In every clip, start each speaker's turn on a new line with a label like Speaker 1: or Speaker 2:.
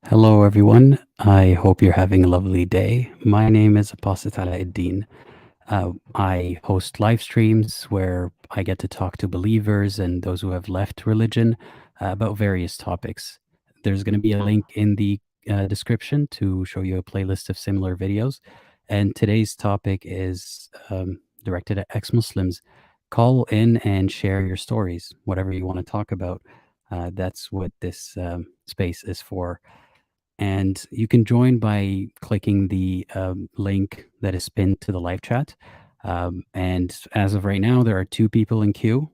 Speaker 1: Hello, everyone. I hope you're having a lovely day. My name is Apostate Aladdin. I host live streams where I get to talk to believers and those who have left religion about various topics. There's going to be a link in the description to show you a playlist of similar videos. And today's topic is directed at ex-Muslims. Call in and share your stories, whatever you want to talk about. That's what this space is for. And you can join by clicking the link that is pinned to the live chat. And as of right now, there are 2 people in queue.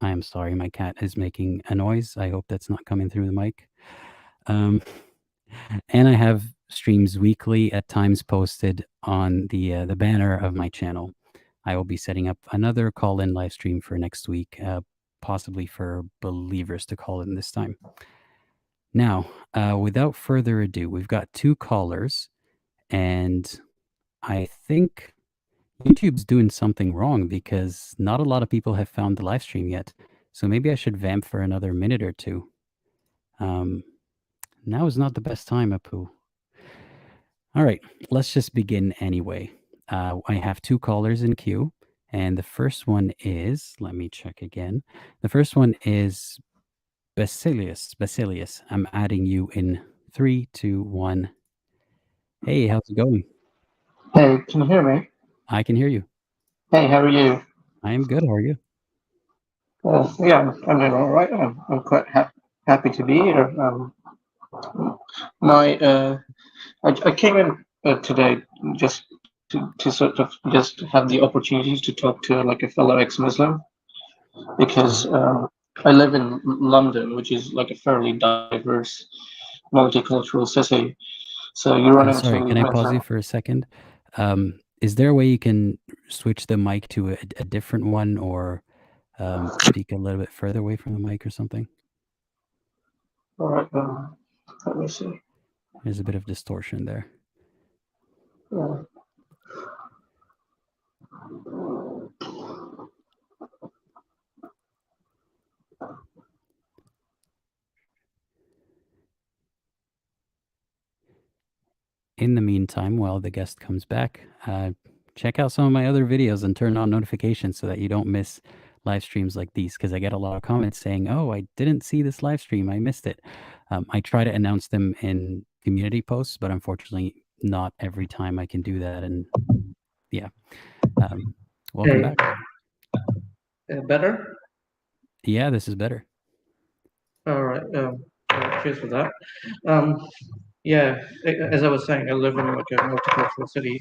Speaker 1: I am sorry, my cat is making a noise. I hope that's not coming through the mic. And I have streams weekly, at times posted on the banner of my channel. I will be setting up another call-in live stream for next week, possibly for believers to call in this time. Now, without further ado, we've got 2 callers, and I think YouTube's doing something wrong because not a lot of people have found the live stream yet. So maybe I should vamp for another minute or 2. Now is not the best time, Apu. All right, let's just begin anyway. I have 2 callers in queue, and the first one is, let me check again. The first one is Basileus. I'm adding you in 3, 2, 1. Hey, how's it going?
Speaker 2: Hey, can you hear me?
Speaker 1: I can hear you.
Speaker 2: Hey, how are you?
Speaker 1: I am good. How are you?
Speaker 2: Yeah, I'm doing all right. I'm quite happy to be here. I came in today just to sort of just have the opportunity to talk to like a fellow ex-Muslim because I live in London, which is like a fairly diverse, multicultural city. So you run into
Speaker 1: Sorry, can I pause you
Speaker 2: Muslim.
Speaker 1: for a second? Is there a way you can switch the mic to a different one or speak a little bit further away from the mic or something?
Speaker 2: All right, let me see.
Speaker 1: There's a bit of distortion there.
Speaker 2: Uh,
Speaker 1: In the meantime, while the guest comes back, check out some of my other videos and turn on notifications so that you don't miss live streams like these, because I get a lot of comments saying, oh, I didn't see this live stream, I missed it. I try to announce them in community posts, but unfortunately not every time I can do that. And yeah, welcome
Speaker 2: Hey,
Speaker 1: back.
Speaker 2: better?
Speaker 1: Yeah, this is better.
Speaker 2: All right. Cheers for that. Um, yeah, as I was saying, I live in like a multicultural city,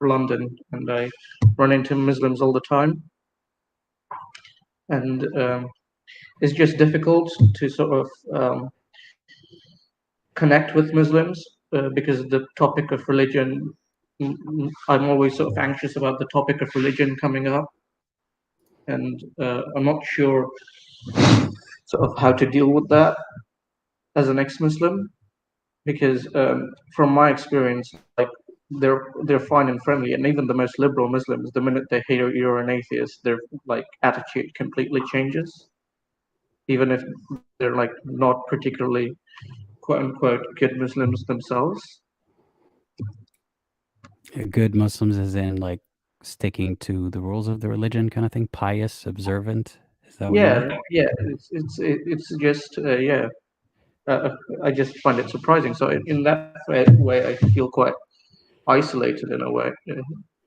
Speaker 2: London, and I run into Muslims all the time, and it's just difficult to sort of connect with Muslims because the topic of religion. I'm always sort of anxious about the topic of religion coming up, and I'm not sure sort of how to deal with that as an ex-Muslim. Because from my experience, like they're fine and friendly, and even the most liberal Muslims, the minute they hear you're an atheist, their like attitude completely changes, even if they're like not particularly quote unquote good Muslims themselves.
Speaker 1: Good Muslims, as in like sticking to the rules of the religion, kind of thing, pious, observant. Is that what you mean?
Speaker 2: Yeah, it's just yeah. I just find it surprising. So in that way, I feel quite isolated in a way,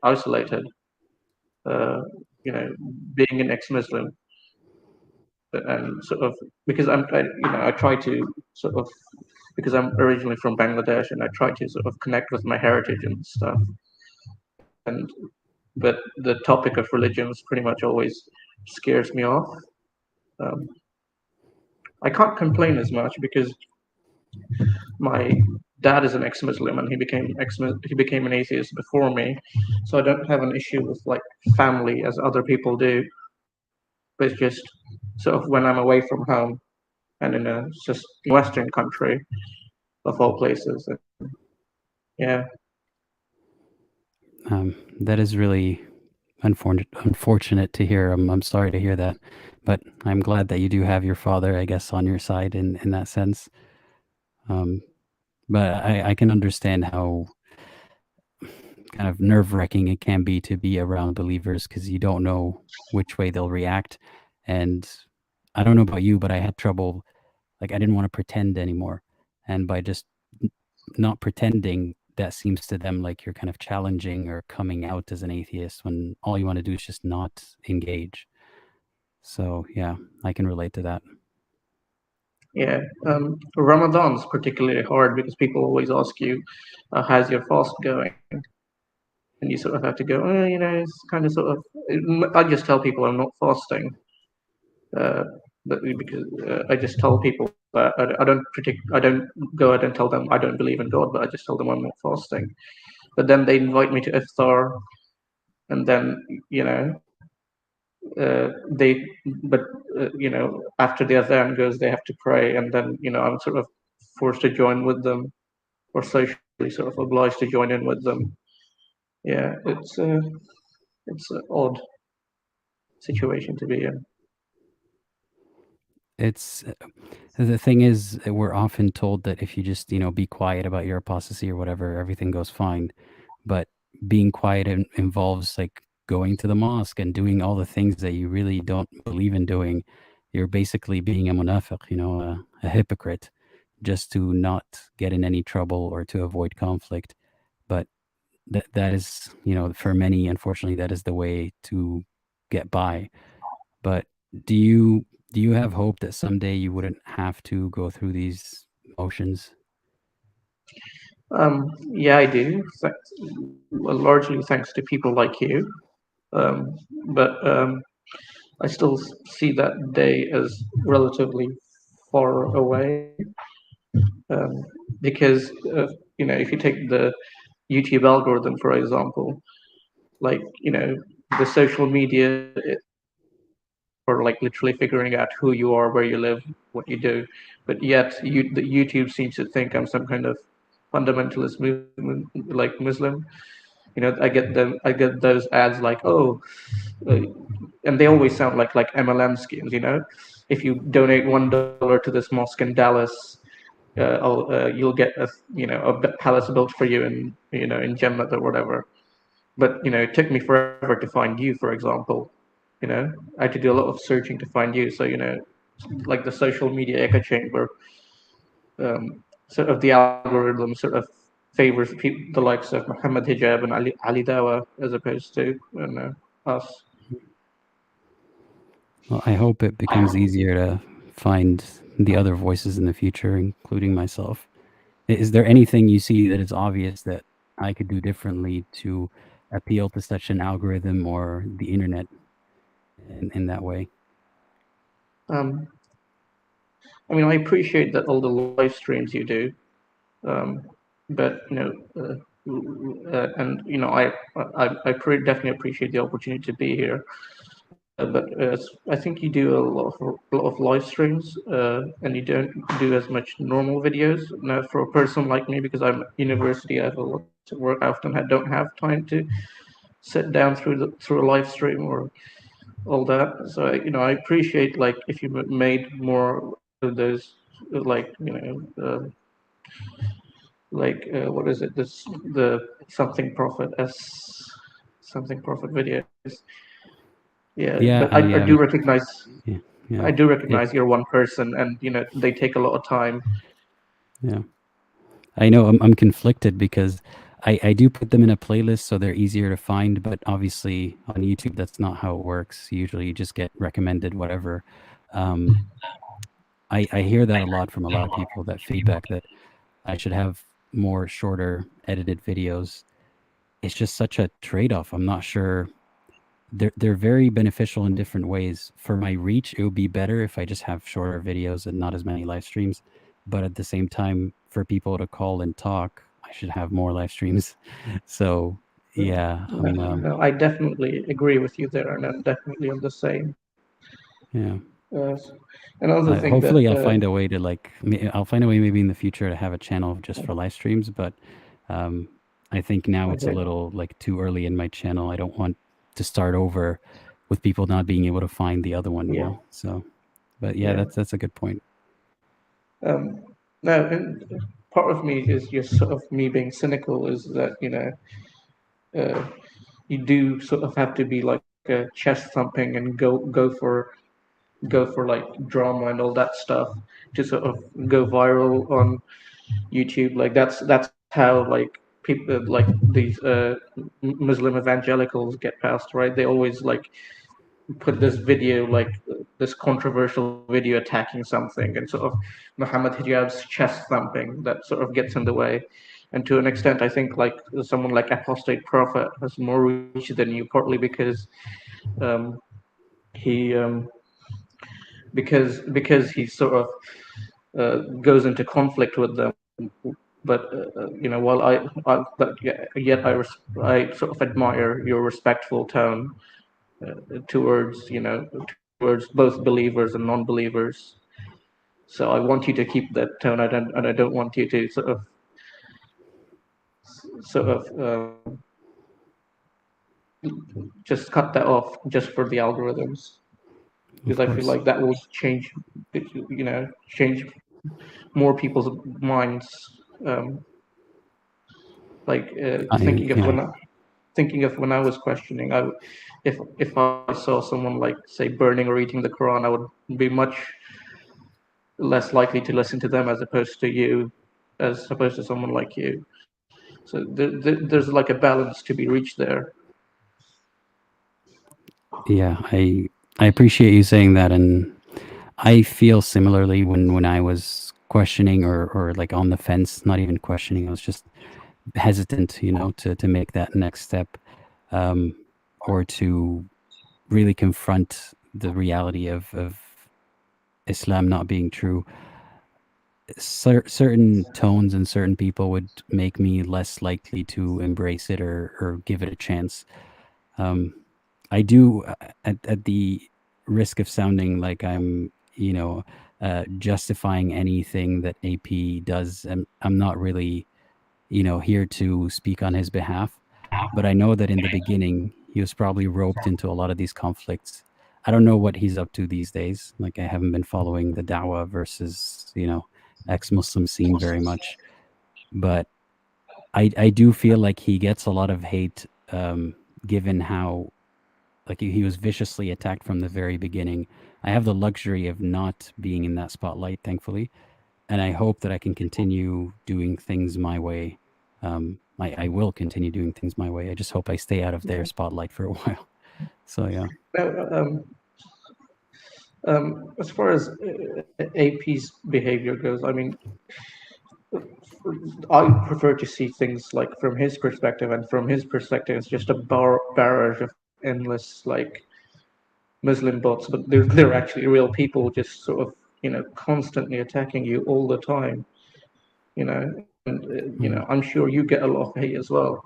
Speaker 2: isolated. Uh, being an ex-Muslim, and sort of because I try to sort of because I'm originally from Bangladesh, and I try to sort of connect with my heritage and stuff. And but the topic of religions pretty much always scares me off. Um, I can't complain as much because my dad is an ex-Muslim, and he became an atheist before me, so I don't have an issue with like family as other people do. But it's just sort of when I'm away from home and in a just Western country of all places. Yeah.
Speaker 1: That is really unfortunate to hear. I'm sorry to hear that, but I'm glad that you do have your father, I guess, on your side in that sense. But I can understand how kind of nerve-wracking it can be to be around believers because you don't know which way they'll react. And I don't know about you, but I had trouble. Like I didn't want to pretend anymore, and by just not pretending, that seems to them like you're kind of challenging or coming out as an atheist when all you want to do is just not engage. So yeah, I can relate to that.
Speaker 2: Yeah, Ramadan's particularly hard because people always ask you, "How's your fast going?" And you sort of have to go, it's kind of sort of. I just tell people I'm not fasting, uh, but because I just tell people that I don't I don't go ahead and tell them I don't believe in God, but I just tell them I'm not fasting. But then they invite me to iftar, and then you know they but after the adhan goes they have to pray, and then I'm sort of forced to join with them, or socially sort of obliged to join in with them. Yeah, it's an odd situation to be in.
Speaker 1: It's the thing is, we're often told that if you just, be quiet about your apostasy or whatever, everything goes fine. But being quiet involves like going to the mosque and doing all the things that you really don't believe in doing. You're basically being a munafiq, a hypocrite, just to not get in any trouble or to avoid conflict. But that is, for many, unfortunately, that is the way to get by. But do you have hope that someday you wouldn't have to go through these motions?
Speaker 2: Yeah, I do. Well, largely thanks to people like you. Um, but I still see that day as relatively far away, um, because if you take the YouTube algorithm, for example, like the social media for like literally figuring out who you are, where you live, what you do, but yet the YouTube seems to think I'm some kind of fundamentalist movement, like Muslim. I get those ads like, oh, uh, and they always sound like MLM schemes. If you donate $1 to this mosque in Dallas, you'll get a palace built for you in Jannah or whatever. But it took me forever to find you, for example. I had to do a lot of searching to find you. So like the social media echo chamber, sort of the algorithm sort of favors the likes of Muhammad Hijab and Ali Dawa as opposed to us.
Speaker 1: Well, I hope it becomes easier to find the other voices in the future, including myself. Is there anything you see that is obvious that I could do differently to appeal to such an algorithm or the internet in that way?
Speaker 2: Um, I mean, I appreciate that all the live streams you do, um, but and definitely appreciate the opportunity to be here. But I think you do a lot of live streams, and you don't do as much normal videos. Now, for a person like me, because I'm at university, I have a lot to work. I often don't have time to sit down through a live stream or all that. So I appreciate like if you made more of those, like what is it? This the something prophet videos. Yeah,
Speaker 1: Yeah,
Speaker 2: but I do recognize
Speaker 1: yeah, yeah.
Speaker 2: I do
Speaker 1: It
Speaker 2: recognize you're one person, and they take a lot of time.
Speaker 1: yeah. I know I'm conflicted because I do put them in a playlist so they're easier to find, but obviously on YouTube that's not how it works. Usually you just get recommended whatever. Um, I hear that a lot from a lot of people, that feedback that I should have more shorter edited videos. It's just such a trade-off. I'm not sure. They're very beneficial in different ways. For my reach, it would be better if I just have shorter videos and not as many live streams. But at the same time, for people to call and talk, I should have more live streams. So yeah,
Speaker 2: No, I definitely agree with you there, and I'm definitely on the same.
Speaker 1: yeah.
Speaker 2: Uh, Another thing that
Speaker 1: Hopefully, I'll find a way to I'll find a way maybe in the future to have a channel just for live streams. But um, I think now it's a
Speaker 2: okay,
Speaker 1: little like too early in my channel. I don't want to start over with people not being able to find the other one.
Speaker 2: yeah,
Speaker 1: So, but yeah,
Speaker 2: yeah.
Speaker 1: that's a good point.
Speaker 2: Um, no, and part of me is just sort of me being cynical, is that uh, you do sort of have to be like chest thumping and go for like drama and all that stuff to sort of go viral on YouTube. Like that's how like people like these Muslim evangelicals get past, right? They always like put this video, like this controversial video attacking something, and sort of Muhammad Hijab's chest thumping that sort of gets in the way. And to an extent, I think like someone like Apostate Prophet has more reach than you, partly um, he because he sort of goes into conflict with them. But while but yet I sort of admire your respectful tone towards towards both believers and non-believers. So I want you to keep that tone. I don't want you to sort of just cut that off just for the algorithms, because
Speaker 1: Of
Speaker 2: I feel
Speaker 1: course.
Speaker 2: like that will change more people's minds. Um, like
Speaker 1: I yeah.
Speaker 2: thinking of when I was questioning, if I saw someone like say burning or eating the Quran, I would be much less likely to listen to them as opposed to someone like you. So there's like a balance to be reached there.
Speaker 1: Yeah, I appreciate you saying that, and I feel similarly when I was questioning or like on the fence, not even questioning. I was just hesitant, to make that next step, um, or to really confront the reality of Islam not being true. Certain tones and certain people would make me less likely to embrace it or give it a chance. Um, I do, at the risk of sounding like I'm, justifying anything that AP does. I'm not really, here to speak on his behalf, but I know that in the beginning he was probably roped into a lot of these conflicts. I don't know what he's up to these days. Like I haven't been following the Dawah versus, ex-Muslim scene very much, but I do feel like he gets a lot of hate, given how like he was viciously attacked from the very beginning. I have the luxury of not being in that spotlight, thankfully, and I hope that I can continue doing things my way. I will continue doing things my way. I just hope I stay out of their spotlight for a while. So yeah,
Speaker 2: Now, as far as AP's behavior goes, I mean, I prefer to see things like from his perspective, and from his perspective, it's just a barrage of endless like Muslim bots, but they're actually real people, just sort of constantly attacking you all the time. And
Speaker 1: mm.
Speaker 2: I'm sure you get a lot of hate as well,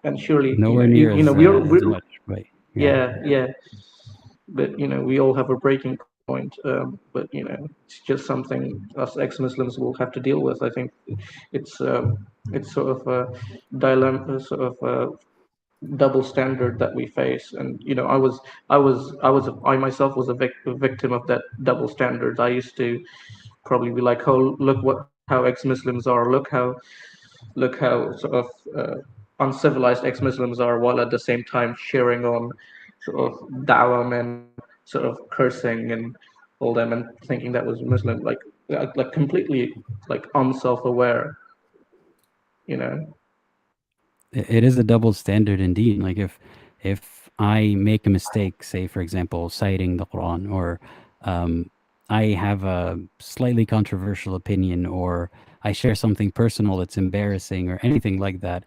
Speaker 2: and surely
Speaker 1: Nowhere near as
Speaker 2: we're
Speaker 1: much, but yeah,
Speaker 2: yeah, but we all have a breaking point. But it's just something us ex-Muslims will have to deal with. I think it's sort of a dilemma, sort of a double standard that we face. And I myself was a victim of that double standard. I used to probably be like, oh, look how ex-Muslims are, look how sort of uh, uncivilized ex-Muslims are, while at the same time cheering on sort of dawah men, sort of cursing and all them, and thinking that was Muslim, like completely like unself-aware, you know.
Speaker 1: it is a double standard indeed. Like if I make a mistake, say for example, citing the Quran, or um, I have a slightly controversial opinion, or I share something personal that's embarrassing, or anything like that,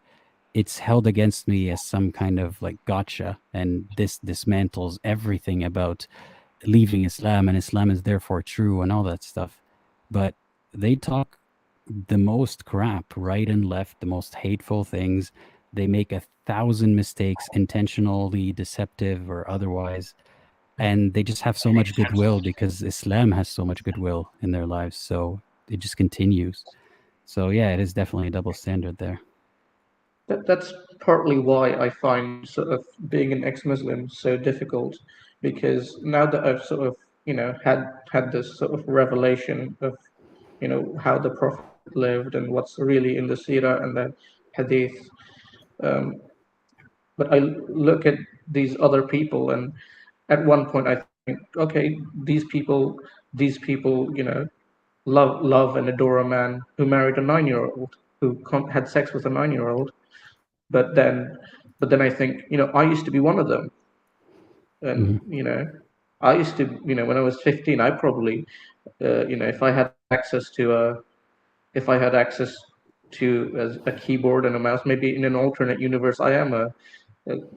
Speaker 1: it's held against me as some kind of like gotcha, and this dismantles everything about leaving Islam, and Islam is therefore true, and all that stuff. But they talk the most crap right and left, the most hateful things. They make 1,000 mistakes, intentionally deceptive or otherwise, and they just have so much goodwill because Islam has so much goodwill in their lives. So it just continues. So yeah, it is definitely a double standard there.
Speaker 2: That's partly why I find sort of being an ex-Muslim so difficult, because now that I've sort of had this sort of revelation of how the Prophet lived and what's really in the Sirah and the Hadith. Um, but I look at these other people, and at one point I think, okay, these people, love and adore a man who married a 9-year-old, who had sex with a 9-year-old. But then I think, I used to be one of them, and
Speaker 1: Hmm.
Speaker 2: I used to, when I was 15, I probably, if I had access to if I had access to a keyboard and a mouse, maybe in an alternate universe, I am a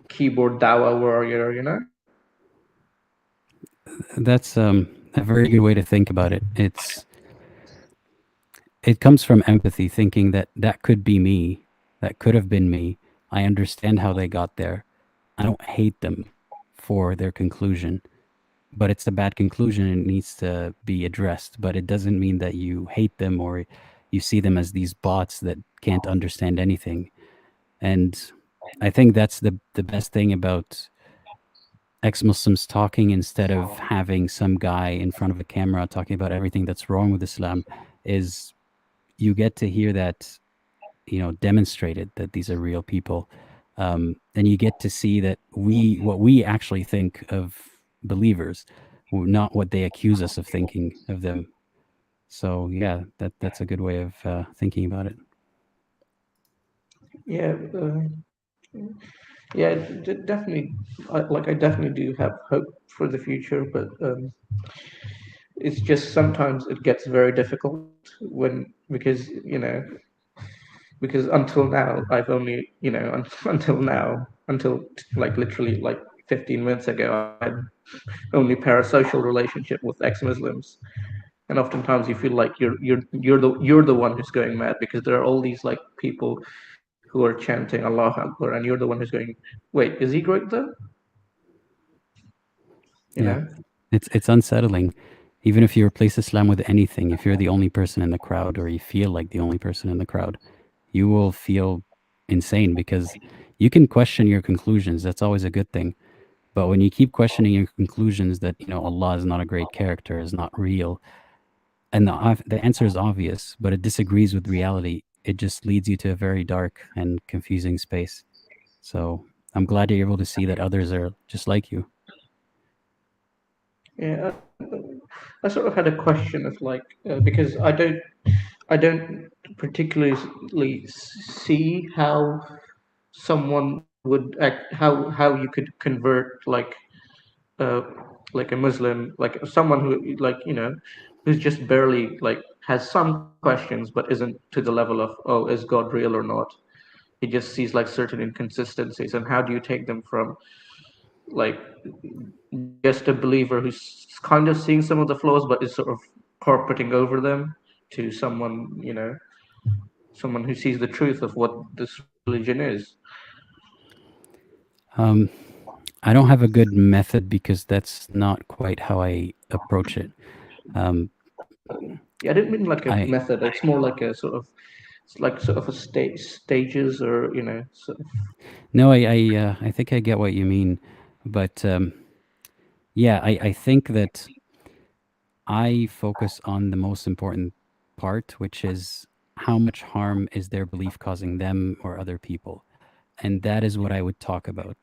Speaker 2: keyboard dawa warrior,
Speaker 1: That's a very good way to think about it. It comes from empathy, thinking that that could be me, that could have been me. I understand how they got there. I don't hate them for their conclusion, but it's a bad conclusion and it needs to be addressed. But it doesn't mean that you hate them or you see them as these bots that can't understand anything. And I think that's the best thing about ex-Muslims talking instead of having some guy in front of a camera talking about everything that's wrong with Islam is you get to hear that, demonstrated that these are real people. And you get to see that what we actually think of believers, not what they accuse us of thinking of them. So yeah, that's a good way of thinking about it.
Speaker 2: yeah, yeah, definitely. I definitely do have hope for the future, but it's just sometimes it gets very difficult when because until now I've only until now until like literally like 15 minutes ago I had only parasocial relationship with ex-Muslims, and oftentimes you feel like you're the one who's going mad because there are all these like people who are chanting Allah Akbar, and you're the one who's going, wait, is he great though? You
Speaker 1: Yeah,
Speaker 2: know?
Speaker 1: it's unsettling. Even if you replace Islam with anything, if you're the only person in the crowd or you feel like the only person in the crowd, you will feel insane because you can question your conclusions. That's always a good thing. But when you keep questioning your conclusions that, Allah is not a great character, is not real, and the answer is obvious, but it disagrees with reality, it just leads you to a very dark and confusing space. So I'm glad you're able to see that others are just like you.
Speaker 2: Yeah, I sort of had a question of like because I don't particularly see how someone would act, how you could convert uh, like a Muslim, like someone who like who's just barely like has some questions but isn't to the level of, oh, is God real or not? He just sees like certain inconsistencies, and how do you take them from like just a believer who's kind of seeing some of the flaws but is sort of carpeting over them to someone, someone who sees the truth of what this religion is?
Speaker 1: Um, I don't have a good method because that's not quite how I approach it. Um,
Speaker 2: Yeah, I didn't mean like a
Speaker 1: I
Speaker 2: method. It's more like a sort of, it's like sort of a stages, or sort of,
Speaker 1: no, I think I get what you mean, but yeah, I think that I focus on the most important part, which is how much harm is their belief causing them or other people, and that is what I would talk about.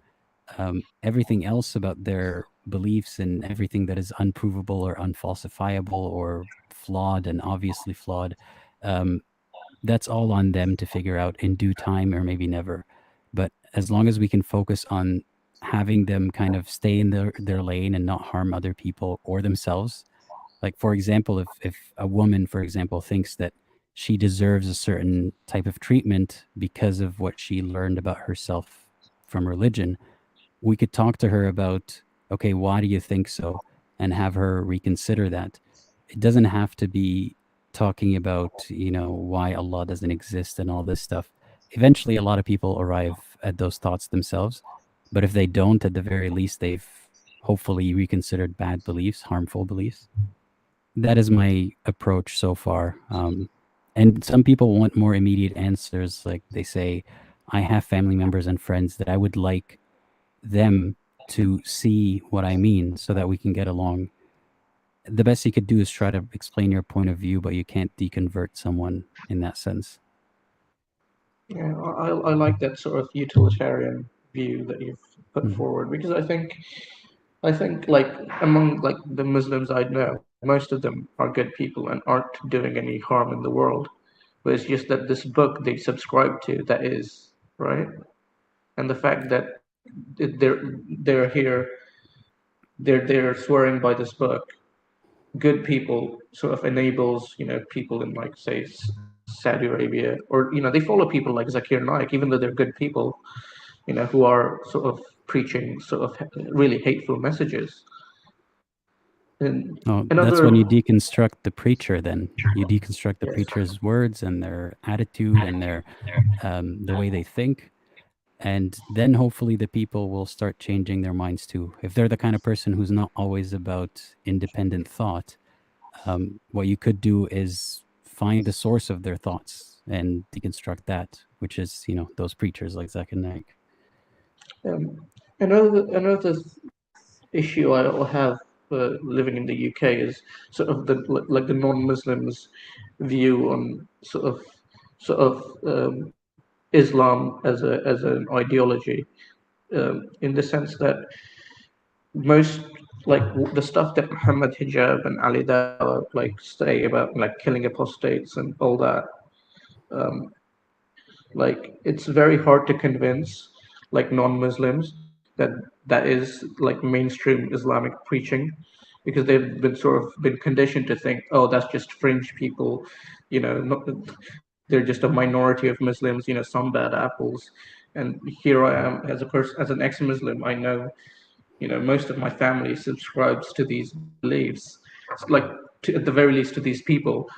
Speaker 1: Everything else about their beliefs and everything that is unprovable or unfalsifiable or flawed and obviously flawed, um, that's all on them to figure out in due time or maybe never. But as long as we can focus on having them kind of stay in their lane and not harm other people or themselves. Like for example, if a woman, for example, thinks that she deserves a certain type of treatment because of what she learned about herself from religion, we could talk to her about, okay, why do you think so, and have her reconsider that. It doesn't have to be talking about, why Allah doesn't exist and all this stuff. Eventually a lot of people arrive at those thoughts themselves, but if they don't, at the very least they've hopefully reconsidered bad beliefs, harmful beliefs. That is my approach so far. And some people want more immediate answers, like they say, I have family members and friends that I would like them to see what I mean so that we can get along. the best you could do is try to explain your point of view, but you can't deconvert someone in that sense.
Speaker 2: Yeah, I like that sort of utilitarian view that you've put
Speaker 1: Mhm.
Speaker 2: forward because I think like among like the Muslims I know, most of them are good people and aren't doing any harm in the world. But it's just that this book they subscribe to that is right, and the fact that they're here, they're swearing by this book. Good people sort of enables people in like say Saudi Arabia or they follow people like Zakir Naik, even though they're good people, who are sort of preaching sort of really hateful messages. And
Speaker 1: Oh, that's
Speaker 2: another,
Speaker 1: when you deconstruct the preacher. Then you deconstruct the
Speaker 2: yes,
Speaker 1: preacher's words and their attitude and their the way they think, and then hopefully the people will start changing their minds too. If they're the kind of person who's not always about independent thought, what you could do is find the source of their thoughts and deconstruct that, which is those preachers like Zach and Naik.
Speaker 2: um, another issue I'll have living in the UK is sort of the like the non-Muslims view on sort of Islam as an ideology, in the sense that most like the stuff that Muhammad Hijab and Ali Dawah like say about like killing apostates and all that, um, like it's very hard to convince like non-Muslims that that is like mainstream Islamic preaching, because they've been sort of been conditioned to think, oh, that's just fringe people, not, they're just a minority of Muslims, some bad apples. And here I am as a person, as an ex-Muslim. I know, most of my family subscribes to these beliefs. It's like at the very least to these people,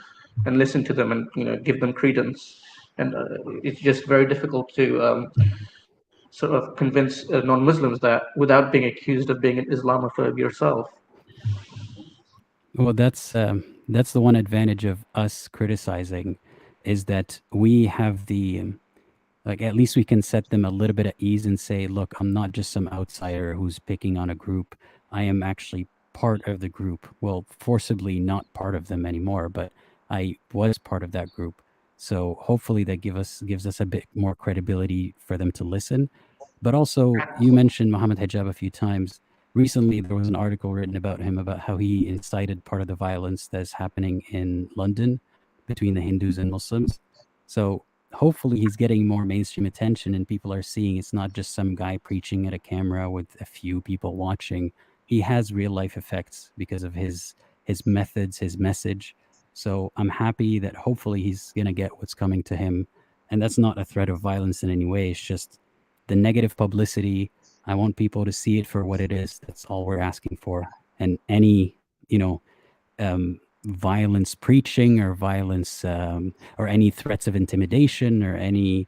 Speaker 2: and listen to them and give them credence. And it's just very difficult to sort of convince non-Muslims that without being accused of being an Islamophobe yourself.
Speaker 1: Well, that's the one advantage of us criticizing, is that we have the like, at least we can set them a little bit at ease and say, look, I'm not just some outsider who's picking on a group. I am actually part of the group. Well, forcibly not part of them anymore, but I was part of that group. So hopefully that gives us a bit more credibility for them to listen. But also, you mentioned Muhammad Hijab a few times. Recently, there was an article written about him about how he incited part of the violence that's happening in London between the Hindus and Muslims. So hopefully he's getting more mainstream attention and people are seeing it's not just some guy preaching at a camera with a few people watching. He has real life effects because of his methods, his message. So I'm happy that hopefully he's going to get what's coming to him, and that's not a threat of violence in any way. It's just the negative publicity. I want people to see it for what it is. That's all we're asking for. And any, you know, violence preaching or violence or any threats of intimidation or any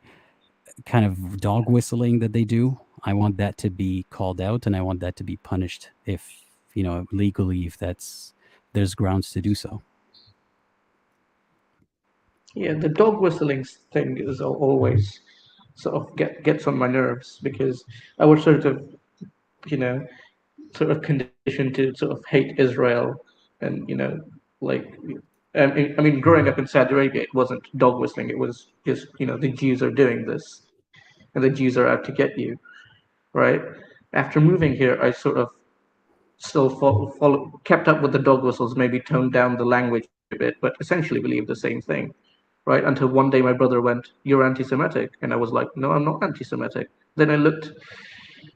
Speaker 1: kind of dog whistling that they do, I want that to be called out and I want that to be punished if, legally, if there's grounds to do so.
Speaker 2: Yeah, the dog whistling thing is always sort of gets on my nerves, because I was you know, sort of conditioned to sort of hate Israel, and like I mean, growing up in Saudi Arabia, it wasn't dog whistling. It was just the Jews are doing this, and the Jews are out to get you, right? After moving here, I sort of still kept up with the dog whistles, maybe toned down the language a bit, but essentially believed the same thing, right? Until one day my brother went, "You're anti-Semitic," and I was like, "No, I'm not anti-Semitic." Then I looked,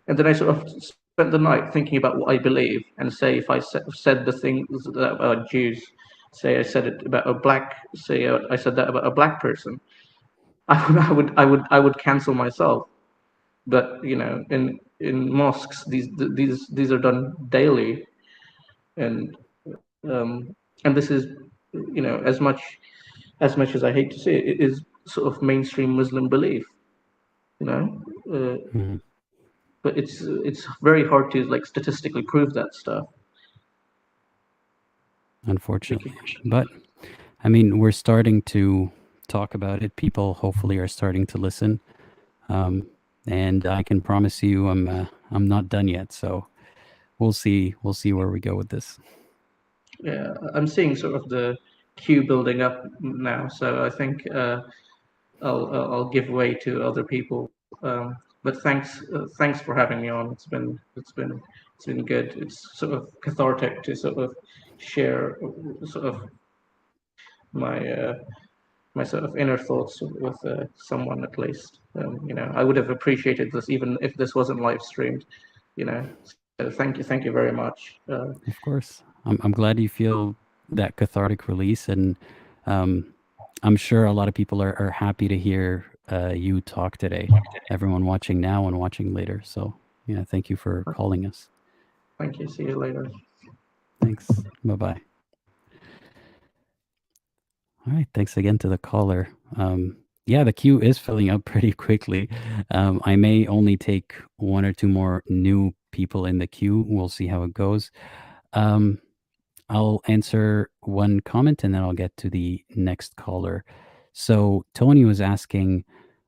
Speaker 2: and then I sort of spent the night thinking about what I believe, and say if I said the things that about Jews, say I said it about a black, say I said that about a black person, I would cancel myself. But in mosques, these are done daily, and and this is as much as I hate to say it, it is sort of mainstream Muslim belief, you know. Uh,
Speaker 1: Mhm.
Speaker 2: but it's very hard to like statistically prove that stuff.
Speaker 1: Unfortunately.
Speaker 2: Because,
Speaker 1: But I mean, we're starting to talk about it. People hopefully are starting to listen. Um, and I can promise you, I'm not done yet. So we'll see. We'll see where we go with this.
Speaker 2: Yeah, I'm seeing sort of the queue building up now, so I think I'll give way to other people. But thanks for having me on. It's been good. It's sort of cathartic to sort of share sort of my my sort of inner thoughts with someone at least. I would have appreciated this even if this wasn't live streamed. So thank you very much.
Speaker 1: Of course. I'm glad you feel that cathartic release, and um, I'm sure a lot of people are happy to hear you talk today. Everyone watching now and watching later. So, yeah, thank you for calling us.
Speaker 2: Thank you. See you later.
Speaker 1: Thanks. Bye bye. All right. Thanks again to the caller. Yeah, the queue is filling up pretty quickly. I may only take one or two more new people in the queue. We'll see how it goes. Um, I'll answer one comment and then I'll get to the next caller. So, Tony was asking,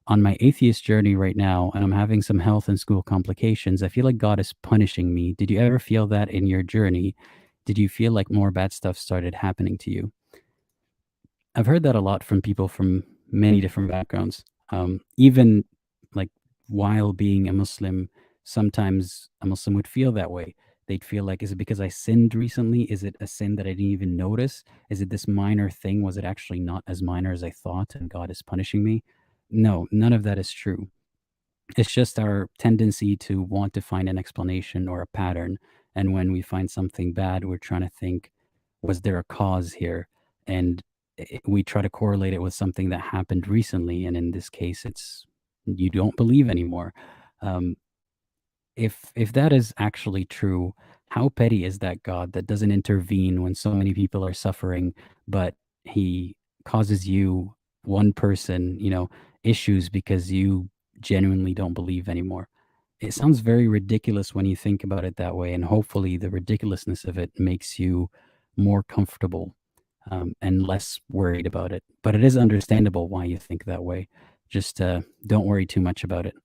Speaker 1: on my atheist journey right now, and I'm having some health and school complications, I feel like God is punishing me. Did you ever feel that in your journey? Did you feel like more bad stuff started happening to you? I've heard that a lot from people from many different backgrounds. Even like while being a Muslim, sometimes a Muslim would feel that way. They'd feel like, is it because I sinned recently? Is it a sin that I didn't even notice? Is it this minor thing? Was it actually not as minor as I thought and God is punishing me? No, none of that is true. It's just our tendency to want to find an explanation or a pattern. And when we find something bad, we're trying to think, was there a cause here? And we try to correlate it with something that happened recently. And in this case, it's you don't believe anymore. Um, if that is actually true, how petty is that God that doesn't intervene when so many people are suffering, but he causes you, one person, issues because you genuinely don't believe anymore? It sounds very ridiculous when you think about it that way, and hopefully the ridiculousness of it makes you more comfortable and less worried about it. But it is understandable why you think that way. Just don't worry too much about it,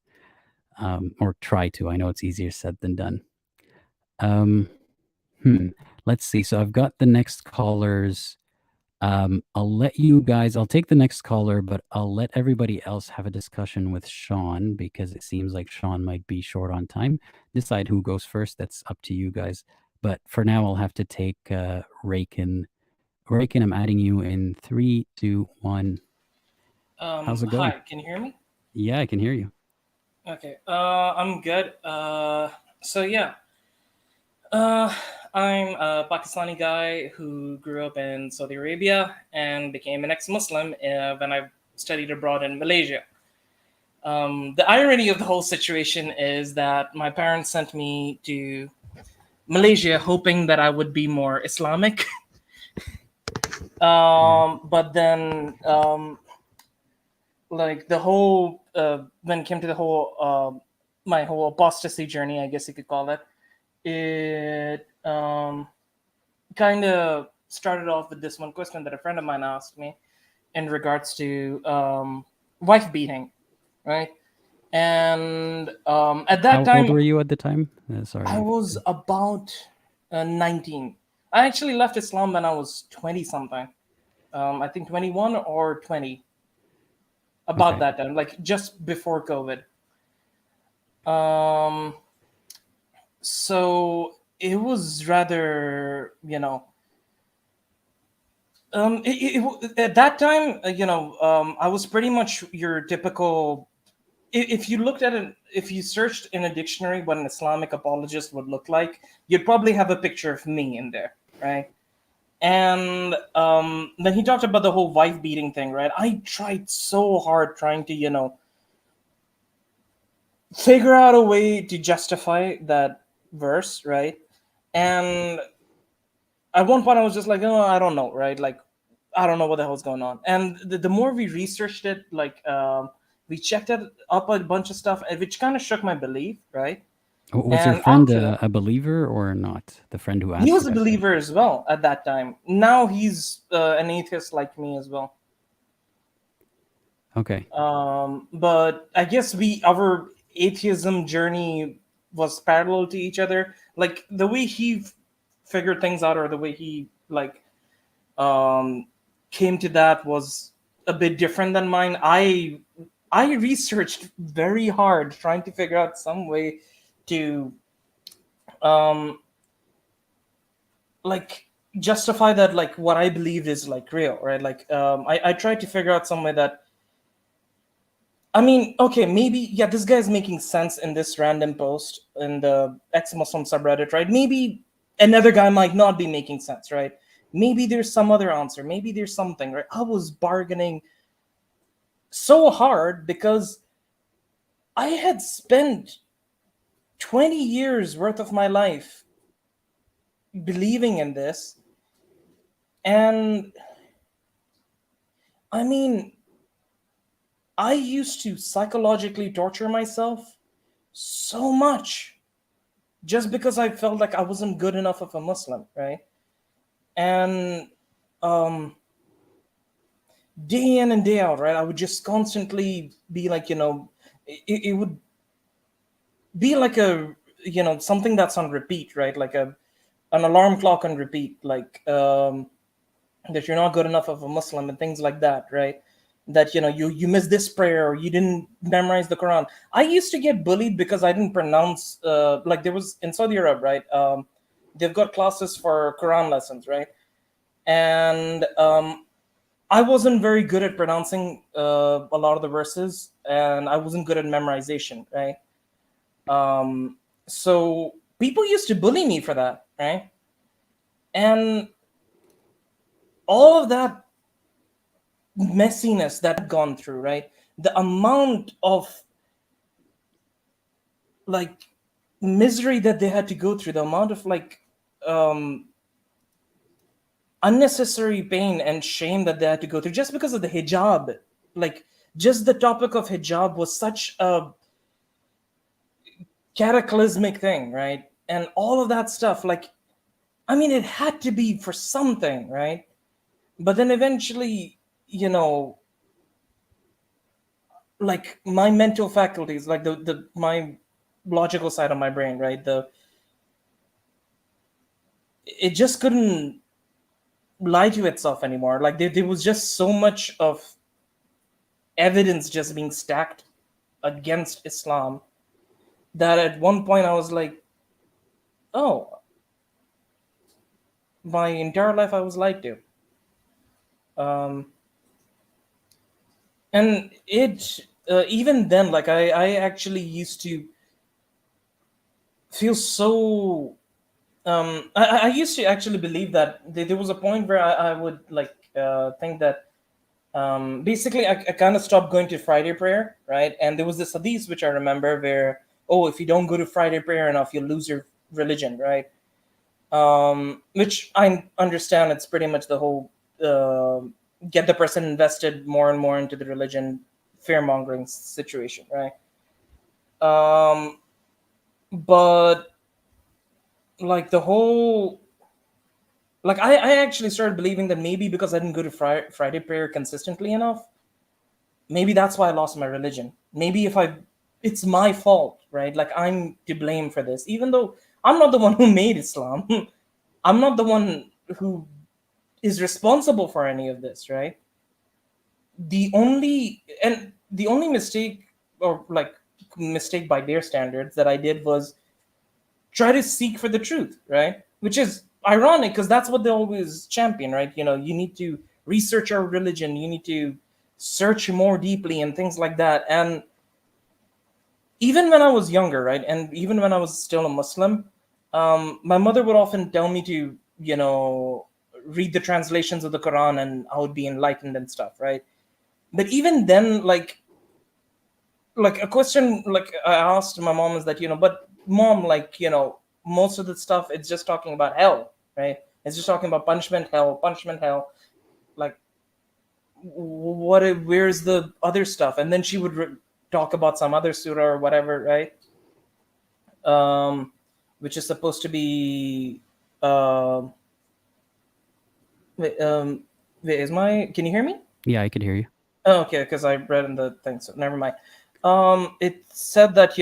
Speaker 1: or try to. I know it's easier said than done. Um, Let's see. So I've got the next callers. I'll take the next caller, but I'll let everybody else have a discussion with Shaun because it seems like Shaun might be short on time. Decide who goes first. That's up to you guys. But for now, I'll have to take Raiken. Raiken, I'm adding you in 3, 2, 1. How's it going?
Speaker 3: Hi, can you hear me?
Speaker 1: Yeah, I can hear you.
Speaker 3: Okay, I'm good. So yeah, uh, I'm a Pakistani guy who grew up in Saudi Arabia and became an ex-Muslim when I studied abroad in Malaysia. The irony of the whole situation is that my parents sent me to Malaysia hoping that I would be more Islamic. But then like the whole when it came to the whole my whole apostasy journey, I guess you could call it kind of started off with this one question that a friend of mine asked me in regards to wife beating, right? And at that
Speaker 1: How
Speaker 3: time
Speaker 1: old were you at the time? Sorry.
Speaker 3: I was about 19. I actually left Islam when I was 20 something. I think 21 or 20, about
Speaker 1: Okay.
Speaker 3: that time, like just before COVID. Um, so it was rather, at that time, I was pretty much your typical. If you looked at it, if you searched in a dictionary what an Islamic apologist would look like, you'd probably have a picture of me in there, right? And then he talked about the whole wife beating thing, right? I tried so hard trying to, figure out a way to justify that verse, right? And at one point I was just like, oh, I don't know, right? Like, I don't know what the hell's going on. And the more we researched it, like, we checked it up a bunch of stuff, which kind of shook my belief, right?
Speaker 1: Was your
Speaker 3: And
Speaker 1: friend
Speaker 3: after that,
Speaker 1: a believer or not? The friend who
Speaker 3: he
Speaker 1: asked
Speaker 3: was
Speaker 1: you
Speaker 3: a
Speaker 1: that question.
Speaker 3: believer as well at that time. Now he's an atheist like me as well.
Speaker 1: Okay.
Speaker 3: But I guess our atheism journey was parallel to each other. Like the way he figured things out, or the way he like came to that was a bit different than mine. I researched very hard trying to figure out some way to um like justify that like what I believed is like real, right? Like I tried to figure out some way that, I mean, okay, maybe, yeah, this guy's making sense in this random post in the ex-Muslim subreddit, right? Maybe another guy might not be making sense, right? Maybe there's some other answer. Maybe there's something, right? I was bargaining so hard because I had spent 20 years worth of my life believing in this. And I mean, I used to psychologically torture myself so much just because I felt like I wasn't good enough of a Muslim, right? And day in and day out, right, I would just constantly be like, it would be like a, something that's on repeat, right? Like an alarm clock on repeat, like that you're not good enough of a Muslim and things like that, right? That you missed this prayer or you didn't memorize the Quran. I used to get bullied because I didn't pronounce like there was in Saudi Arabia, right? They've got classes for Quran lessons, right? And I wasn't very good at pronouncing a lot of the verses, and I wasn't good at memorization, right? So people used to bully me for that, right? And all of that messiness that I'd gone through, right? The amount of like misery that they had to go through, the amount of like unnecessary pain and shame that they had to go through just because of the hijab. Like just the topic of hijab was such a cataclysmic thing, right? And all of that stuff, like, I mean, it had to be for something, right? But then eventually, like my mental faculties, like the my logical side of my brain, right? It just couldn't lie to itself anymore. Like there was just so much of evidence just being stacked against Islam that at one point I was like, oh, my entire life I was lied to. And it even then, like I actually used to feel so I used to actually believe that there was a point where I would like think that basically I kind of stopped going to Friday prayer, right? And there was this hadith which I remember where, oh, if you don't go to Friday prayer enough, you'll lose your religion, right? Which I understand, it's pretty much the whole get the person invested more and more into the religion, fear mongering situation, right? But like the whole, like I actually started believing that maybe because I didn't go to Friday prayer consistently enough, maybe that's why I lost my religion. Maybe it's my fault, right? Like I'm to blame for this, even though I'm not the one who made Islam. I'm not the one who is responsible for any of this, right? The only mistake, or like mistake by their standards, that I did was try to seek for the truth, right? Which is ironic because that's what they always champion, right? You need to research our religion, you need to search more deeply and things like that. And even when I was younger, right, and even when I was still a Muslim, my mother would often tell me to, read the translations of the Quran and I would be enlightened and stuff, right? But even then, like a question like I asked my mom is that, but mom, like, most of the stuff, it's just talking about hell, right? It's just talking about punishment, hell. Like, where's the other stuff? And then she would talk about some other surah or whatever, right? Which is supposed to be wait, can you hear me?
Speaker 1: Yeah, I could hear you.
Speaker 3: Oh, okay, because I read in the thing, so never mind. It said that,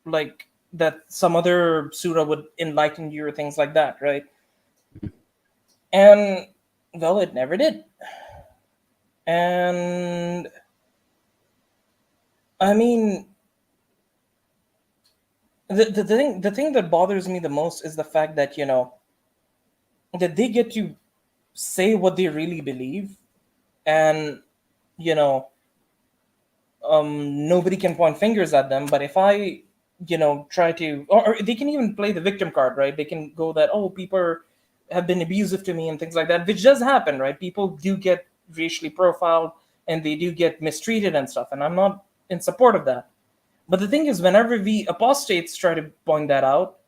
Speaker 3: like that some other surah would enlighten you or things like that, right? And well, it never did. And I mean, the thing that bothers me the most is the fact that that they get to say what they really believe, and you know nobody can point fingers at them. But if I try to, or they can even play the victim card, right? They can go that, oh, people have been abusive to me and things like that, which does happen, right? People do get racially profiled, and they do get mistreated and stuff, and I'm not in support of that. But the thing is, whenever we apostates try to point that out,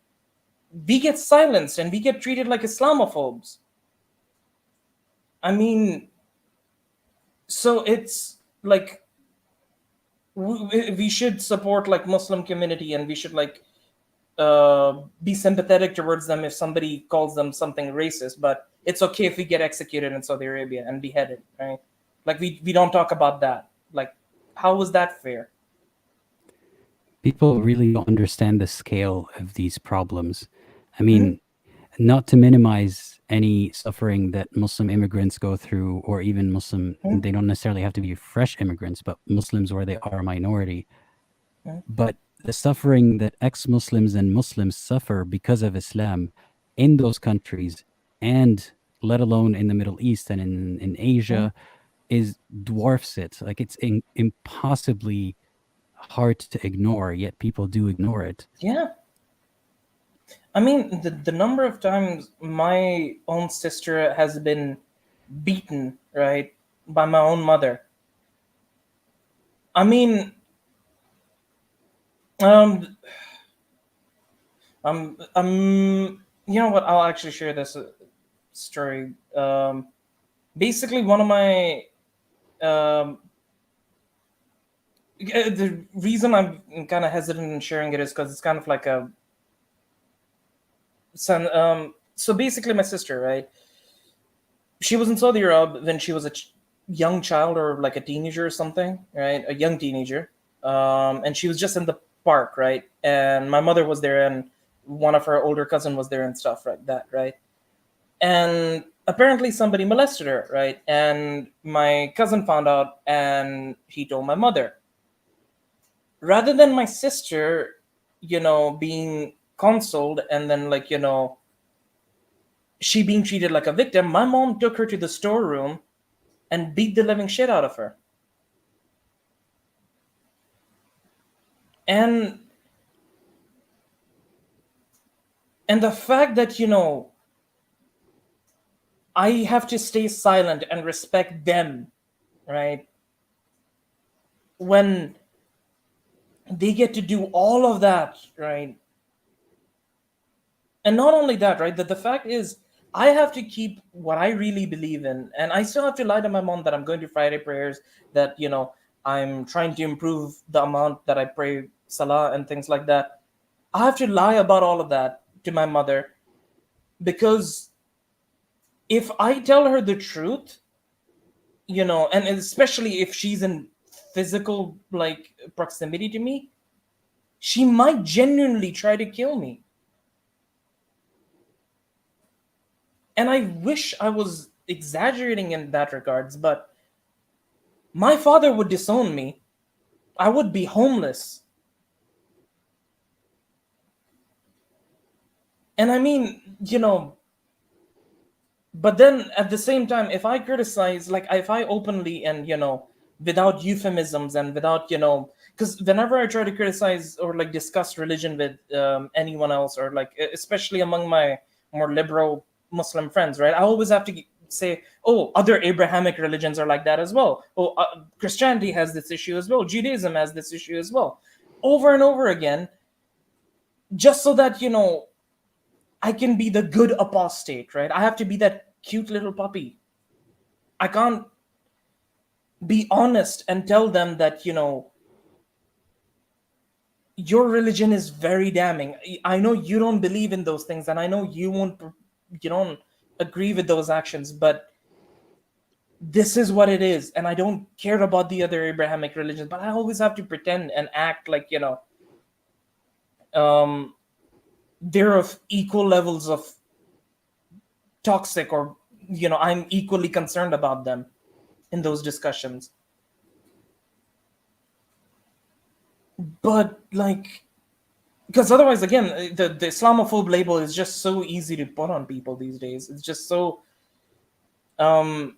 Speaker 3: we get silenced and we get treated like Islamophobes. I mean, so it's like we should support like Muslim community, and we should like be sympathetic towards them if somebody calls them something racist. But it's okay if we get executed in Saudi Arabia and beheaded, right? Like we don't talk about that. Like, how is that fair?
Speaker 1: People really don't understand the scale of these problems. I mean, not to minimize any suffering that Muslim immigrants go through, or even Muslim, they don't necessarily have to be fresh immigrants, but Muslims where they are a minority. But the suffering that ex-Muslims and Muslims suffer because of Islam in those countries, and let alone in the Middle East and in Asia, is dwarfs it. Like, it's impossibly hard to ignore, yet people do ignore it.
Speaker 3: Yeah. I mean, the number of times my own sister has been beaten, right, by my own mother. I mean, um, you know what? I'll actually share this story. Basically, one of my the reason I'm kind of hesitant in sharing it is because it's kind of like a son. So basically, my sister, right? She was in Saudi Arabia when she was a young child, or like a teenager or something, right? A young teenager, and she was just in the park, right? And my mother was there, and one of her older cousin was there and stuff like that, right? And apparently somebody molested her, right? And my cousin found out, and he told my mother. Rather than my sister, being consoled, and then like she being treated like a victim, my mom took her to the storeroom and beat the living shit out of her. And the fact that I have to stay silent and respect them, right, when they get to do all of that, right? And not only that, right, that the fact is, I have to keep what I really believe in, and I still have to lie to my mom that I'm going to Friday prayers, that I'm trying to improve the amount that I pray salah and things like that. I have to lie about all of that to my mother, because if I tell her the truth, and especially if she's in physical like proximity to me, she might genuinely try to kill me. And I wish I was exaggerating in that regards, but my father would disown me. I would be homeless. And I mean, but then at the same time, if I criticize, like if I openly and, without euphemisms and without, because whenever I try to criticize or like discuss religion with anyone else, or like especially among my more liberal Muslim friends, right, I always have to say, oh, other Abrahamic religions are like that as well. Oh, Christianity has this issue as well. Judaism has this issue as well. Over and over again, just so that, I can be the good apostate, right? I have to be that cute little puppy. I can't be honest and tell them that, your religion is very damning. I know you don't believe in those things, and I know you don't agree with those actions, but this is what it is. And I don't care about the other Abrahamic religions, but I always have to pretend and act like, they're of equal levels of toxic or I'm equally concerned about them in those discussions. But like, because otherwise, again, the Islamophobe label is just so easy to put on people these days. It's just so and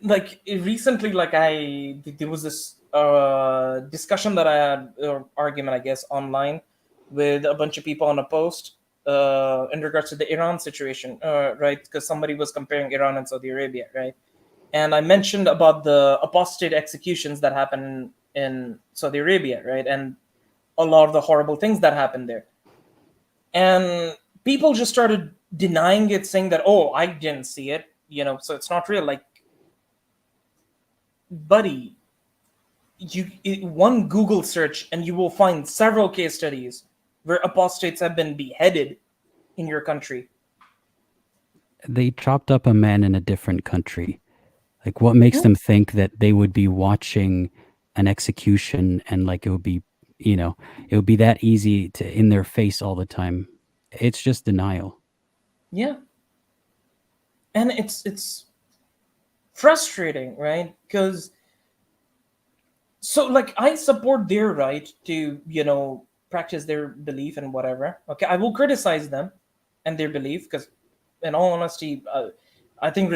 Speaker 3: like recently, like there was this discussion that I had, or argument, I guess, online with a bunch of people on a post in regards to the Iran situation, right? Because somebody was comparing Iran and Saudi Arabia, right? And I mentioned about the apostate executions that happen in Saudi Arabia, right? And a lot of the horrible things that happened there. And people just started denying it, saying that, oh, I didn't see it, so it's not real. Like, buddy, one Google search and you will find several case studies where apostates have been beheaded in your country.
Speaker 1: They chopped up a man in a different country. Like, what makes them think that they would be watching an execution and like it would be, it would be that easy to in their face all the time? It's just denial.
Speaker 3: Yeah. And it's frustrating, right? Because so like I support their right to, practice their belief and whatever. Okay, I will criticize them and their belief because, in all honesty, I think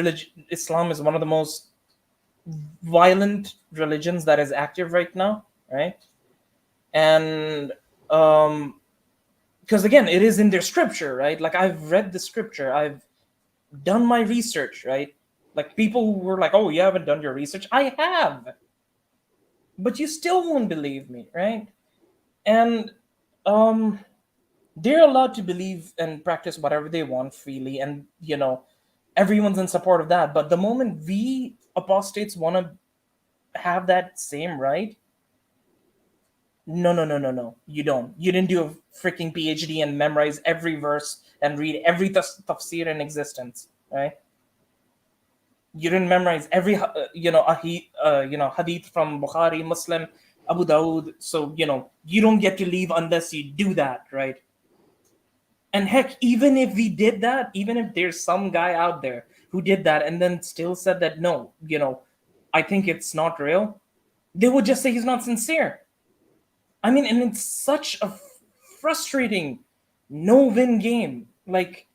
Speaker 3: Islam is one of the most violent religions that is active right now, right? And because again, it is in their scripture, right? Like, I've read the scripture, I've done my research, right? Like, people who were like, oh, you haven't done your research. I have, but you still won't believe me, right? And they're allowed to believe and practice whatever they want freely, and everyone's in support of that. But the moment we apostates want to have that same right, no, no, no, no, no, you don't. You didn't do a freaking PhD and memorize every verse and read every tafsir in existence, right? You didn't memorize every hadith from Bukhari, Muslim, Abu Dawood. So you don't get to leave unless you do that, right? And heck, even if we did that, even if there's some guy out there who did that and then still said that, no, I think it's not real, they would just say he's not sincere. I mean, and it's such a frustrating no-win game. Like,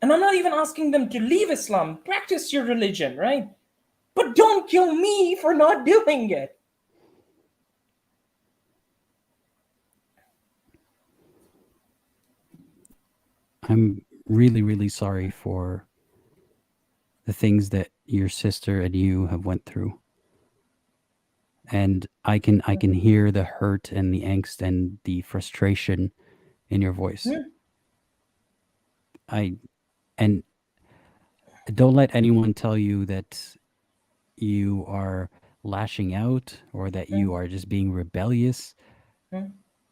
Speaker 3: and I'm not even asking them to leave Islam, practice your religion, right? But don't kill me for not doing it.
Speaker 1: I'm really, really sorry for the things that your sister and you have went through. And I can hear the hurt and the angst and the frustration in your voice.
Speaker 3: Yeah.
Speaker 1: And don't let anyone tell you that you are lashing out or that you are just being rebellious.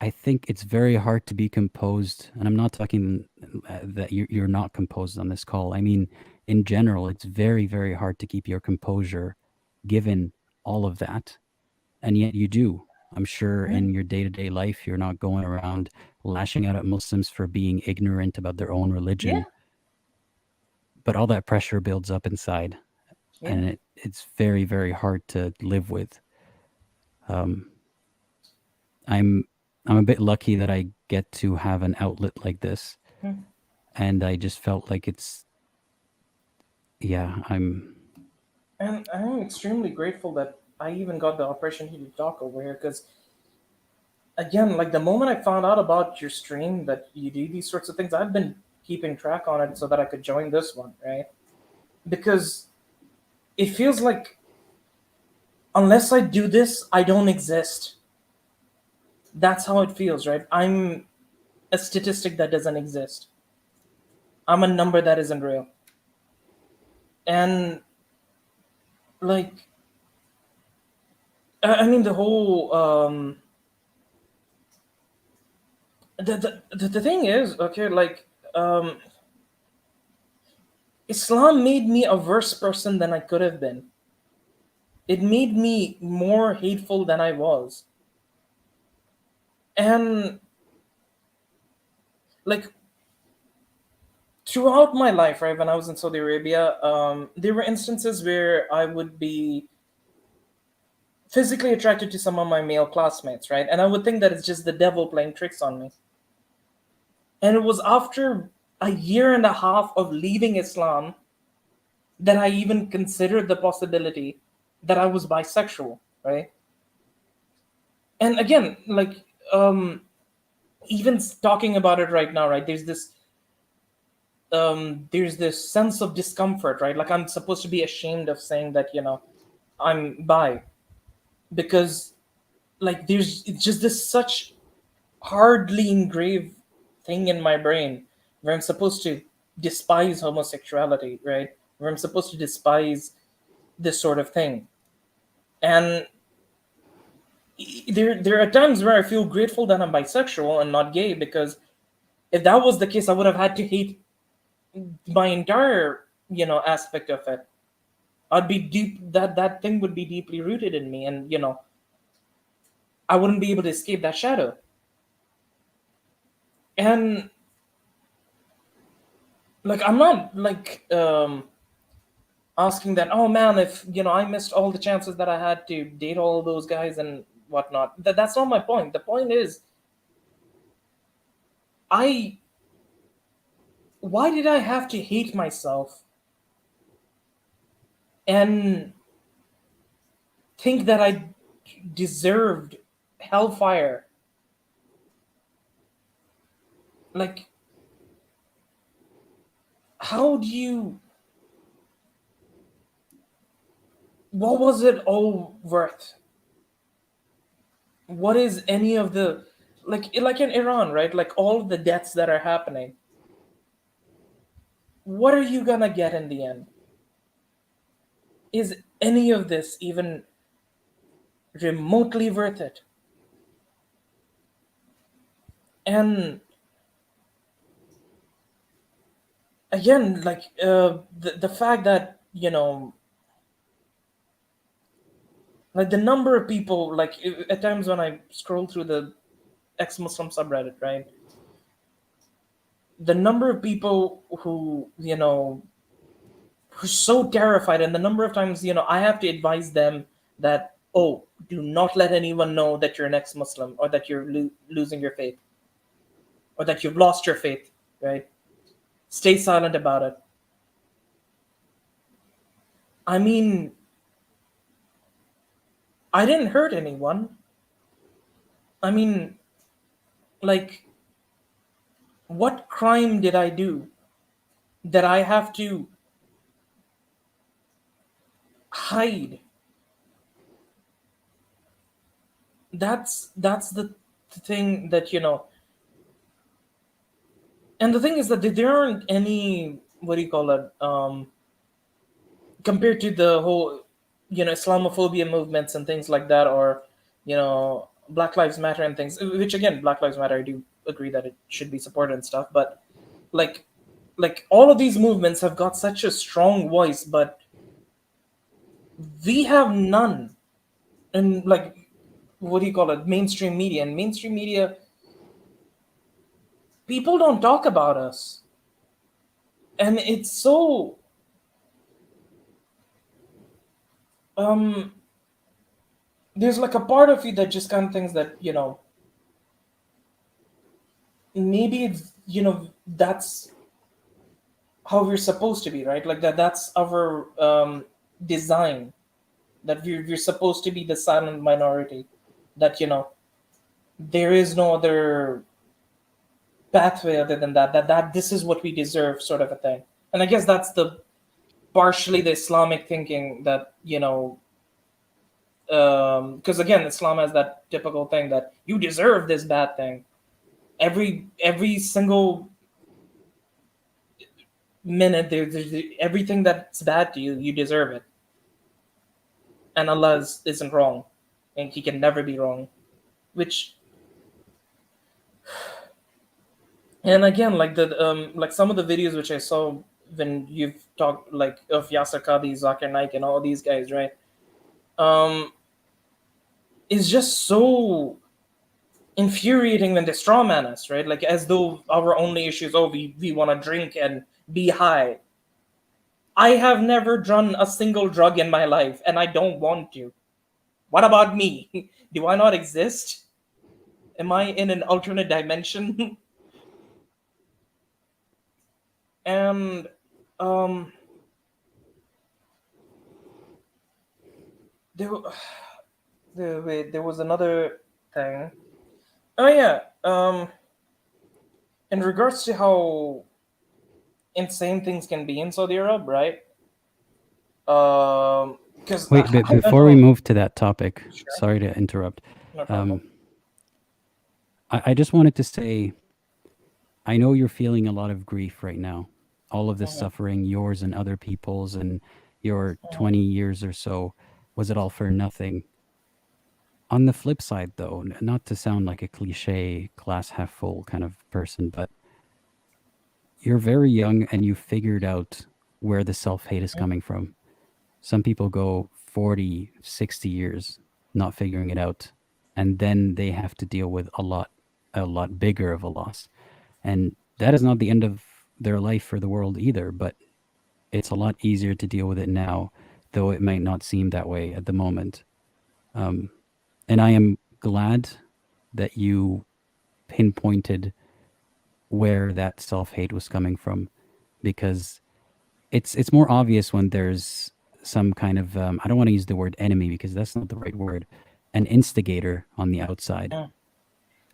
Speaker 1: I think it's very hard to be composed, and I'm not talking that you're not composed on this call. I mean, in general, it's very, very hard to keep your composure given all of that, and yet you do. I'm sure in your day-to-day life, you're not going around lashing out at Muslims for being ignorant about their own religion.
Speaker 3: Yeah.
Speaker 1: But all that pressure builds up inside, and it's very, very hard to live with. I'm a bit lucky that I get to have an outlet like this, and I just felt like I'm
Speaker 3: And I'm extremely grateful that I even got the opportunity to talk over here, because again, like the moment I found out about your stream that you do these sorts of things, I've been keeping track on it so that I could join this one, right? Because it feels like unless I do this, I don't exist. That's how it feels, right? I'm a statistic that doesn't exist. I'm a number that isn't real. And like, I mean, the whole the thing is, okay, like Islam made me a worse person than I could have been. It made me more hateful than I was. And like throughout my life, right, when I was in Saudi Arabia, there were instances where I would be physically attracted to some of my male classmates, right? And I would think that it's just the devil playing tricks on me. And it was after a year and a half of leaving Islam that I even considered the possibility that I was bisexual, right? And again, like, even talking about it right now, right? There's this sense of discomfort, right? Like I'm supposed to be ashamed of saying that, I'm bi, because like it's just this such hardly engraved thing in my brain where I'm supposed to despise homosexuality, right? Where I'm supposed to despise this sort of thing. And there are times where I feel grateful that I'm bisexual and not gay, because if that was the case, I would have had to hate my entire, aspect of it. I'd be deep, that thing would be deeply rooted in me, and I wouldn't be able to escape that shadow. And like I'm not like asking that, oh man, if I missed all the chances that I had to date all those guys and whatnot. That's not my point. The point is, why did I have to hate myself and think that I deserved hellfire? Like, how do you, what was it all worth? What is any of the, like in Iran, right? Like all the deaths that are happening. What are you gonna get in the end? Is any of this even remotely worth it? And again, like the fact that like the number of people, like at times when I scroll through the ex-Muslim subreddit, right, the number of people who who's so terrified, and the number of times I have to advise them that, oh, do not let anyone know that you're an ex-Muslim, or that you're losing your faith, or that you've lost your faith, right? Stay silent about it. I mean, I didn't hurt anyone. I mean, like, what crime did I do that I have to hide? That's the thing that and the thing is that there aren't any, what do you call it, compared to the whole Islamophobia movements and things like that, or Black Lives Matter and things, which again, Black Lives Matter, I do agree that it should be supported and stuff, but like all of these movements have got such a strong voice, but we have none. And like, what do you call it, mainstream media. And mainstream media, people don't talk about us, and it's so there's like a part of you that just kind of thinks that maybe it's that's how we're supposed to be, right? Like that's our design, that we're supposed to be the silent minority, that there is no other pathway other than that this is what we deserve, sort of a thing. And I guess that's the partially the Islamic thinking, that because again, Islam has that typical thing that you deserve this bad thing. Every single minute, there's everything that's bad to you, you deserve it. And Allah isn't wrong, and He can never be wrong. Which, and again, like like some of the videos which I saw when you've talked, like of Yasser Qadi, Zakir Naik, and all these guys, right? Is just so infuriating when they strawman us, right? Like as though our only issue is, oh, we want to drink and be high. I have never done a single drug in my life, and I don't want to. What about me? Do I not exist? Am I in an alternate dimension? And um, there, wait, there was another thing. Oh yeah. In regards to how insane things can be in Saudi Arabia, right? Because
Speaker 1: Wait, but
Speaker 3: I went
Speaker 1: before we
Speaker 3: home.
Speaker 1: move to that topic,
Speaker 3: Sure,
Speaker 1: sorry to interrupt.
Speaker 3: no problem.
Speaker 1: I just wanted to say, I know you're feeling a lot of grief right now. All of this
Speaker 3: Mhm,
Speaker 1: suffering, yours and other people's, and your 20 years or so, was it all for nothing? On the flip side, though, not to sound like a cliche, glass half full kind of person, but you're very young and you figured out where the self hate is coming from. Some people go 40, 60 years not figuring it out, and then they have to deal with a lot bigger of a loss. And that is not the end of their life for the world either, but it's a lot easier to deal with it now, though it might not seem that way at the moment. Um, and I am glad that you pinpointed where that self hate was coming from, because it's more obvious when there's some kind of I don't want to use the word enemy because that's not the right word, an instigator on the outside.
Speaker 3: mhm,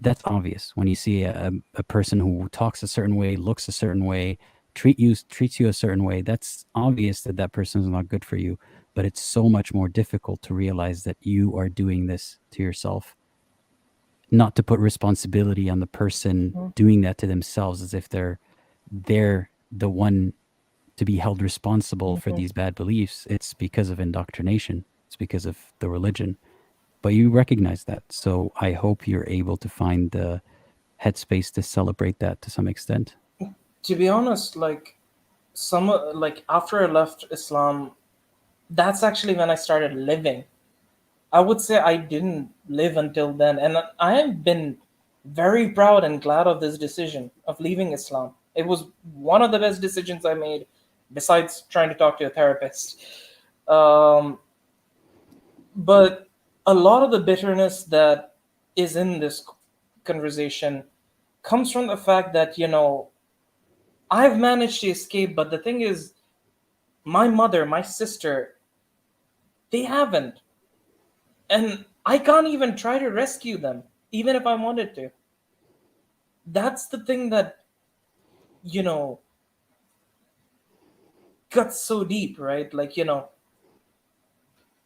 Speaker 1: That's obvious when you see a person who talks a certain way, looks a certain way, treats you a certain way. That's obvious that that person is not good for you. But it's so much more difficult to realize that you are doing this to yourself, not to put responsibility on the person
Speaker 3: mhm,
Speaker 1: doing that to themselves as if they're the one to be held responsible for
Speaker 3: mhm.
Speaker 1: these bad beliefs. It's because of indoctrination. It's because of the religion. But you recognize that. So I hope you're able to find the headspace to celebrate that to some extent.
Speaker 3: To be honest, like like after I left Islam, that's actually when I started living. I would say I didn't live until then, and I have been very proud and glad of this decision of leaving Islam. It was one of the best decisions I made, besides trying to talk to a therapist. Um, but a lot of the bitterness that is in this conversation comes from the fact that, I've managed to escape, but the thing is, my mother, my sister, they haven't. And I can't even try to rescue them, even if I wanted to. That's the thing that, you know, cuts so deep, right? Like,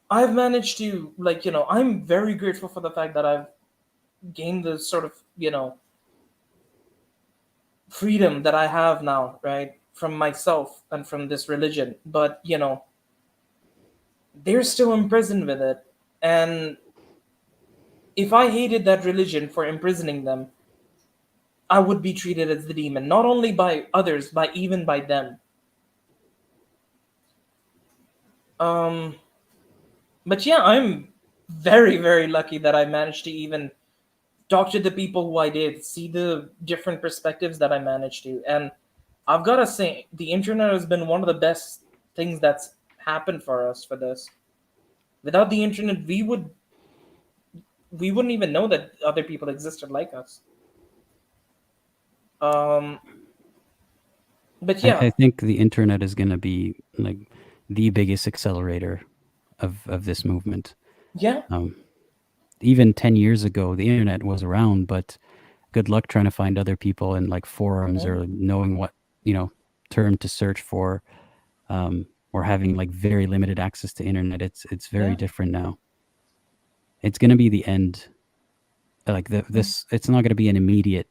Speaker 3: I've managed to, like, I'm very grateful for the fact that I've gained the sort of, freedom that I have now, right? From myself and from this religion. But, they're still imprisoned with it. And if I hated that religion for imprisoning them, I would be treated as the demon, not only by others, but even by them. Um, but yeah, I'm very, very lucky that I managed to even talk to the people who I did, see the different perspectives that I managed to. And I've got to say, the internet has been one of the best things that's happened for us for this. Without the internet, we wouldn't even know that other people existed like us. Um, but
Speaker 1: I
Speaker 3: yeah,
Speaker 1: think the internet is going to be like the biggest accelerator of this movement.
Speaker 3: yeah,
Speaker 1: Um, Even 10 years ago, the internet was around, but good luck trying to find other people in like forums
Speaker 3: mhm,
Speaker 1: or knowing what, you know, term to search for, or having like very limited access to internet. It's very
Speaker 3: yeah,
Speaker 1: different now. It's going to be the end. Like this, it's not going to be an immediate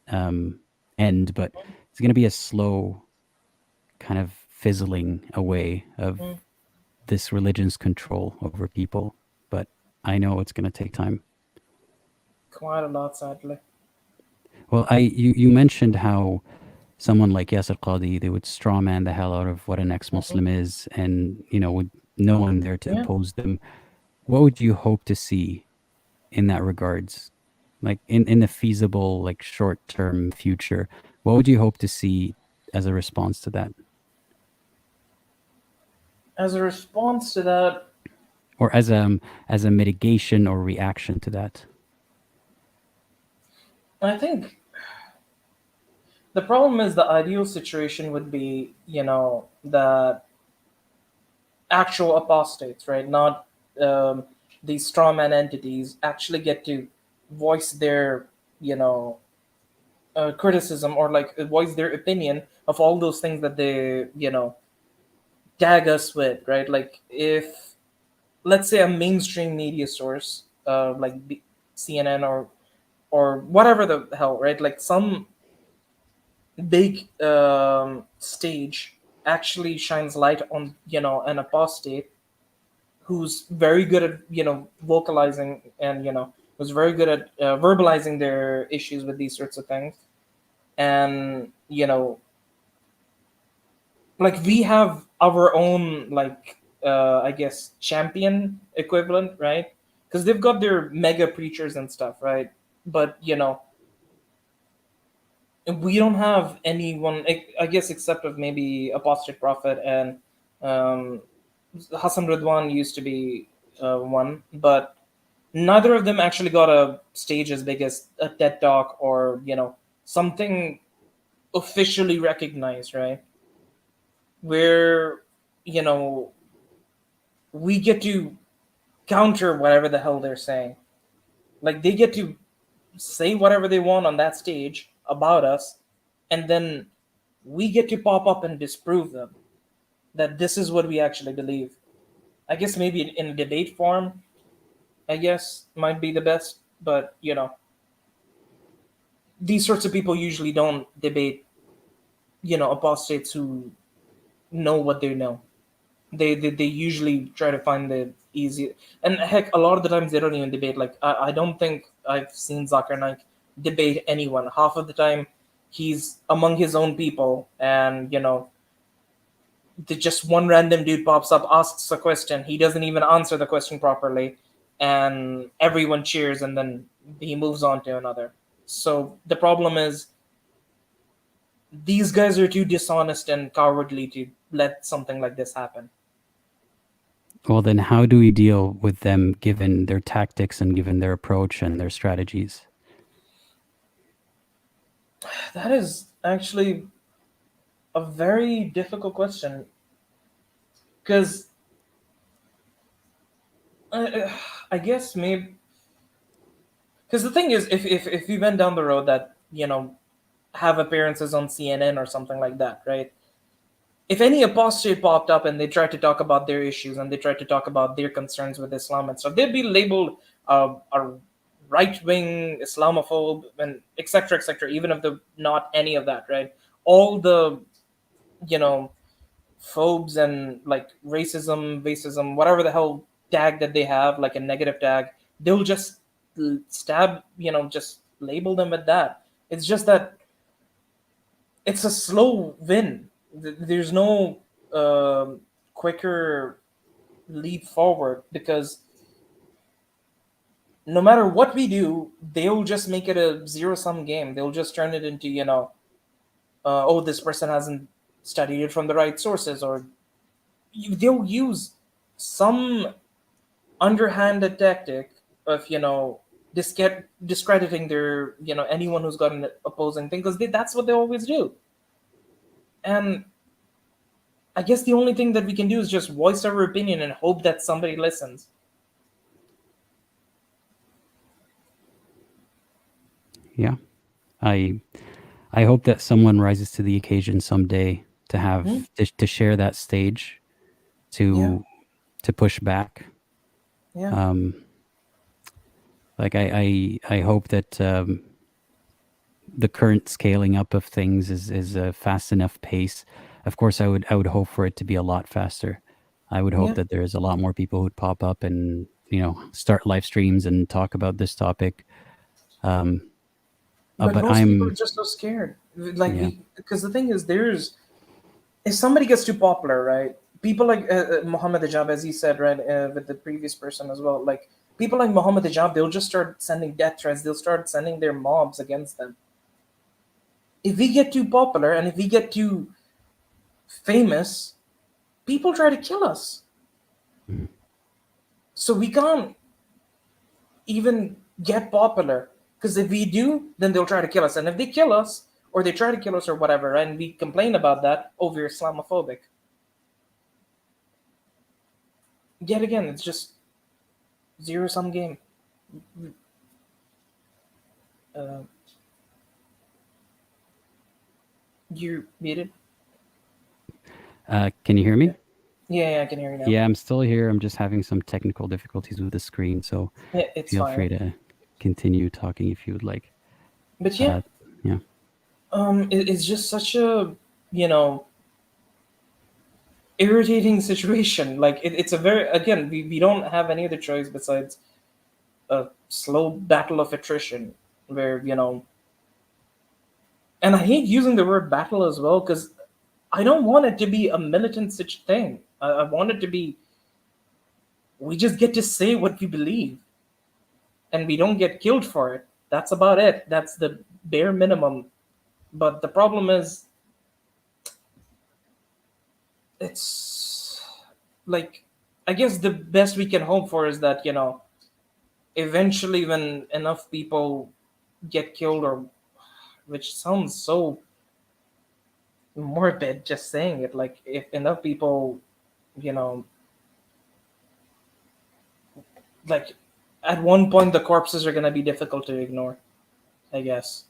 Speaker 1: um, end, but it's going to be a slow kind of fizzling away of
Speaker 3: mhm,
Speaker 1: this religion's control over people. But I know it's going to take time.
Speaker 3: quite a lot, sadly.
Speaker 1: Well, you mentioned how someone like Yasser Qadi, they would strawman the hell out of what an
Speaker 3: Mhm,
Speaker 1: ex-Muslim is, and with no one there to
Speaker 3: yeah.
Speaker 1: oppose them. What would you hope to see in that regards, like in the feasible, like short-term future? What would you hope to see as a response to that?
Speaker 3: As a response to that,
Speaker 1: Or as a mitigation or reaction to that?
Speaker 3: I think the problem is the ideal situation would be, that actual apostates, right? Not these strawman entities actually get to voice their, criticism, or like voice their opinion of all those things that they, tag us with, right? Like if, let's say, a mainstream media source, like CNN or whatever the hell, right? Like some big stage actually shines light on, an apostate who's very good at, vocalizing, and who's very good at verbalizing their issues with these sorts of things. And like we have our own, like, I guess, champion equivalent, right? Because they've got their mega preachers and stuff, right? But we don't have anyone, I guess, except of maybe Apostate Prophet and um, Hassan Ridwan used to be one, but neither of them actually got a stage as big as a TED Talk, or something officially recognized, right? Where you know we get to counter whatever the hell they're saying. Like they get to say whatever they want on that stage about us, and then we get to pop up and disprove them that this is what we actually believe. I guess maybe in a debate form, I guess might be the best, but these sorts of people usually don't debate, apostates who know what they know. They usually try to find the easy, and heck, a lot of the times they don't even debate. Like I don't think I've seen Zakir Naik debate anyone. Half of the time he's among his own people, and just one random dude pops up, asks a question, he doesn't even answer the question properly, and everyone cheers, and then he moves on to another. So the problem is these guys are too dishonest and cowardly to let something like this happen.
Speaker 1: Well, then how do we deal with them given their tactics and given their approach and their strategies?
Speaker 3: That is actually a very difficult question, because I guess maybe, because the thing is, if we went down the road that have appearances on CNN or something like that, right? If any apostate popped up and they tried to talk about their issues and they tried to talk about their concerns with Islam and stuff, they'd be labeled a right wing Islamophobe and etc. etc. Even if they're not any of that, right? All the you know phobes and like racism, whatever the hell tag that they have, like a negative tag, they'll just stab, just label them with that. It's just that it's a slow win. There's no quicker leap forward, because no matter what we do, they'll just make it a zero sum game. They'll just turn it into, oh, this person hasn't studied it from the right sources, or they'll use some underhanded tactic of discrediting their anyone who's got an opposing thing, because that's what they always do. And I guess the only thing that we can do is just voice our opinion and hope that somebody listens.
Speaker 1: Yeah. I hope that someone rises to the occasion someday to have to share that stage, to push back.
Speaker 3: Yeah.
Speaker 1: Like I hope that the current scaling up of things is a fast enough pace. Of course, I would hope for it to be a lot faster. I would hope
Speaker 3: Yeah.
Speaker 1: that there's a lot more people who'd pop up and start live streams and talk about this topic.
Speaker 3: But
Speaker 1: But
Speaker 3: most people are
Speaker 1: I'm
Speaker 3: just so scared. Like
Speaker 1: yeah.
Speaker 3: because the thing is, if somebody gets too popular, right? People like Muhammad Hijab, as he said, right, with the previous person as well. Like people like Muhammad Hijab, they'll just start sending death threats. They'll start sending their mobs against them. if we get too popular and if we get too famous, people try to kill us.
Speaker 1: Mhm.
Speaker 3: So we can't even get popular, because if we do, then they'll try to kill us. And if they kill us, or they try to kill us or whatever, and we complain about that, oh, we're Islamophobic. Yet again, it's just zero sum game. Uh, you muted?
Speaker 1: Can you hear me?
Speaker 3: Yeah, I can hear you now.
Speaker 1: Yeah, I'm still here. I'm just having some technical difficulties with the screen, so
Speaker 3: Yeah, it's
Speaker 1: feel
Speaker 3: fine.
Speaker 1: free to continue talking if you would like.
Speaker 3: But yeah,
Speaker 1: Yeah.
Speaker 3: it's just such a, you know, irritating situation. Like it's a very, again, we don't have any other choice besides a slow battle of attrition, where, you know, and I hate using the word battle as well, because I don't want it to be a militant such thing. I want it to be, we just get to say what we believe, and we don't get killed for it. That's about it. That's the bare minimum. But the problem is, it's like, I guess the best we can hope for is that, you know, eventually when enough people get killed, or, which sounds so morbid just saying it, like if enough people, you know, like at one point the corpses are going to be difficult to ignore, I guess.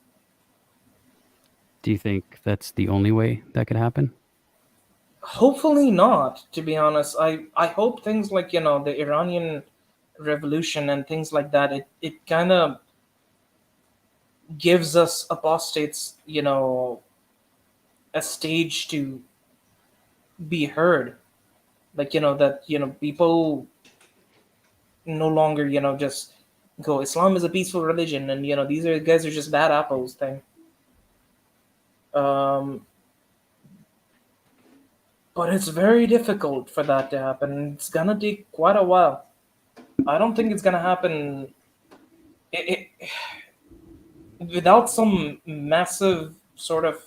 Speaker 1: Do you think that's the only way that could happen?
Speaker 3: Hopefully not, to be honest. I hope things like, you know, the Iranian revolution and things like that, it kind of gives us apostates, you know, a stage to be heard. Like, you know, that, you know, people no longer, you know, just go, Islam is a peaceful religion, and, you know, these are guys are just bad apples thing. um but it's very difficult for that to happen. It's gonna take quite a while. I don't think it's gonna happen, it without some massive sort of,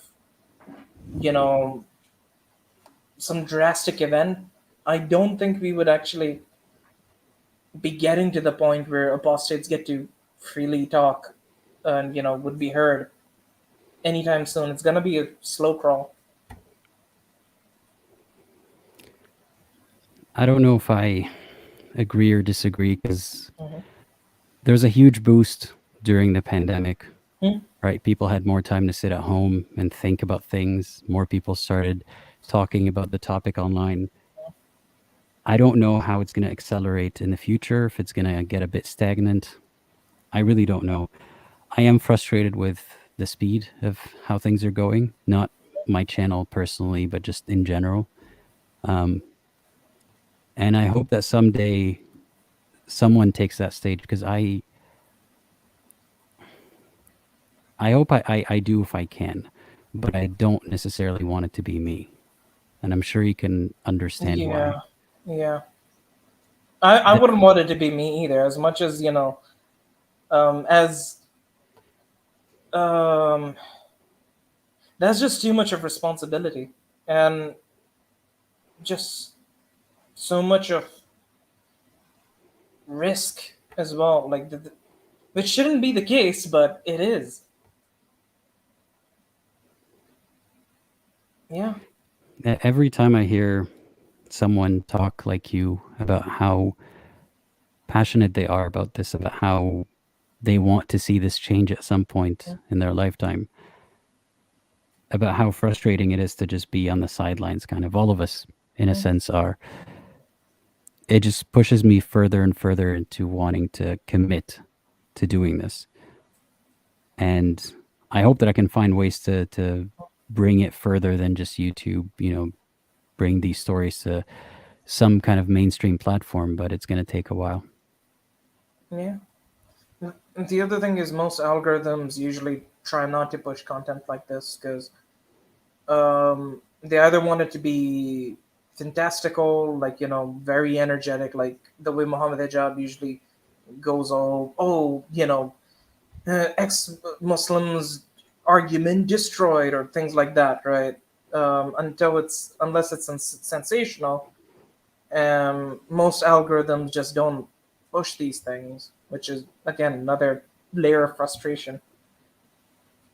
Speaker 3: you know, some drastic event. I don't think we would actually be getting to the point where apostates get to freely talk and, you know, would be heard anytime soon. It's gonna be a slow crawl.
Speaker 1: I don't know if I agree or disagree, because
Speaker 3: Mhm.
Speaker 1: there was a huge boost during the pandemic,
Speaker 3: Hmm.
Speaker 1: right? People had more time to sit at home and think about things. More people started talking about the topic online. I don't know how it's going to accelerate in the future, if it's going to get a bit stagnant. I really don't know. I am frustrated with the speed of how things are going, not my channel personally, but just in general. Um, and I hope that someday someone takes that stage, because I hope I do if I can, but I don't necessarily want it to be me. And I'm sure you can understand
Speaker 3: Yeah,
Speaker 1: why.
Speaker 3: yeah. I
Speaker 1: Th-
Speaker 3: wouldn't want it to be me either, as much as, you know, as um that's just too much of responsibility, and just so much of risk as well, like which shouldn't be the case, but it is. Yeah.
Speaker 1: Every time I hear someone talk like you about how passionate they are about this, about how they want to see this change at some point in their lifetime, about how frustrating it is to just be on the sidelines, kind of all of us, in a sense, are. It just pushes me further and further into wanting to commit to doing this. And I hope that I can find ways to bring it further than just YouTube, bring these stories to some kind of mainstream platform, but it's going to take a while.
Speaker 3: Yeah. The other thing is, most algorithms usually try not to push content like this, because they either want it to be fantastical, like, you know, very energetic, like the way Muhammad Hijab usually goes all, oh, you know, ex Muslims argument destroyed or things like that, right? Unless it's sensational, most algorithms just don't push these things, which is again another layer of frustration.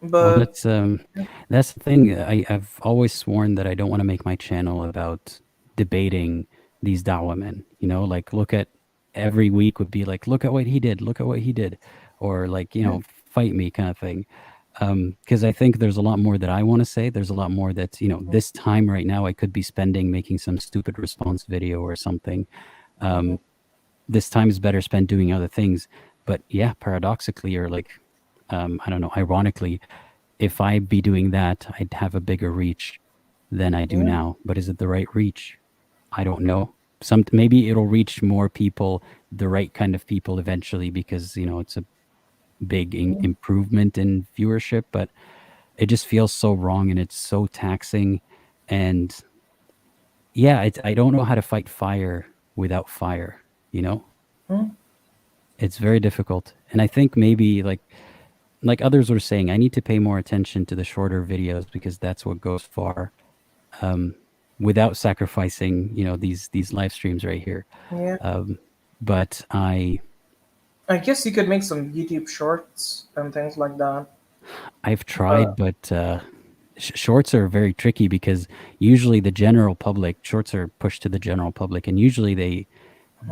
Speaker 1: Well,
Speaker 3: But
Speaker 1: that's the thing. I've always sworn that I don't want to make my channel about debating these dawah men. You know, like look at every week would be like, look at what he did, look at what he did, or like fight me kind of thing. Because I think there's a lot more that I want to say. There's a lot more that this time right now I could be spending making some stupid response video or something. This time is better spent doing other things. But yeah, paradoxically, or like I don't know, ironically, if I be doing that, I'd have a bigger reach than I do now. But is it the right reach? I don't know. Maybe it'll reach more people, the right kind of people eventually, because it's a big improvement in viewership. But it just feels so wrong and it's so taxing, and yeah, I don't know how to fight fire without fire. You know, it's very difficult, and I think maybe like others were saying, I need to pay more attention to the shorter videos because that's what goes far, without sacrificing, these live streams right here.
Speaker 3: yeah,
Speaker 1: But
Speaker 3: I guess you could make some YouTube shorts and things like that.
Speaker 1: I've tried, but shorts are very tricky because usually the general public shorts are pushed to the general public, and usually they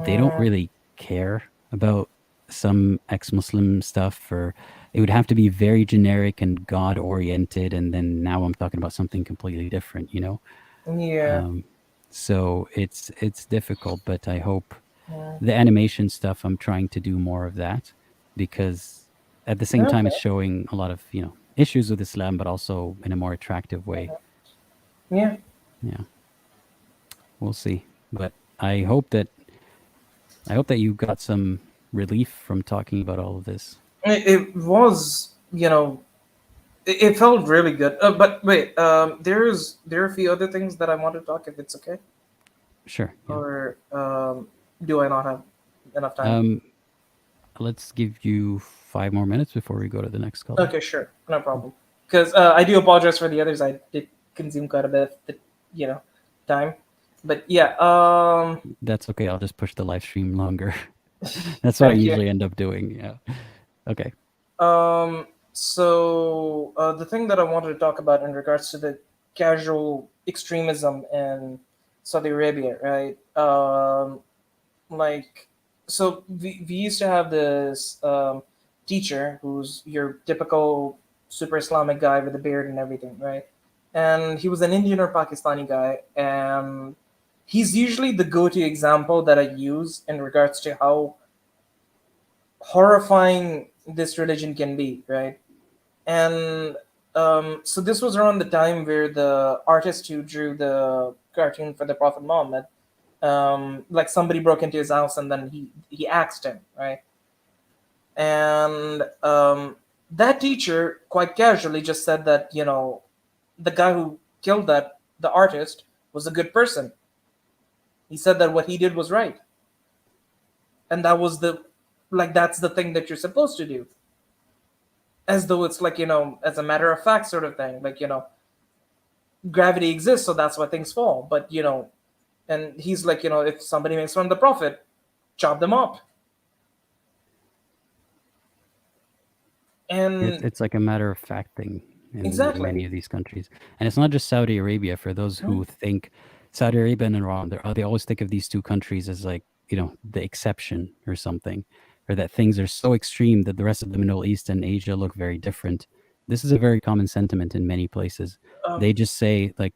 Speaker 1: don't really care about some ex-Muslim stuff, or it would have to be very generic and God oriented, and then now I'm talking about something completely different,
Speaker 3: Yeah.
Speaker 1: so it's difficult, but I hope the animation stuff, I'm trying to do more of that, because at the same time
Speaker 3: Okay.
Speaker 1: it's showing a lot of issues with Islam, but also in a more attractive way.
Speaker 3: Yeah.
Speaker 1: Yeah, we'll see. But I hope that you got some relief from talking about all of this.
Speaker 3: It was, it felt really good. But wait, there are a few other things that I want to talk if it's okay,
Speaker 1: Sure. Yeah.
Speaker 3: or do I not have enough time?
Speaker 1: Let's give you 5 more minutes before we go to the next call.
Speaker 3: Okay, sure, no problem. Because I do apologize for the others. I did consume quite a bit of time, but yeah.
Speaker 1: That's okay. I'll just push the live stream longer. That's what I
Speaker 3: Thank you.
Speaker 1: usually end up doing. Yeah. Okay.
Speaker 3: So the thing that I wanted to talk about in regards to the casual extremism in Saudi Arabia, right? Like, so we used to have this teacher who's your typical super Islamic guy with a beard and everything, right? And he was an Indian or Pakistani guy, and he's usually the go-to example that I use in regards to how horrifying this religion can be, right? And so this was around the time where the artist who drew the cartoon for the Prophet Muhammad, like somebody broke into his house and then he axed him, right? And that teacher quite casually just said that the guy who killed the artist was a good person. He said that what he did was right, and that was that's the thing that you're supposed to do, as though it's like as a matter of fact sort of thing, like gravity exists, so that's why things fall. But and he's like, if somebody makes fun of the prophet, chop them up. And
Speaker 1: It's like a matter of fact thing in
Speaker 3: exactly.
Speaker 1: many of these countries, and it's not just Saudi Arabia. For those who think Saudi Arabia and Iran, they always think of these two countries as like the exception or something, or that things are so extreme that the rest of the Middle East and Asia look very different. This is a very common sentiment in many places. They just say like,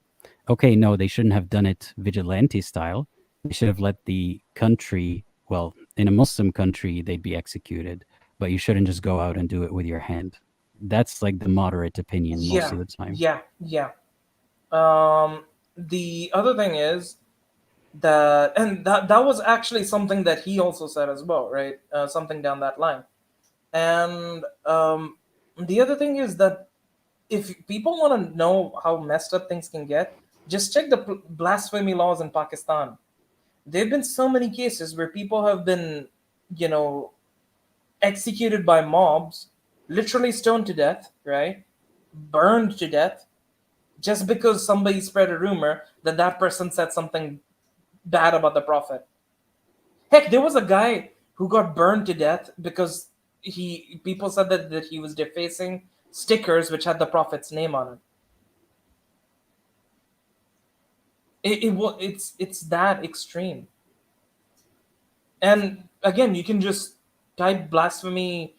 Speaker 1: okay, no, they shouldn't have done it vigilante style. They should have let the country, well, in a Muslim country, they'd be executed, but you shouldn't just go out and do it with your hand. That's like the moderate opinion most of the time.
Speaker 3: Yeah. The other thing is that was actually something that he also said as well, right? Something down that line. And the other thing is that if people want to know how messed up things can get, just check the blasphemy laws in Pakistan. There have been so many cases where people have been, executed by mobs, literally stoned to death, right? burned to death just because somebody spread a rumor that that person said something bad about the prophet. Heck, there was a guy who got burned to death because people said that he was defacing stickers which had the prophet's name on it. It's that extreme. And again, you can just type blasphemy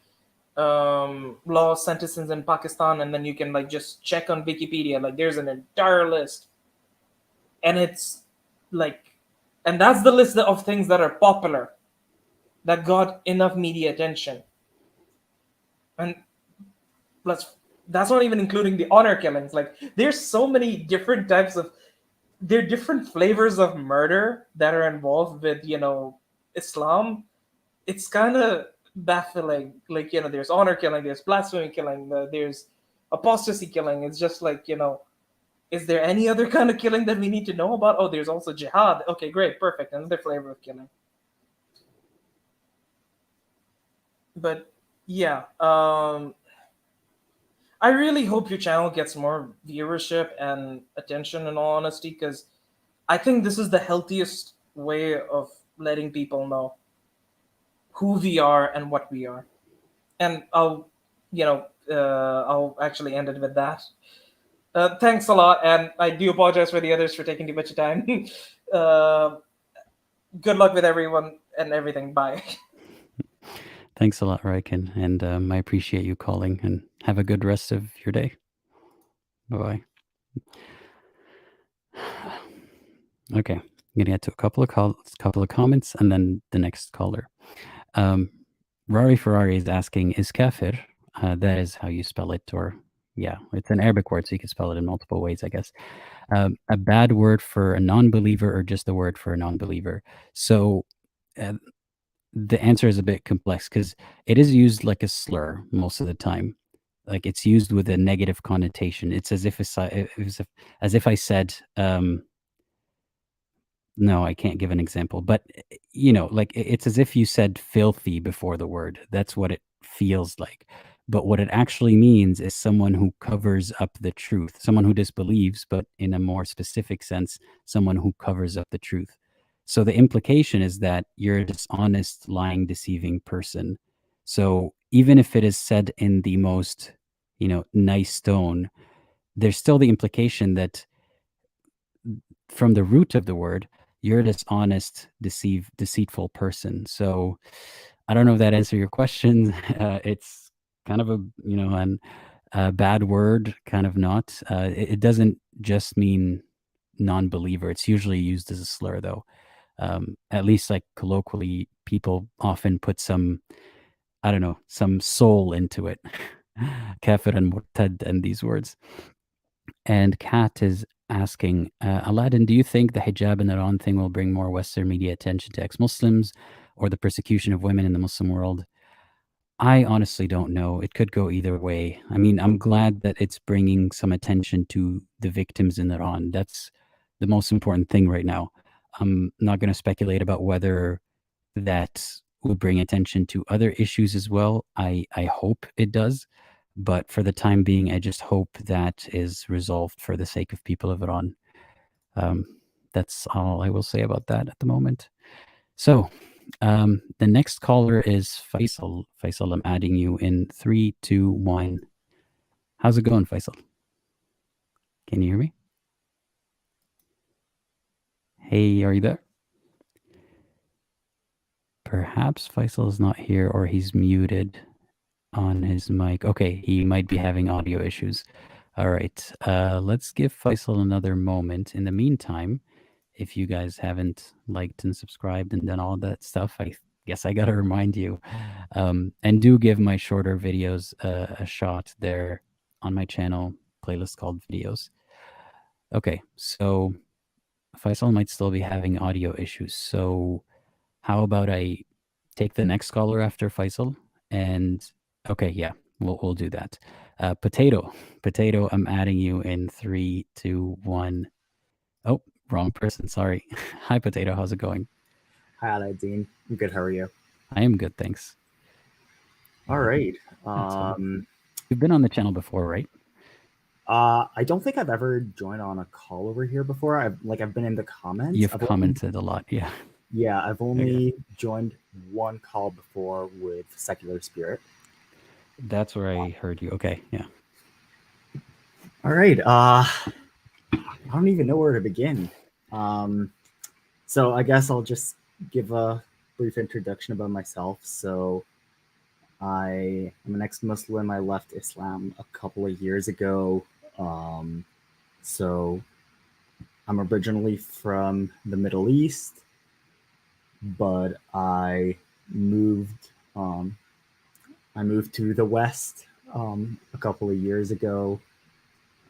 Speaker 3: law sentences in Pakistan, and then you can like just check on Wikipedia. Like there's an entire list, and it's like, and that's the list of things that are popular, that got enough media attention. And that's not even including the honor killings. Like there's so many different types of, there are different flavors of murder that are involved with Islam. It's kind of baffling. Like there's honor killing, there's blasphemy killing, there's apostasy killing. It's just like is there any other kind of killing that we need to know about? Oh, there's also jihad. Okay, great, perfect, another flavor of killing. But yeah, I really hope your channel gets more viewership and attention, in all honesty, because I think this is the healthiest way of letting people know who we are and what we are. And I'll actually end it with that. Thanks a lot, and I do apologize for the others for taking too much time. Good luck with everyone and everything. Bye.
Speaker 1: Thanks a lot, Raiken, and I appreciate you calling, and have a good rest of your day. Bye-bye. Okay, I'm gonna get to a couple of comments, and then the next caller. Rari Ferrari is asking, is kafir, that is how you spell it, or yeah, it's an Arabic word, so you can spell it in multiple ways, I guess. A bad word for a non-believer, or just a word for a non-believer? So the answer is a bit complex because it is used like a slur most of the time. Like it's used with a negative connotation. It's as if I said, no, I can't give an example, but like it's as if you said filthy before the word. That's what it feels like. But what it actually means is someone who covers up the truth, someone who disbelieves, but in a more specific sense, someone who covers up the truth. So the implication is that you're a dishonest, lying, deceiving person. So even if it is said in the most, nice tone, there's still the implication that from the root of the word, you're a dishonest, deceitful person. So I don't know if that answers your question. It's kind of a bad word, kind of not. It doesn't just mean non-believer. It's usually used as a slur, though. At least like colloquially, people often put some, I don't know, some soul into it. Kafir and murtad and these words. And Kat is asking, Aladdin, do you think the hijab and Iran thing will bring more Western media attention to ex-Muslims or the persecution of women in the Muslim world? I honestly don't know. It could go either way. I mean, I'm glad that it's bringing some attention to the victims in Iran. That's the most important thing right now. I'm not going to speculate about whether that will bring attention to other issues as well. I hope it does. But for the time being, I just hope that is resolved for the sake of people of Iran. That's all I will say about that at the moment. So the next caller is Faisal. Faisal, I'm adding you in 3, 2, 1. How's it going, Faisal? Can you hear me? Hey, are you there? Perhaps Faisal is not here, or he's muted on his mic. Okay, he might be having audio issues. All right, let's give Faisal another moment. In the meantime, if you guys haven't liked and subscribed and done all that stuff, I guess I got to remind you. And do give my shorter videos a shot there on my channel, playlist called Videos. Okay, so Faisal might still be having audio issues. So how about I take the next caller after Faisal? And okay, yeah, we'll do that. Potato, I'm adding you in 3, 2, 1. Oh, wrong person. Sorry. Hi, Potato. How's it going?
Speaker 4: Hi, Aladdin. I'm good. How are you?
Speaker 1: I am good, thanks.
Speaker 4: All right.
Speaker 1: You've been on the channel before, right?
Speaker 4: I don't think I've ever joined on a call over here before. I've been in the comments.
Speaker 1: You've commented a lot, yeah.
Speaker 4: Yeah, I've only joined one call before with Secular Spirit.
Speaker 1: That's where I heard you. Okay, yeah.
Speaker 4: All right. I don't even know where to begin. So I guess I'll just give a brief introduction about myself. So I am an ex-Muslim. I left Islam a couple of years ago. So I'm originally from the Middle East, but I moved to the West a couple of years ago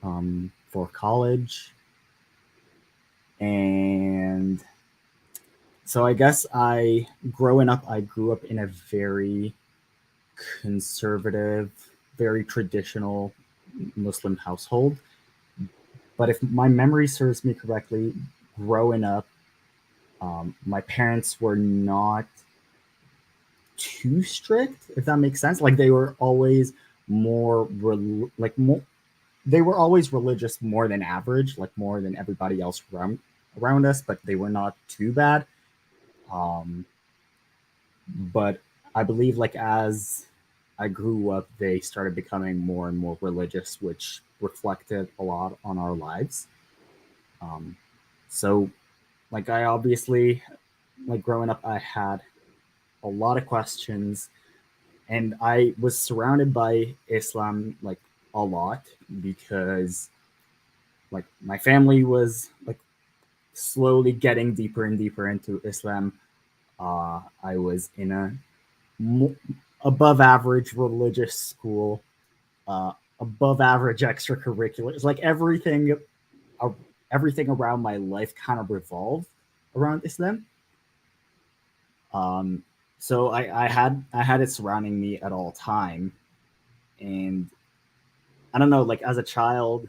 Speaker 4: for college. And so I guess growing up, I grew up in a very conservative, very traditional Muslim household. But if my memory serves me correctly, growing up, my parents were not too strict, if that makes sense. Like they were always they were always religious more than average, like more than everybody else around us, but they were not too bad. But I believe like as I grew up, they started becoming more and more religious, which reflected a lot on our lives. So like I obviously, like growing up, I had a lot of questions, and I was surrounded by Islam like a lot because like my family was like slowly getting deeper and deeper into Islam. I was in a above average religious school, above average extracurriculars, like everything around my life kind of revolved around Islam. So I had it surrounding me at all time, and I don't know, like as a child,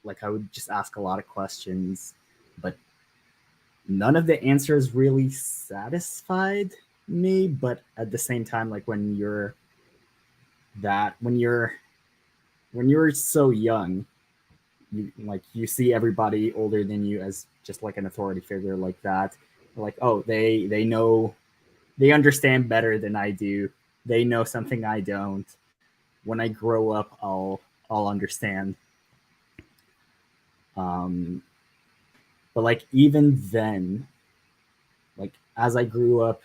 Speaker 4: like I would just ask a lot of questions, but none of the answers really satisfied me. But at the same time, like when you're so young, you see everybody older than you as just like an authority figure like that. Like, oh, they know, they understand better than I do. They know something I don't. When I grow up, I'll understand. But like even then, like as I grew up,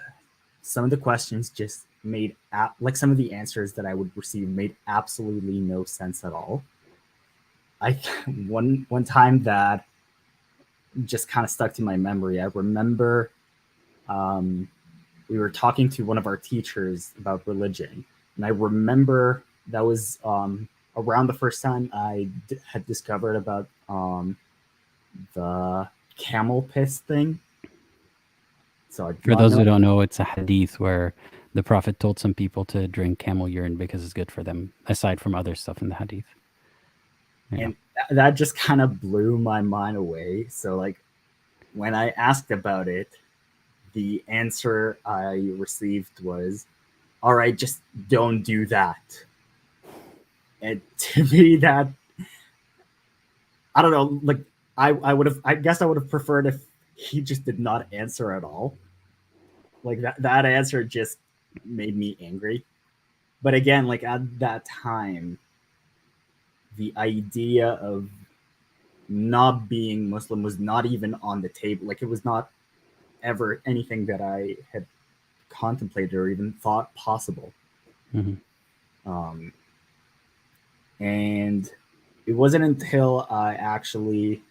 Speaker 4: some of the questions just made like some of the answers that I would receive made absolutely no sense at all. One time that just kind of stuck to my memory. I remember we were talking to one of our teachers about religion, and I remember that was around the first time I had discovered about the camel piss thing. So
Speaker 1: for those who don't know, it's a hadith where the Prophet told some people to drink camel urine because it's good for them, aside from other stuff in the hadith.
Speaker 4: Yeah. And that just kind of blew my mind away. So like when I asked about it, the answer I received was, all right, just don't do that. And to me, that, I don't know, like I guess I would have preferred if he just did not answer at all. Like that answer just made me angry. But again, like at that time, the idea of not being Muslim was not even on the table. Like it was not ever anything that I had contemplated or even thought possible.
Speaker 1: Mm-hmm.
Speaker 4: And it wasn't until I actually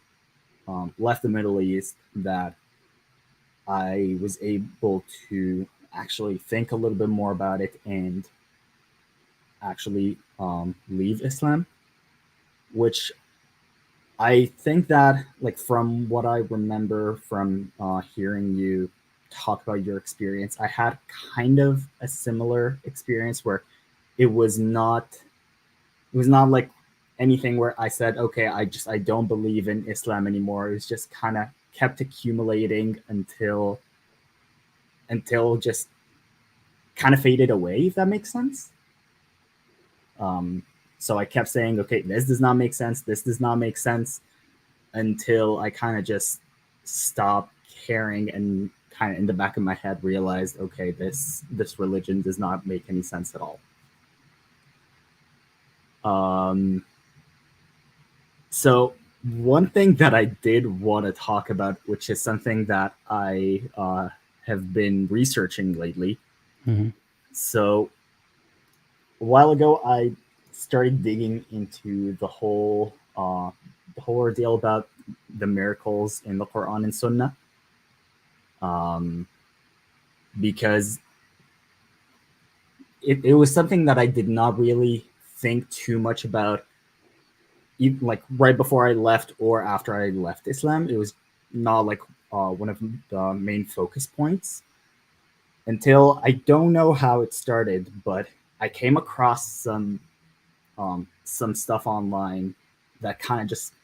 Speaker 4: left the Middle East that I was able to actually think a little bit more about it and actually leave Islam, which I think that, like, from what I remember from hearing you talk about your experience, I had kind of a similar experience where it was not like anything where I said, okay, I don't believe in Islam anymore. It was just kind of kept accumulating until just kind of faded away, if that makes sense. So I kept saying, okay, this does not make sense. This does not make sense, until I kind of just stopped caring and kind of in the back of my head realized, okay, this religion does not make any sense at all. So one thing that I did want to talk about, which is something that I have been researching lately.
Speaker 1: Mm-hmm.
Speaker 4: So a while ago, I started digging into the whole ordeal about the miracles in the Quran and Sunnah, because it was something that I did not really think too much about, like right before I left or after I left Islam. It was not like one of the main focus points until, I don't know how it started, but I came across some stuff online that kind of just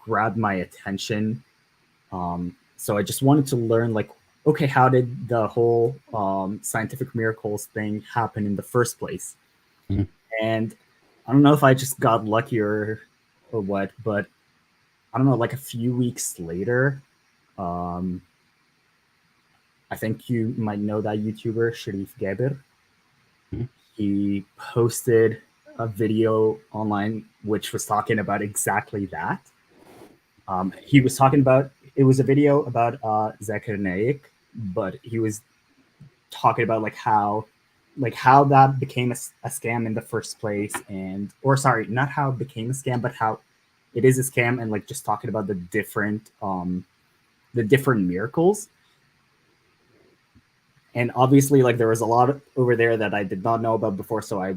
Speaker 4: grabbed my attention. So I just wanted to learn, like, okay, how did the whole scientific miracles thing happen in the first place?
Speaker 1: Mhm.
Speaker 4: And I don't know if I just got lucky or what, but I don't know, like a few weeks later, I think you might know that YouTuber, Sharif Gaber.
Speaker 1: Mhm.
Speaker 4: He posted a video online which was talking about exactly that. He was talking about, it was a video about Zakir Naik, but he was talking about like how that became a scam in the first place, and, or sorry, not how it became a scam, but how it is a scam, and like just talking about the different miracles. And obviously, like, there was a lot over there that I did not know about before, so I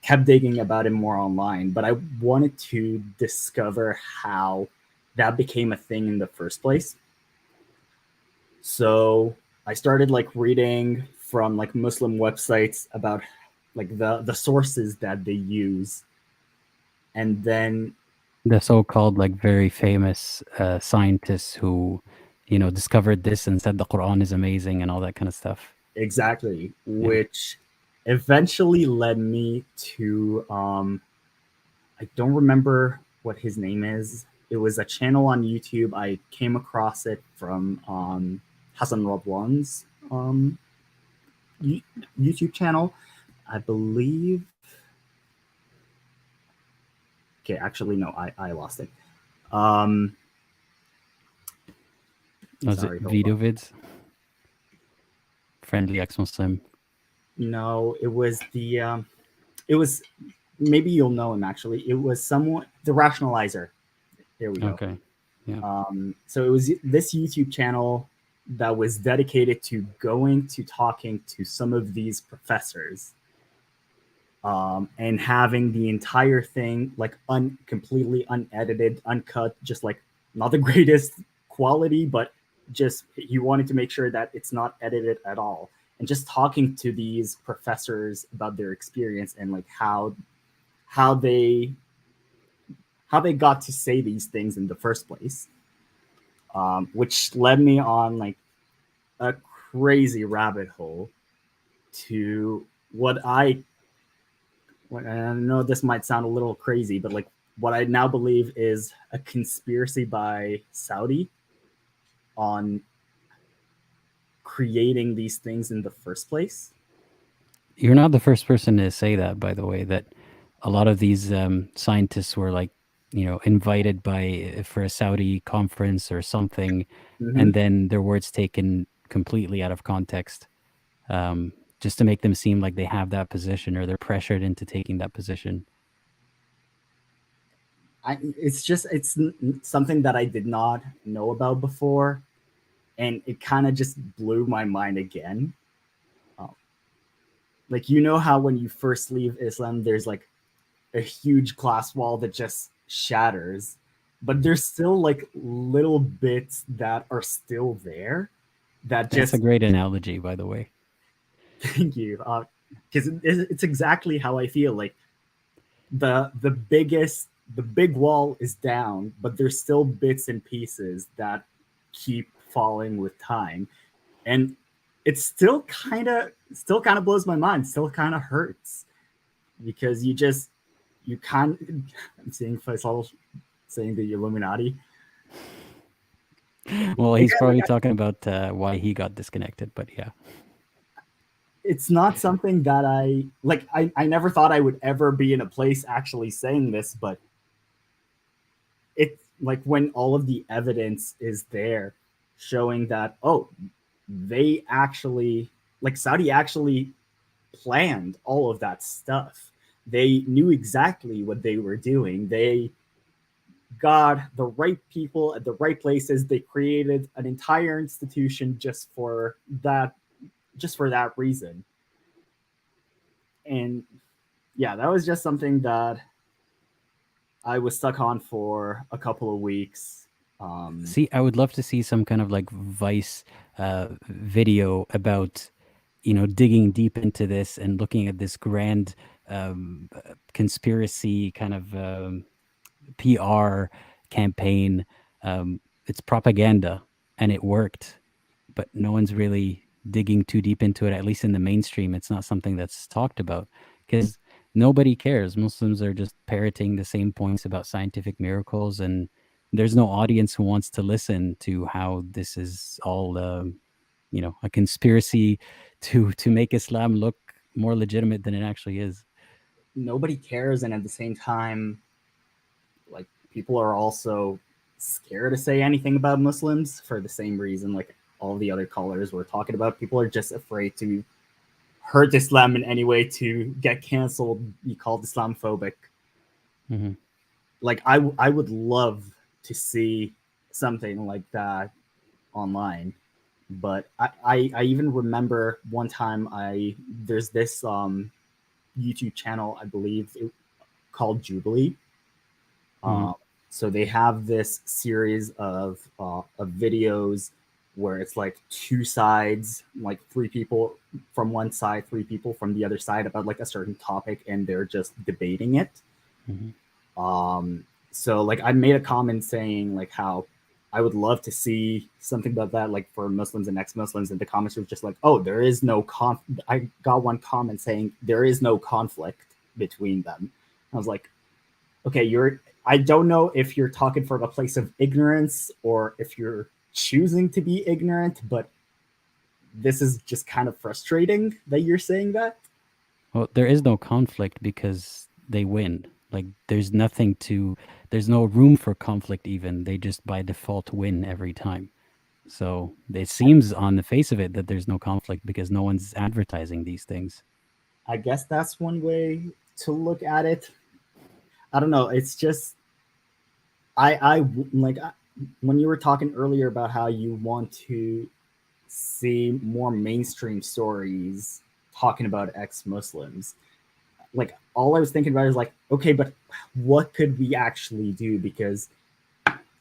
Speaker 4: kept digging about it more online, but I wanted to discover how that became a thing in the first place. So I started like reading from like Muslim websites about like the sources that they use, and then
Speaker 1: The so-called like very famous scientists who, discovered this and said the Quran is amazing and all that kind of stuff.
Speaker 4: exactly, which eventually led me to I don't remember what his name is. It was a channel on YouTube. I came across it from Hassan Radwan's YouTube channel, I believe. Okay, actually, no, I lost it.
Speaker 1: Was
Speaker 4: Sorry,
Speaker 1: it
Speaker 4: hold on.
Speaker 1: Vidovids? Friendly ex-Muslim.
Speaker 4: No, it was it was, maybe you'll know him actually. It was someone, the Rationalizer. There we go.
Speaker 1: Okay. Yeah.
Speaker 4: So it was this YouTube channel that was dedicated to going to talking to some of these professors, and having the entire thing like completely unedited, uncut, just like not the greatest quality, but just he wanted to make sure that it's not edited at all, and just talking to these professors about their experience and like how they got to say these things in the first place, which led me on like a crazy rabbit hole to what I know this might sound a little crazy, but like what I now believe is a conspiracy by Saudi on creating these things in the first place.
Speaker 1: You're not the first person to say that, by the way, that a lot of these scientists were like, invited for a Saudi conference or something, and then their words taken completely out of context, just to make them seem like they have that position or they're pressured into taking that position.
Speaker 4: It's something that I did not know about before, and it kind of just blew my mind again. Like, how when you first leave Islam, there's like a huge glass wall that just shatters, but there's still like little bits that are still there that
Speaker 1: That's
Speaker 4: just
Speaker 1: a great analogy, by the way.
Speaker 4: thank you, because it's exactly how I feel. Like the big wall is down, but there's still bits and pieces that keep falling with time, and it still kind of blows my mind, still kind of hurts, because you can't. I'm seeing Faisal saying the Illuminati.
Speaker 1: Well, he's probably talking about why he got disconnected, but yeah.
Speaker 4: It's not something that I like. I never thought I would ever be in a place actually saying this, but it's like when all of the evidence is there showing that, oh, they actually, like Saudi actually planned all of that stuff. They knew exactly what they were doing. They got the right people at the right places. They created an entire institution just for that reason. And yeah, that was just something that I was stuck on for a couple of weeks.
Speaker 1: See, I would love to see some kind of like Vice video about, digging deep into this and looking at this grand conspiracy kind of PR campaign. It's propaganda and it worked, but no one's really digging too deep into it, at least in the mainstream. It's not something that's talked about because nobody cares. Muslims are just parroting the same points about scientific miracles, and there's no audience who wants to listen to how this is all, a conspiracy to make Islam look more legitimate than it actually is.
Speaker 4: Nobody cares, and at the same time, like, people are also scared to say anything about Muslims for the same reason, like all the other callers were talking about. People are just afraid to hurt Islam in any way, to get canceled, be called Islamophobic.
Speaker 1: Mm-hmm.
Speaker 4: Like, I would love to see something like that online, but I even remember one time there's this YouTube channel, I believe, called Jubilee.
Speaker 1: Mm-hmm.
Speaker 4: So they have this series of videos where it's like two sides, like three people from one side, three people from the other side about like a certain topic, and they're just debating it.
Speaker 1: Mm-hmm.
Speaker 4: So like I made a comment saying like how I would love to see something about that, like for Muslims and ex-Muslims, and the comments were just like, oh, there is no I got one comment saying there is no conflict between them. I was like, okay, I don't know if you're talking from a place of ignorance or if you're choosing to be ignorant, but this is just kind of frustrating that you're saying that.
Speaker 1: Well, there is no conflict because they win. Like, there's no room for conflict even. They just by default win every time. So it seems on the face of it that there's no conflict because no one's advertising these things.
Speaker 4: I guess that's one way to look at it. I don't know. It's just, when you were talking earlier about how you want to see more mainstream stories talking about ex-Muslims, like all I was thinking about is like, okay, but what could we actually do? Because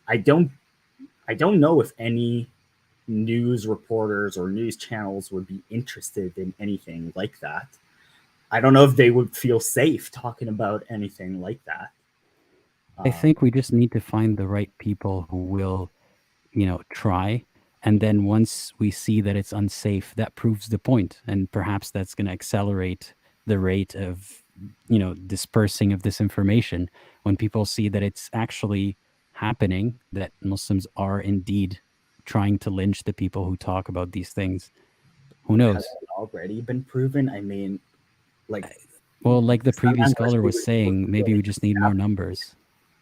Speaker 4: I don't know if any news reporters or news channels would be interested in anything like that. I don't know if they would feel safe talking about anything like that.
Speaker 1: I think we just need to find the right people who will, try. And then once we see that it's unsafe, that proves the point. And perhaps that's going to accelerate the rate of, dispersing of this information. When people see that it's actually happening, that Muslims are indeed trying to lynch the people who talk about these things. Who knows?
Speaker 4: Has it already been proven? I mean, like,
Speaker 1: well, like the previous scholar was saying, maybe we just need more numbers.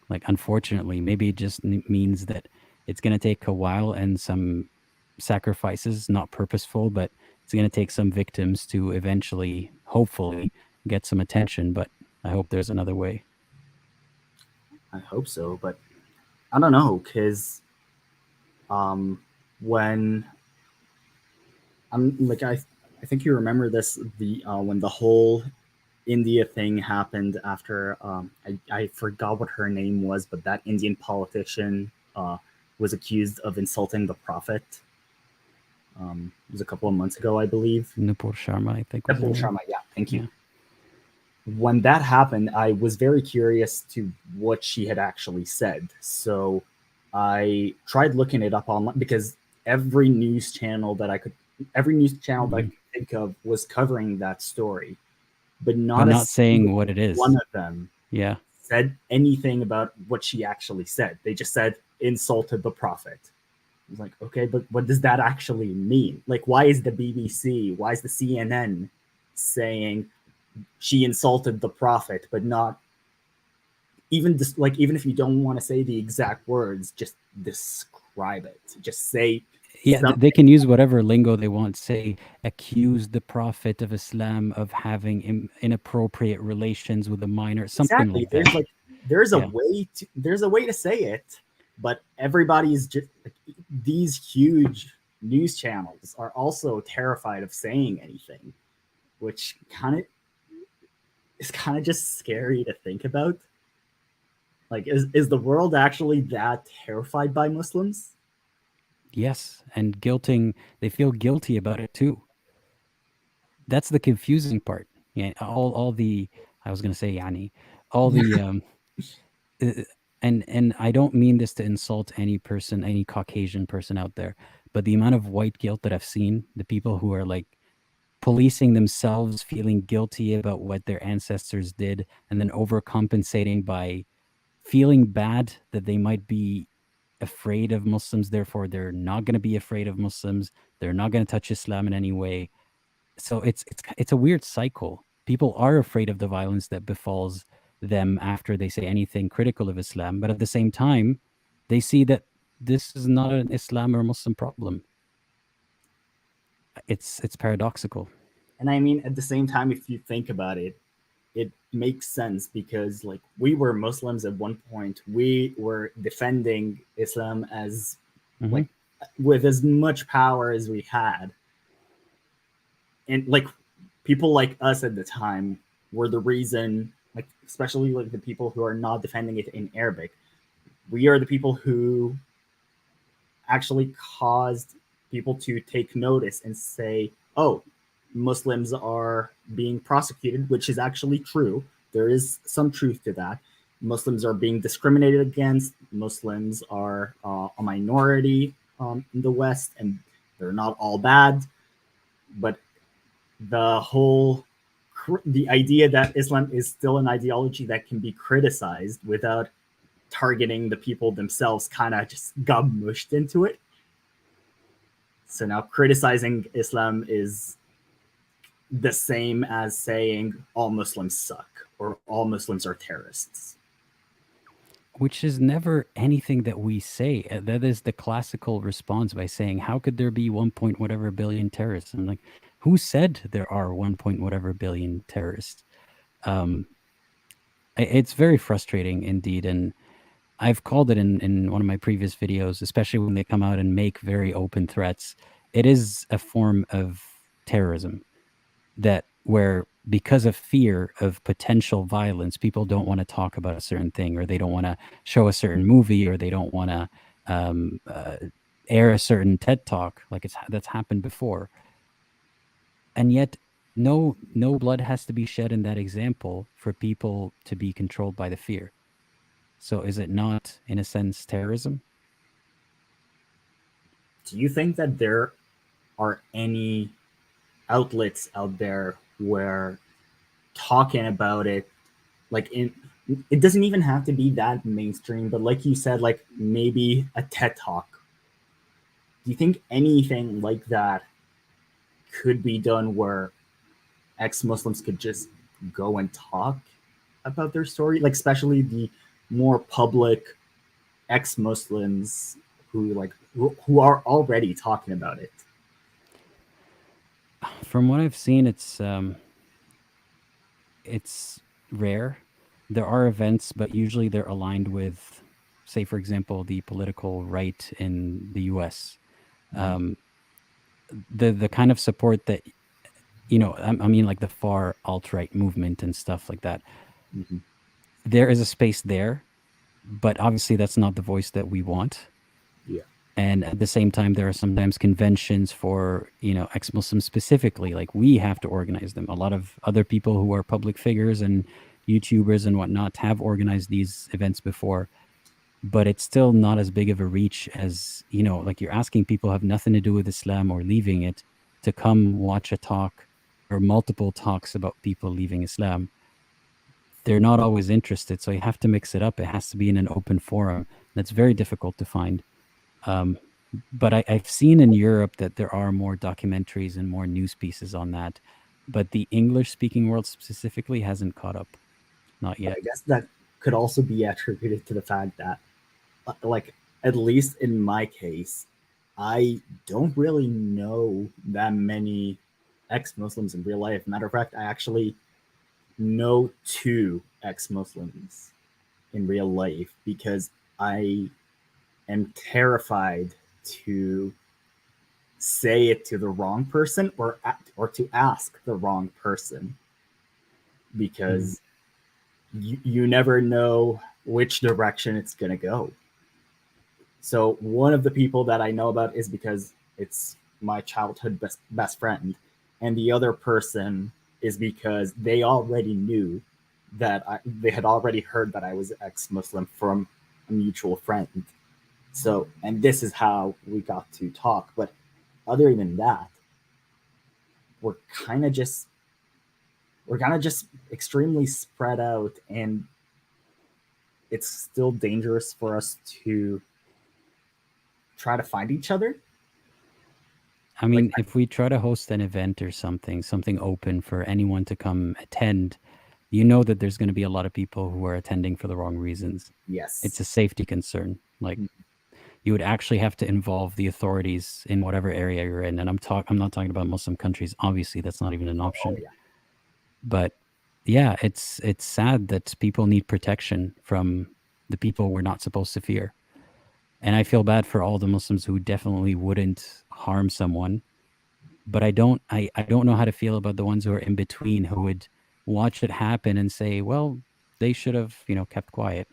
Speaker 1: Like, unfortunately, maybe it just means that it's going to take a while and some sacrifices, not purposeful, but it's going to take some victims to eventually, hopefully, get some attention. But I hope there's another way.
Speaker 4: I hope so, but I don't know, because when I'm like, I think you remember this, when the whole India thing happened after, I forgot what her name was, but that Indian politician was accused of insulting the prophet. It was a couple of months ago, I believe.
Speaker 1: Nupur Sharma, I think.
Speaker 4: Nupur Sharma, yeah, thank you. Yeah. When that happened, I was very curious to what she had actually said. So I tried looking it up online, because every news channel that I could think of was covering that story, but not
Speaker 1: saying what it is.
Speaker 4: One of them
Speaker 1: Yeah.
Speaker 4: said anything about what she actually said. They just said insulted the prophet. I was like, okay, but what does that actually mean? Like, why is the BBC, why is the CNN saying she insulted the prophet, but not even just like, even if you don't want to say the exact words, just describe it. Just say
Speaker 1: Yeah,
Speaker 4: something.
Speaker 1: they can use whatever lingo they want. Say, accuse the Prophet of Islam of having inappropriate relations with a minor, something
Speaker 4: Exactly.
Speaker 1: like that.
Speaker 4: There's
Speaker 1: Yeah.
Speaker 4: a way to say it, but everybody's just like, these huge news channels are also terrified of saying anything, which is kind of just scary to think about. Like, is the world actually that terrified by Muslims?
Speaker 1: Yes, and they feel guilty about it too. That's the confusing part. Yeah, all the I was gonna say yani, all the uh, and I don't mean this to insult any person, any Caucasian person out there, but the amount of white guilt that I've seen, the people who are like policing themselves, feeling guilty about what their ancestors did, and then overcompensating by feeling bad that they might be afraid of Muslims, therefore they're not going to be afraid of Muslims. They're not going to touch Islam in any way. So it's a weird cycle. People are afraid of the violence that befalls them after they say anything critical of Islam, but at the same time, they see that this is not an Islam or Muslim problem. It's paradoxical.
Speaker 4: And I mean, at the same time, if you think about it, it makes sense because like we were Muslims at one point. We were defending Islam as like with as much power as we had. And like people like us at the time were the reason, like especially like the people who are not defending it in Arabic. We are the people who actually caused people to take notice and say, oh, Muslims are being prosecuted, which is actually true. There is some truth to that. Muslims are being discriminated against. Muslims are a minority in the West, and they're not all bad. But the idea that Islam is still an ideology that can be criticized without targeting the people themselves kind of just got mushed into it. So now criticizing Islam is the same as saying all Muslims suck or all Muslims are terrorists.
Speaker 1: Which is never anything that we say. That is the classical response by saying, how could there be 1 point whatever billion terrorists? I'm like, who said there are 1 point whatever billion terrorists? It's very frustrating indeed. And I've called it in one of my previous videos, especially when they come out and make very open threats. It is a form of terrorism where because of fear of potential violence, people don't want to talk about a certain thing, or they don't want to show a certain movie, or they don't want to air a certain TED talk. Like that's happened before. And yet no blood has to be shed in that example for people to be controlled by the fear. So is it not, in a sense, terrorism?
Speaker 4: Do you think that there are any outlets out there where talking about it, like it doesn't even have to be that mainstream, but like you said, like maybe a TED talk? Do you think anything like that could be done where ex-Muslims could just go and talk about their story? Like especially the more public ex-Muslims who are already talking about it.
Speaker 1: From what I've seen, it's rare. There are events, but usually they're aligned with, say, for example, the political right in the U.S. The kind of support that, I mean, like the far alt-right movement and stuff like that.
Speaker 4: Mm-hmm.
Speaker 1: There is a space there, but obviously that's not the voice that we want.
Speaker 4: Yeah.
Speaker 1: And at the same time, there are sometimes conventions for, ex-Muslims specifically. Like we have to organize them. A lot of other people who are public figures and YouTubers and whatnot have organized these events before, but it's still not as big of a reach as, like you're asking people who have nothing to do with Islam or leaving it to come watch a talk or multiple talks about people leaving Islam. they're not always interested. So you have to mix it up. It has to be in an open forum. That's very difficult to find. But I've seen in Europe that there are more documentaries and more news pieces on that. But the English-speaking world specifically hasn't caught up. Not yet.
Speaker 4: I guess that could also be attributed to the fact that, like, at least in my case, I don't really know that many ex-Muslims in real life. Matter of fact, I actually know 2 ex-Muslims in real life because I am terrified to say it to the wrong person or to ask the wrong person, because you never know which direction it's going to go. So one of the people that I know about is because it's my childhood best friend, and the other person is because they already knew that they had already heard that I was ex-Muslim from a mutual friend. So, and this is how we got to talk. But other than that, we're kind of just extremely spread out, and it's still dangerous for us to try to find each other.
Speaker 1: I mean, if we try to host an event or something open for anyone to come attend, you know that there's going to be a lot of people who are attending for the wrong reasons.
Speaker 4: Yes.
Speaker 1: It's a safety concern. Like, you would actually have to involve the authorities in whatever area you're in. And I'm not talking about Muslim countries. Obviously, that's not even an option.
Speaker 4: Oh, yeah.
Speaker 1: But yeah, it's sad that people need protection from the people we're not supposed to fear. And I feel bad for all the Muslims who definitely wouldn't harm someone. But I don't know how to feel about the ones who are in between, who would watch it happen and say, well, they should have, kept quiet.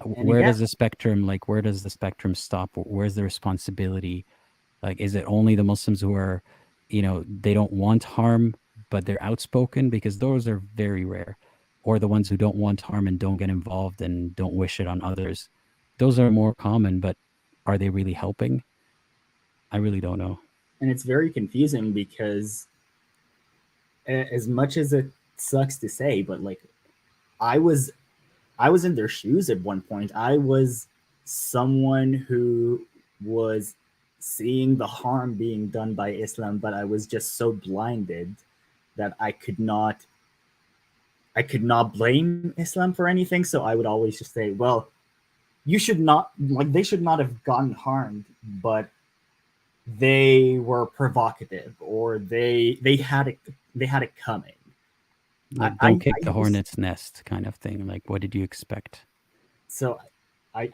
Speaker 4: And
Speaker 1: Where
Speaker 4: again,
Speaker 1: does the spectrum stop? Where's the responsibility? Like, is it only the Muslims who are, they don't want harm, but they're outspoken? Because those are very rare. Or the ones who don't want harm and don't get involved and don't wish it on others. Those are more common, but are they really helping? I really don't know.
Speaker 4: And it's very confusing because, as much as it sucks to say, but like, I was in their shoes at one point. I was someone who was seeing the harm being done by Islam, but I was just so blinded that I could not blame Islam for anything. So I would always just say, well, they should not have gotten harmed, but they were provocative, or they had it coming.
Speaker 1: Like, don't kick the hornet's nest kind of thing. Like, what did you expect?
Speaker 4: So I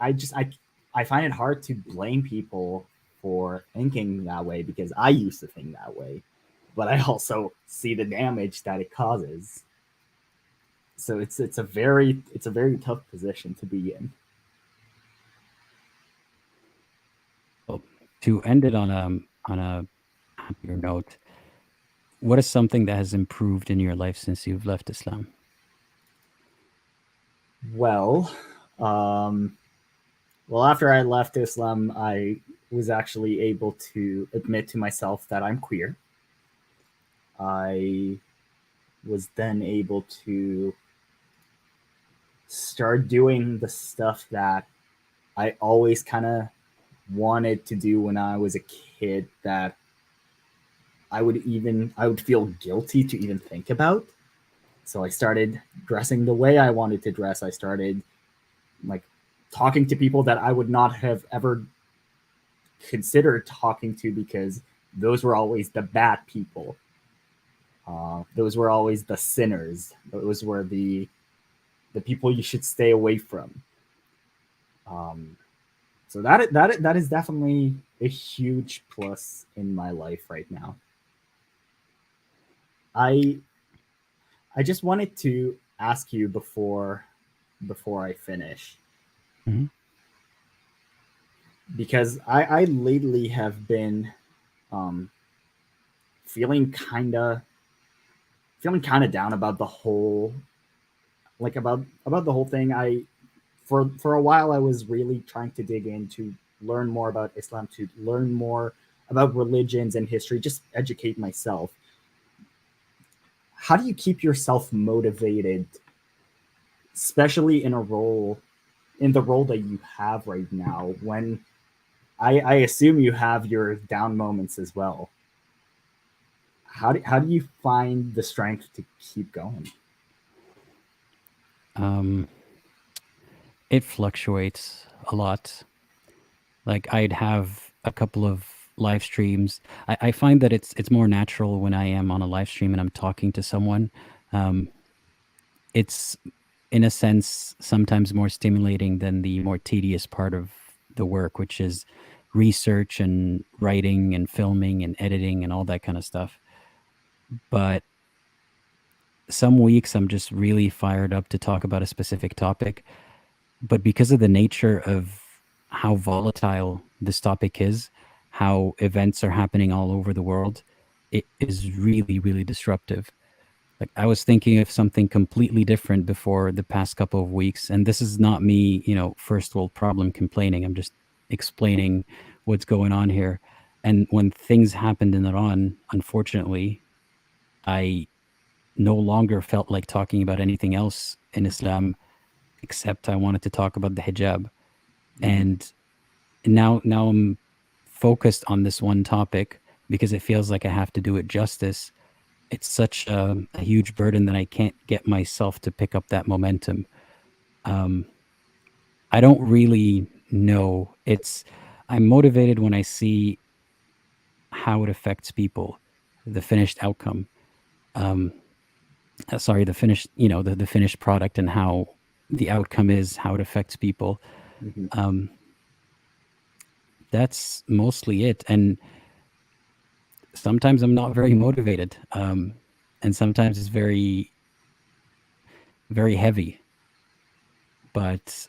Speaker 4: find it hard to blame people for thinking that way, because I used to think that way, but I also see the damage that it causes. So it's a very tough position to be in.
Speaker 1: Well, to end it on a happier note, what is something that has improved in your life since you've left Islam?
Speaker 4: Well, after I left Islam, I was actually able to admit to myself that I'm queer. I was then able to start doing the stuff that I always kind of wanted to do when I was a kid, that I would feel guilty to even think about. So I started dressing the way I wanted to dress. I started like talking to people that I would not have ever considered talking to, because those were always the bad people. Those were always the sinners. Those were the people you should stay away from. So that is definitely a huge plus in my life right now. I just wanted to ask you before I finish, because I lately have been feeling kind of down about the whole about the whole thing. For a while I was really trying to dig in to learn more about Islam, to learn more about religions and history, just educate myself. How do you keep yourself motivated especially in the role that you have right now, when I assume you have your down moments as well. How do you find the strength to keep going?
Speaker 1: It fluctuates a lot. Like I'd have a couple of live streams. I find that it's more natural when I am on a live stream and I'm talking to someone. It's in a sense sometimes more stimulating than the more tedious part of the work, which is research and writing and filming and editing and all that kind of stuff. But some weeks I'm just really fired up to talk about a specific topic. But because of the nature of how volatile this topic is, how events are happening all over the world, it is really, really disruptive. Like I was thinking of something completely different before the past couple of weeks. And this is not me, first world problem complaining. I'm just explaining what's going on here. And when things happened in Iran, unfortunately, I no longer felt like talking about anything else in Islam, except I wanted to talk about the hijab. And now I'm focused on this one topic because it feels like I have to do it justice. It's such a huge burden that I can't get myself to pick up that momentum. I don't really know. I'm motivated when I see how it affects people, the finished outcome. The finished, the finished product and how the outcome is, how it affects people. That's mostly it. And sometimes I'm not very motivated. And sometimes it's very, very heavy. But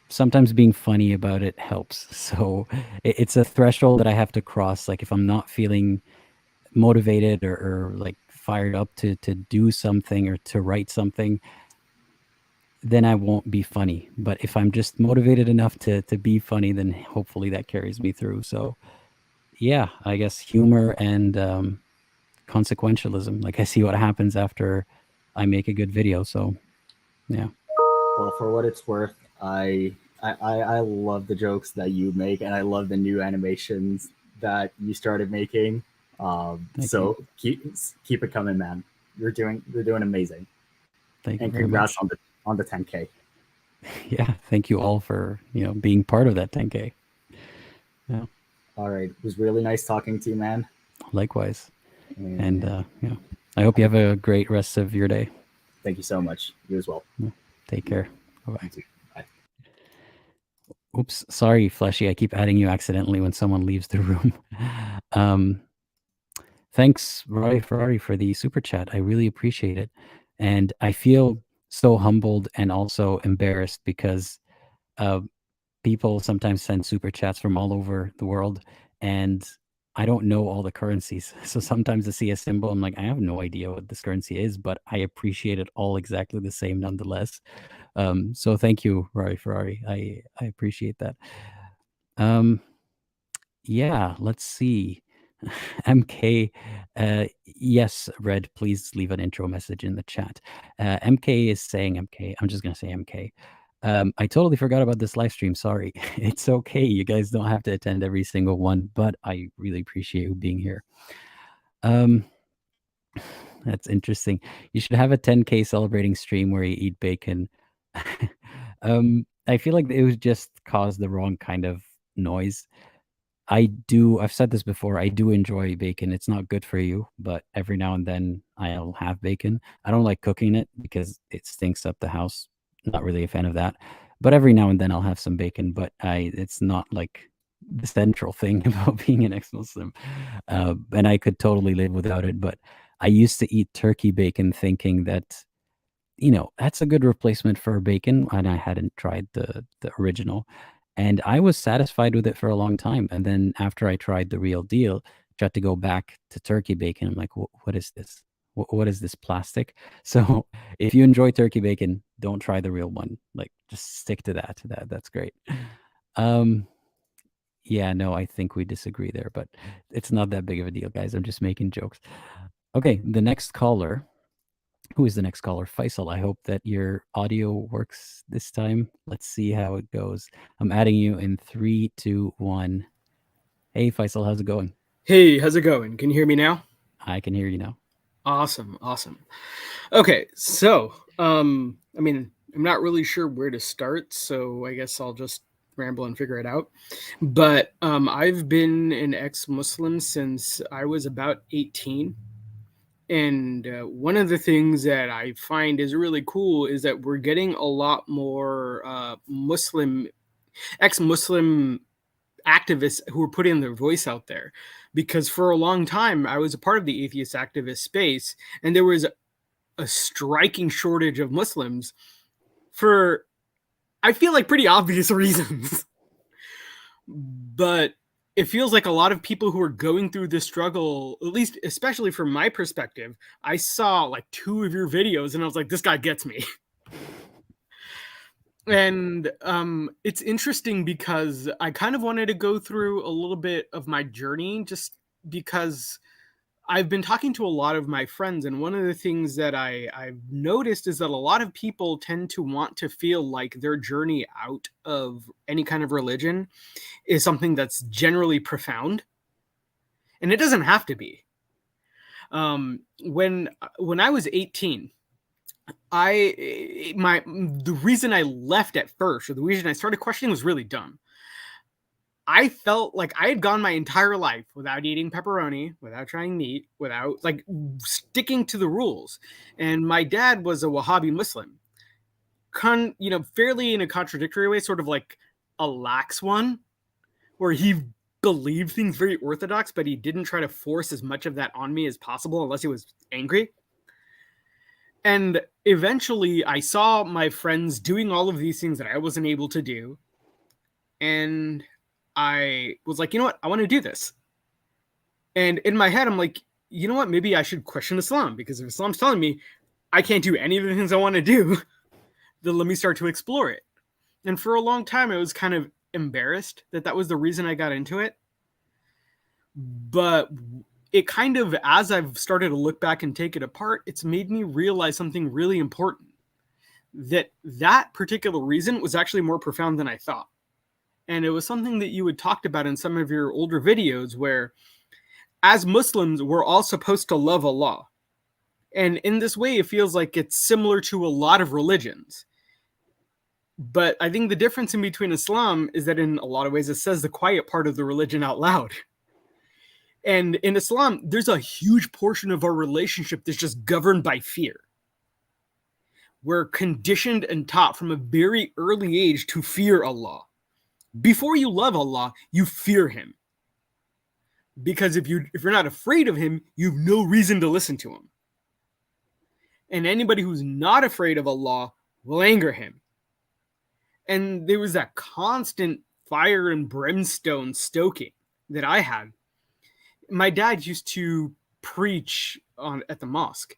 Speaker 1: sometimes being funny about it helps. So it's a threshold that I have to cross. Like if I'm not feeling motivated or like fired up to do something or to write something, then I won't be funny. But if I'm just motivated enough to be funny, then hopefully that carries me through. So yeah, I guess humor and consequentialism. Like I see what happens after I make a good video. So yeah.
Speaker 4: Well, for what it's worth, I love the jokes that you make, and I love the new animations that you started making. So keep it coming, man. You're doing amazing.
Speaker 1: Thank you.
Speaker 4: And congrats on the 10K.
Speaker 1: Yeah, thank you all for being part of that 10K. Yeah.
Speaker 4: All right, it was really nice talking to you, man.
Speaker 1: Likewise. And I hope you have a great rest of your day.
Speaker 4: Thank you so much. You as well.
Speaker 1: Take care. Bye-bye.
Speaker 4: Bye.
Speaker 1: Oops, sorry, Fleshy. I keep adding you accidentally when someone leaves the room. Thanks, Roy Ferrari, for the super chat. I really appreciate it. And I feel so humbled and also embarrassed because people sometimes send super chats from all over the world, and I don't know all the currencies. So sometimes I see a symbol, I'm like, I have no idea what this currency is, but I appreciate it all exactly the same nonetheless. So thank you, Roy Ferrari. I appreciate that. Yeah, let's see. MK, yes, Red, please leave an intro message in the chat. MK is saying MK. I'm just going to say MK. I totally forgot about this live stream. Sorry. It's okay. You guys don't have to attend every single one, but I really appreciate you being here. That's interesting. You should have a 10K celebrating stream where you eat bacon. I feel like it would just cause the wrong kind of noise. I've said this before, I do enjoy bacon. It's not good for you, but every now and then I'll have bacon. I don't like cooking it because it stinks up the house. Not really a fan of that. But every now and then I'll have some bacon, but it's not like the central thing about being an ex-Muslim. And I could totally live without it, but I used to eat turkey bacon thinking that, that's a good replacement for bacon, and I hadn't tried the original. And I was satisfied with it for a long time. And then after I tried the real deal, tried to go back to turkey bacon. I'm like, what is this? What is this plastic? So if you enjoy turkey bacon, don't try the real one. Like just stick to that. That's great. Yeah, no, I think we disagree there, but it's not that big of a deal, guys. I'm just making jokes. Okay, the next caller Who is the next caller? Faisal, I hope that your audio works this time. Let's see how it goes. I'm adding you in 3, 2, 1. Hey, Faisal, how's it going?
Speaker 5: Hey, how's it going? Can you hear me now?
Speaker 1: I can hear you now.
Speaker 5: Awesome. Okay, so, I mean, I'm not really sure where to start, so I guess I'll just ramble and figure it out. But I've been an ex-Muslim since I was about 18. And one of the things that I find is really cool is that we're getting a lot more ex-Muslim activists who are putting their voice out there, because for a long time I was a part of the atheist activist space, and there was a striking shortage of Muslims for, I feel like, pretty obvious reasons. But it feels like a lot of people who are going through this struggle, at least especially from my perspective, I saw like 2 of your videos and I was like, this guy gets me. And it's interesting because I kind of wanted to go through a little bit of my journey, just because I've been talking to a lot of my friends, and one of the things that I've noticed is that a lot of people tend to want to feel like their journey out of any kind of religion is something that's generally profound, and it doesn't have to be. When I was 18, the reason I left at first, or the reason I started questioning, was really dumb. I felt like I had gone my entire life without eating pepperoni, without trying meat, without like sticking to the rules. And my dad was a Wahhabi Muslim, fairly in a contradictory way, sort of like a lax one, where he believed things very orthodox, but he didn't try to force as much of that on me as possible unless he was angry. And eventually I saw my friends doing all of these things that I wasn't able to do. And I was like, you know what? I want to do this. And in my head, I'm like, you know what? Maybe I should question Islam, because if Islam's telling me I can't do any of the things I want to do, then let me start to explore it. And for a long time, I was kind of embarrassed that was the reason I got into it. But it kind of, as I've started to look back and take it apart, it's made me realize something really important. That particular reason was actually more profound than I thought. And it was something that you had talked about in some of your older videos, where as Muslims, we're all supposed to love Allah. And in this way, it feels like it's similar to a lot of religions. But I think the difference in between Islam is that in a lot of ways, it says the quiet part of the religion out loud. And in Islam, there's a huge portion of our relationship that's just governed by fear. We're conditioned and taught from a very early age to fear Allah. Before you love Allah, you fear him. Because if you're not afraid of him, you have no reason to listen to him. And anybody who's not afraid of Allah will anger him. And there was that constant fire and brimstone stoking that I had. My dad used to preach at the mosque.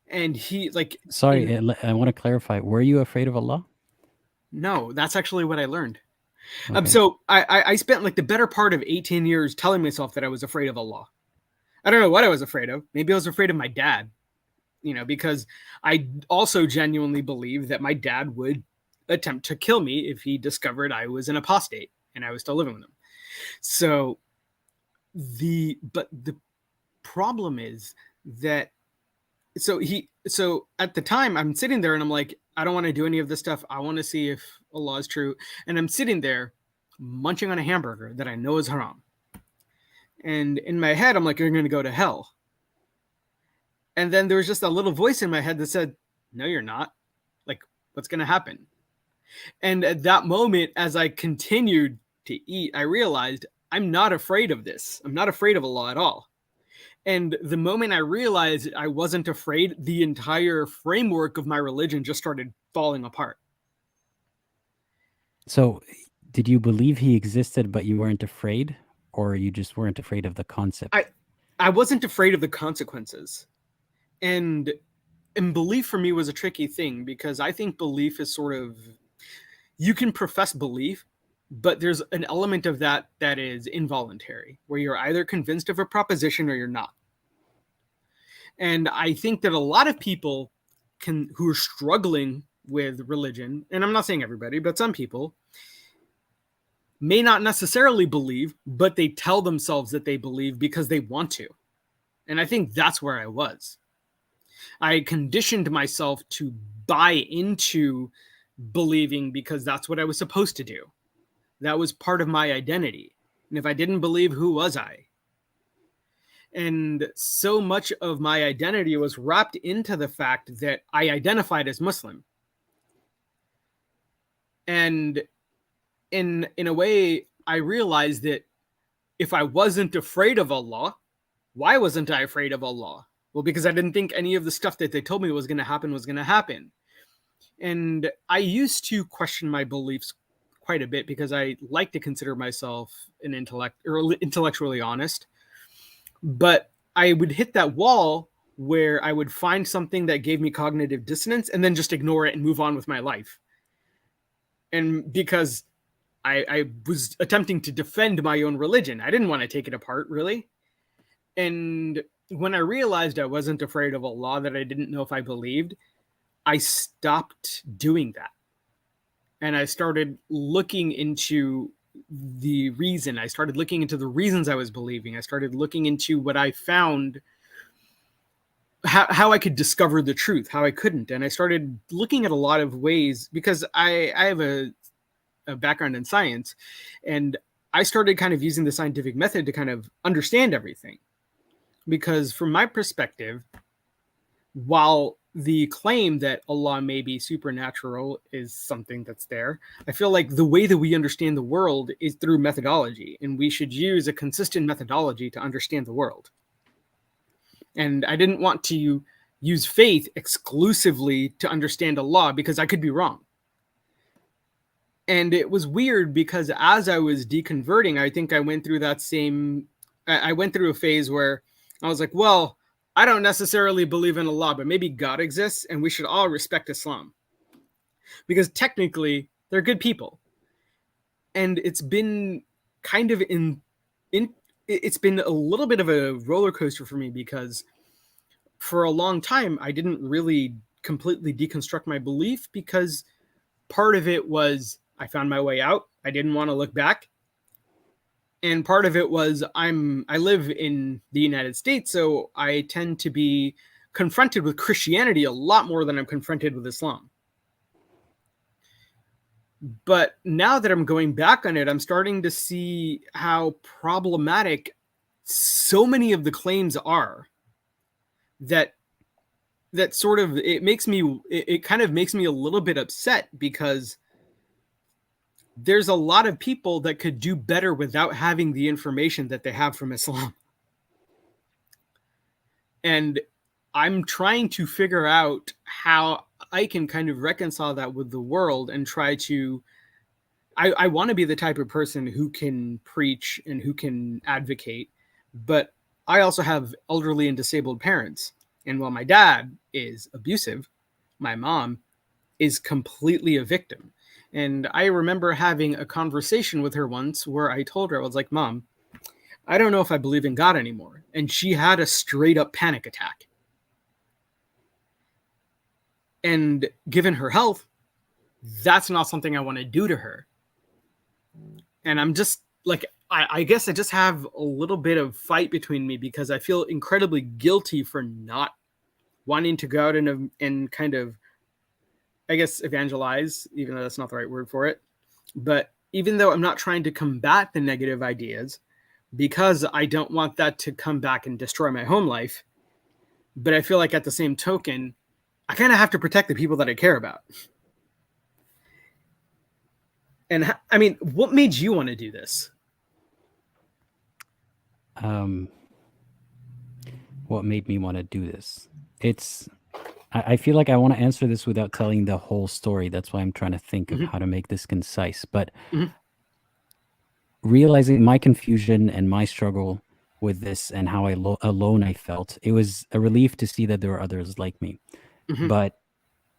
Speaker 5: And he
Speaker 1: Sorry, I want to clarify. Were you afraid of Allah?
Speaker 5: No, that's actually what I learned.
Speaker 1: Okay.
Speaker 5: So I spent like the better part of 18 years telling myself that I was afraid of Allah. I don't know what I was afraid of. Maybe I was afraid of my dad, because I also genuinely believe that my dad would attempt to kill me if he discovered I was an apostate and I was still living with him. So the problem is that so at the time I'm sitting there and I'm like, I don't want to do any of this stuff. I want to see if Allah is true. And I'm sitting there munching on a hamburger that I know is haram. And in my head, I'm like, you're going to go to hell. And then there was just a little voice in my head that said, no, you're not. Like, what's going to happen? And at that moment, as I continued to eat, I realized I'm not afraid of this. I'm not afraid of Allah at all. And the moment I realized I wasn't afraid, the entire framework of my religion just started falling apart.
Speaker 1: So, did you believe he existed, but you weren't afraid? Or you just weren't afraid of the concept?
Speaker 5: I wasn't afraid of the consequences. And belief for me was a tricky thing, because I think belief is sort of, you can profess belief, but there's an element of that is involuntary, where you're either convinced of a proposition or you're not. And I think that a lot of people who are struggling with religion, and I'm not saying everybody, but some people may not necessarily believe, but they tell themselves that they believe because they want to. And I think that's where I was. I conditioned myself to buy into believing because that's what I was supposed to do. That was part of my identity. And if I didn't believe, who was I? And so much of my identity was wrapped into the fact that I identified as Muslim. And in a way, I realized that if I wasn't afraid of Allah, why wasn't I afraid of Allah? Well, because I didn't think any of the stuff that they told me was going to happen. And I used to question my beliefs quite a bit because I like to consider myself an intellectually honest. But I would hit that wall where I would find something that gave me cognitive dissonance and then just ignore it and move on with my life. And because I was attempting to defend my own religion, I didn't want to take it apart, really. And when I realized I wasn't afraid of Allah, that I didn't know if I believed, I stopped doing that. And I started looking into the reason. I started looking into the reasons I was believing. I started looking into what I found, how I could discover the truth, how I couldn't. And I started looking at a lot of ways because I have a background in science, and I started kind of using the scientific method to kind of understand everything. Because from my perspective, while the claim that Allah may be supernatural is something that's there, I feel like the way that we understand the world is through methodology, and we should use a consistent methodology to understand the world. And I didn't want to use faith exclusively to understand Allah because I could be wrong. And it was weird because as I was deconverting, I think I went through I went through a phase where I was like, well, I don't necessarily believe in Allah, but maybe God exists and we should all respect Islam. Because technically, they're good people. And it's been kind of it's been a little bit of a roller coaster for me because for a long time, I didn't really completely deconstruct my belief because part of it was I found my way out. I didn't want to look back. And part of it was I live in the United States, so I tend to be confronted with Christianity a lot more than I'm confronted with Islam. But now that I'm going back on it, I'm starting to see how problematic so many of the claims are that sort of it kind of makes me a little bit upset because there's a lot of people that could do better without having the information that they have from Islam. And I'm trying to figure out how I can kind of reconcile that with the world and try to, I want to be the type of person who can preach and who can advocate, but I also have elderly and disabled parents. And while my dad is abusive, my mom is completely a victim. And I remember having a conversation with her once where I told her, I was like, Mom, I don't know if I believe in God anymore. And she had a straight up panic attack. And given her health, that's not something I want to do to her. And I'm just like, I guess I just have a little bit of fight between me because I feel incredibly guilty for not wanting to go out and kind of, I guess, evangelize, even though that's not the right word for it. But even though I'm not trying to combat the negative ideas because I don't want that to come back and destroy my home life, but I feel like at the same token, I kind of have to protect the people that I care about. And I mean, what made you want to do this?
Speaker 1: What made me want to do this? I feel like I want to answer this without telling the whole story. That's why I'm trying to think of how to make this concise. But realizing my confusion and my struggle with this and how alone I felt, it was a relief to see that there were others like me. But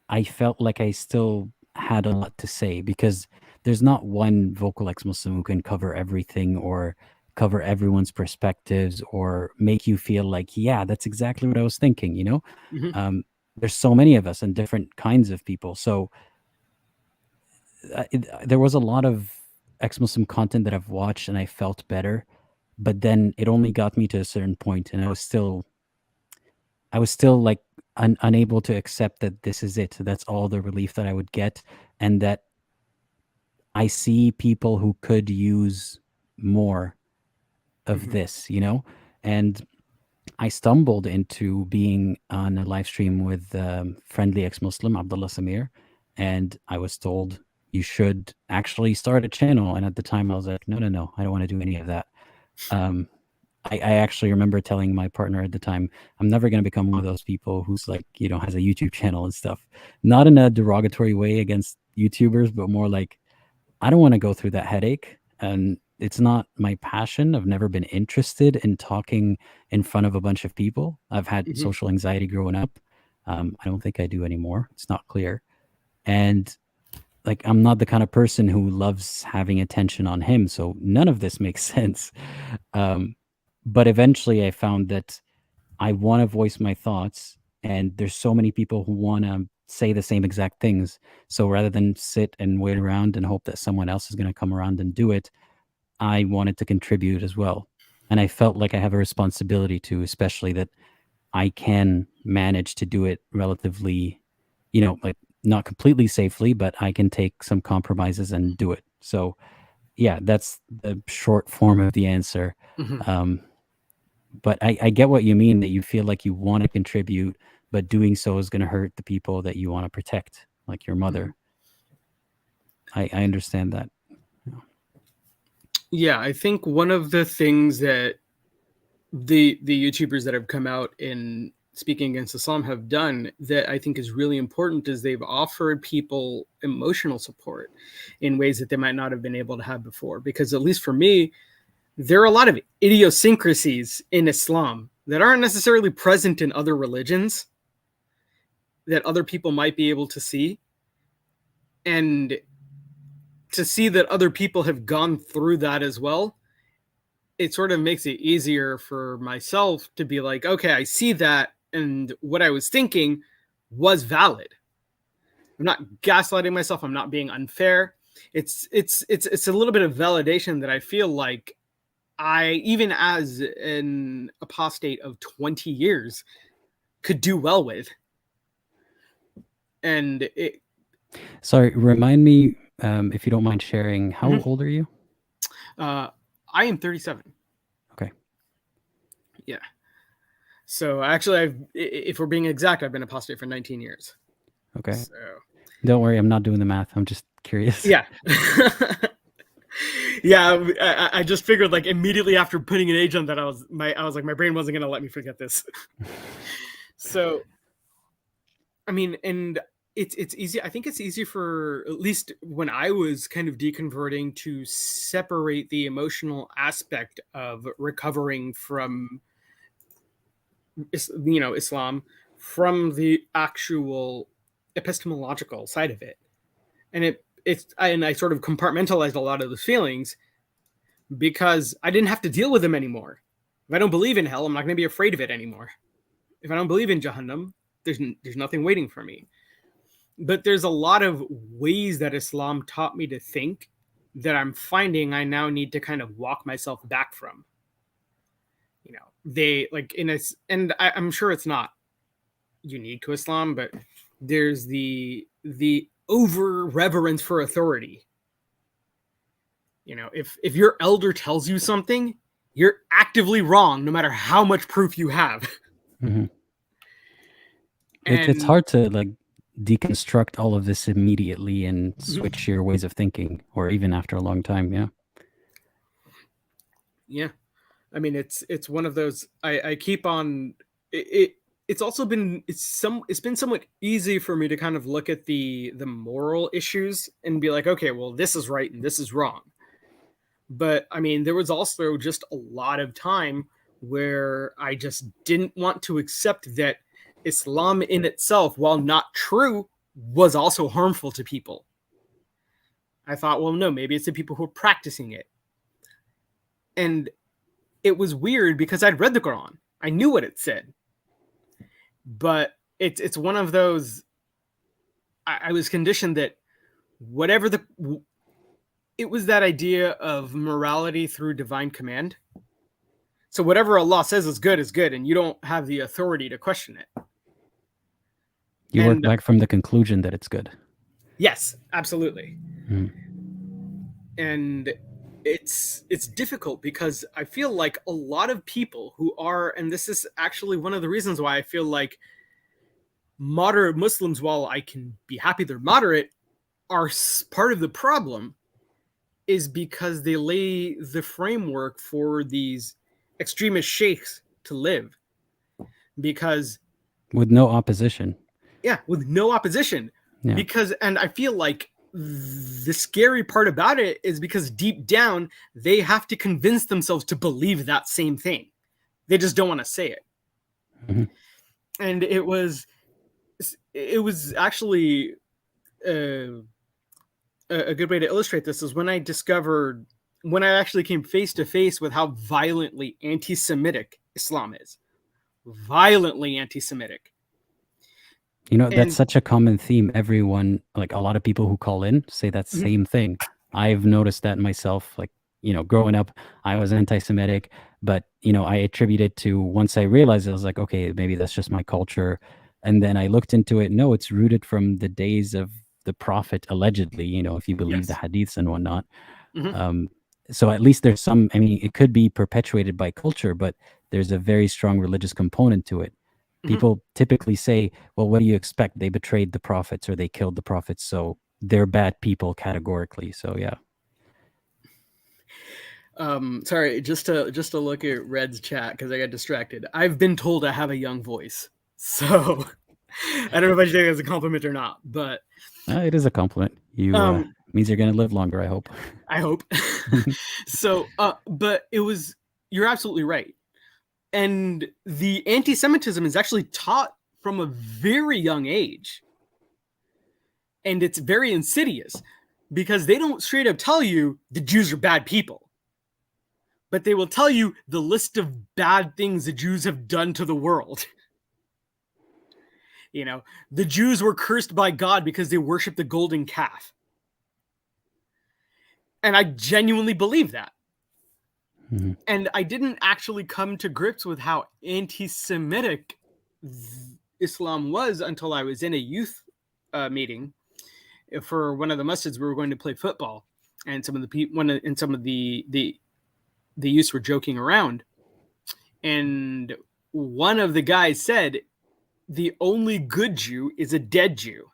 Speaker 1: I felt like I still had a lot to say because there's not one vocal ex-Muslim who can cover everything or cover everyone's perspectives or make you feel like, yeah, that's exactly what I was thinking, you know? there's so many of us and different kinds of people. So there was a lot of ex-Muslim content that I've watched and I felt better, but then it only got me to a certain point, and I was still like unable to accept that this is it. That's all the relief that I would get, and that I see people who could use more of this, you know? And I stumbled into being on a live stream with friendly ex-Muslim, Abdullah Samir, and I was told, you should actually start a channel. And at the time I was like, no, I don't want to do any of that. I actually remember telling my partner at the time, I'm never going to become one of those people who's like, you know, has a YouTube channel and stuff. Not in a derogatory way against YouTubers, but more like, I don't want to go through that headache. And it's not my passion. I've never been interested in talking in front of a bunch of people. I've had social anxiety growing up. I don't think I do anymore. It's not clear. And like, I'm not the kind of person who loves having attention on him. So none of this makes sense. But eventually I found that I want to voice my thoughts, and there's so many people who want to say the same exact things. So rather than sit and wait around and hope that someone else is going to come around and do it, I wanted to contribute as well. And I felt like I have a responsibility to, especially that I can manage to do it relatively, you know, like not completely safely, but I can take some compromises and do it. So yeah, that's the short form of the answer. But I get what you mean, that you feel like you want to contribute, but doing so is going to hurt the people that you want to protect, like your mother. I understand that.
Speaker 5: Yeah, I think one of the things that the YouTubers that have come out in speaking against Islam have done that I think is really important is they've offered people emotional support in ways that they might not have been able to have before. Because at least for me, there are a lot of idiosyncrasies in Islam that aren't necessarily present in other religions that other people might be able to see. And to see that other people have gone through that as well, it sort of makes it easier for myself to be like, okay, I see that, and what I was thinking was valid. I'm not gaslighting myself. I'm not being unfair. It's a little bit of validation that I feel like I, even as an apostate of 20 years, could do well with. And it...
Speaker 1: Sorry, remind me, if you don't mind sharing, how old are you?
Speaker 5: I am 37.
Speaker 1: Okay.
Speaker 5: Yeah. So actually, if we're being exact, I've been apostate for 19 years.
Speaker 1: Okay.
Speaker 5: So...
Speaker 1: Don't worry, I'm not doing the math. I'm just curious.
Speaker 5: Yeah. Yeah, I just figured like immediately after putting an age on that, I was like, my brain wasn't gonna let me forget this. So, I mean, and it's easy. I think it's easy for, at least when I was kind of deconverting, to separate the emotional aspect of recovering from, you know, Islam from the actual epistemological side of it. And I sort of compartmentalized a lot of those feelings because I didn't have to deal with them anymore. If I don't believe in hell, I'm not going to be afraid of it anymore. If I don't believe in Jahannam, there's nothing waiting for me. But there's a lot of ways that Islam taught me to think that I'm finding I now need to kind of walk myself back from. You know, they like and I'm sure it's not unique to Islam, but there's the over reverence for authority. You know, if your elder tells you something, you're actively wrong, no matter how much proof you have.
Speaker 1: It's hard to like deconstruct all of this immediately and switch your ways of thinking, or even after a long time.
Speaker 5: Yeah. I mean, it's one of those, I keep on it's also been, it's been somewhat easy for me to kind of look at the moral issues and be like, okay, well, this is right and this is wrong. But I mean, there was also just a lot of time where I just didn't want to accept that Islam in itself, while not true, was also harmful to people. I thought, well, no, maybe it's the people who are practicing it. And it was weird because I'd read the Quran. I knew what it said. But it's one of those. I was conditioned that whatever it was that idea of morality through divine command. So whatever Allah says is good, and you don't have the authority to question it.
Speaker 1: You work back from the conclusion that it's good.
Speaker 5: Yes, absolutely.
Speaker 1: Mm.
Speaker 5: And it's difficult because I feel like a lot of people who are, and this is actually one of the reasons why I feel like moderate Muslims, while I can be happy they're moderate, are part of the problem, is because they lay the framework for these extremist sheikhs to live. Because
Speaker 1: with no opposition.
Speaker 5: Yeah, with no opposition. Yeah. Because, and I feel like the scary part about it is because deep down, they have to convince themselves to believe that same thing. They just don't want to say it. Mm-hmm. And it was actually a good way to illustrate this is when I actually came face to face with how violently anti-Semitic Islam is. Violently anti-Semitic.
Speaker 1: You know, that's such a common theme. Everyone, like a lot of people who call in say that same thing. I've noticed that myself, like, you know, growing up, I was anti-Semitic, but, you know, I attribute it to, once I realized it, I was like, okay, maybe that's just my culture. And then I looked into it. No, it's rooted from the days of the Prophet, allegedly, you know, if you believe the hadiths and whatnot. So at least there's some, I mean, it could be perpetuated by culture, but there's a very strong religious component to it. People typically say, well, what do you expect? They betrayed the prophets or they killed the prophets, so they're bad people categorically. So yeah.
Speaker 5: Sorry, just to look at Red's chat because I got distracted. I've been told I have a young voice, so I don't know if I should take it as a compliment or not, but
Speaker 1: it is a compliment. You means you're going to live longer, I hope.
Speaker 5: I hope. So, but you're absolutely right. And the anti-Semitism is actually taught from a very young age. And it's very insidious because they don't straight up tell you the Jews are bad people. But they will tell you the list of bad things the Jews have done to the world. You know, the Jews were cursed by God because they worshiped the golden calf. And I genuinely believe that. Mm-hmm. And I didn't actually come to grips with how anti-Semitic Islam was until I was in a youth meeting for one of the masjids. We were going to play football, and some of the youths were joking around, and one of the guys said, "The only good Jew is a dead Jew."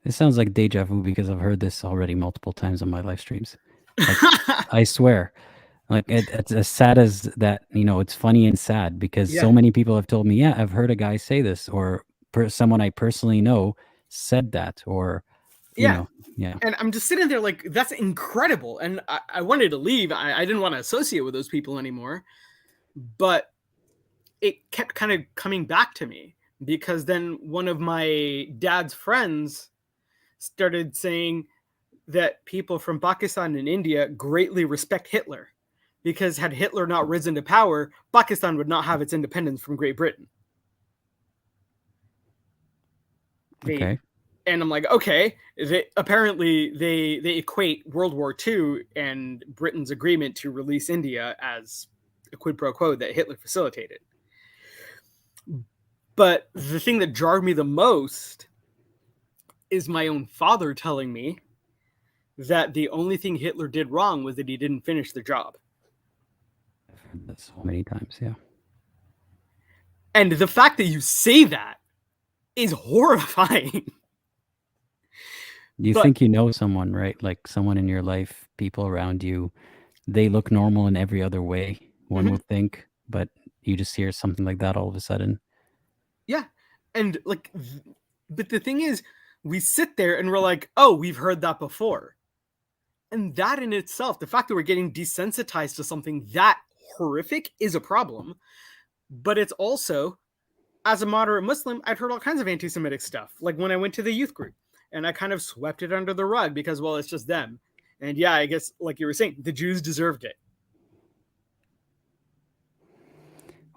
Speaker 1: It sounds like deja vu because I've heard this already multiple times on my live streams. Like, I swear, like it's as sad as that, you know, it's funny and sad because so many people have told me, yeah, I've heard a guy say this, or someone I personally know said that, or, you know,
Speaker 5: And I'm just sitting there like, that's incredible. And I wanted to leave. I didn't want to associate with those people anymore, but it kept kind of coming back to me because then one of my dad's friends started saying that people from Pakistan and India greatly respect Hitler because had Hitler not risen to power, Pakistan would not have its independence from Great Britain.
Speaker 1: Okay.
Speaker 5: And I'm like, okay, apparently they equate World War II and Britain's agreement to release India as a quid pro quo that Hitler facilitated. But the thing that jarred me the most is my own father telling me that the only thing Hitler did wrong was that he didn't finish the job.
Speaker 1: I've heard that so many times, yeah.
Speaker 5: And the fact that you say that is horrifying.
Speaker 1: You think you know someone, right? Like someone in your life, people around you, they look normal in every other way, one would think, but you just hear something like that all of a sudden.
Speaker 5: Yeah. And like, but the thing is, we sit there and we're like, oh, we've heard that before. And that in itself, the fact that we're getting desensitized to something that horrific is a problem. But it's also, as a moderate Muslim, I'd heard all kinds of anti-Semitic stuff. Like when I went to the youth group and I kind of swept it under the rug because, well, it's just them. And yeah, I guess like you were saying, the Jews deserved it.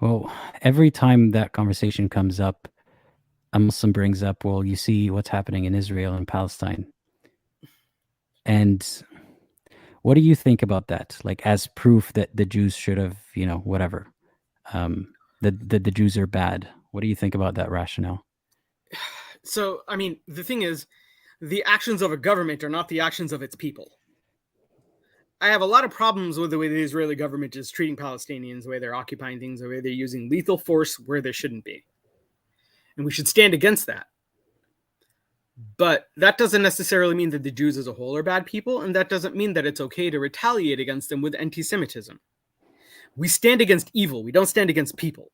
Speaker 1: Well, every time that conversation comes up, a Muslim brings up, well, you see what's happening in Israel and Palestine. And what do you think about that? Like, as proof that the Jews should have, whatever, that the Jews are bad. What do you think about that rationale?
Speaker 5: So, I mean, the thing is, the actions of a government are not the actions of its people. I have a lot of problems with the way the Israeli government is treating Palestinians, the way they're occupying things, the way they're using lethal force where there shouldn't be. And we should stand against that. But that doesn't necessarily mean that the Jews as a whole are bad people, and that doesn't mean that it's okay to retaliate against them with anti-Semitism. We stand against evil. We don't stand against people.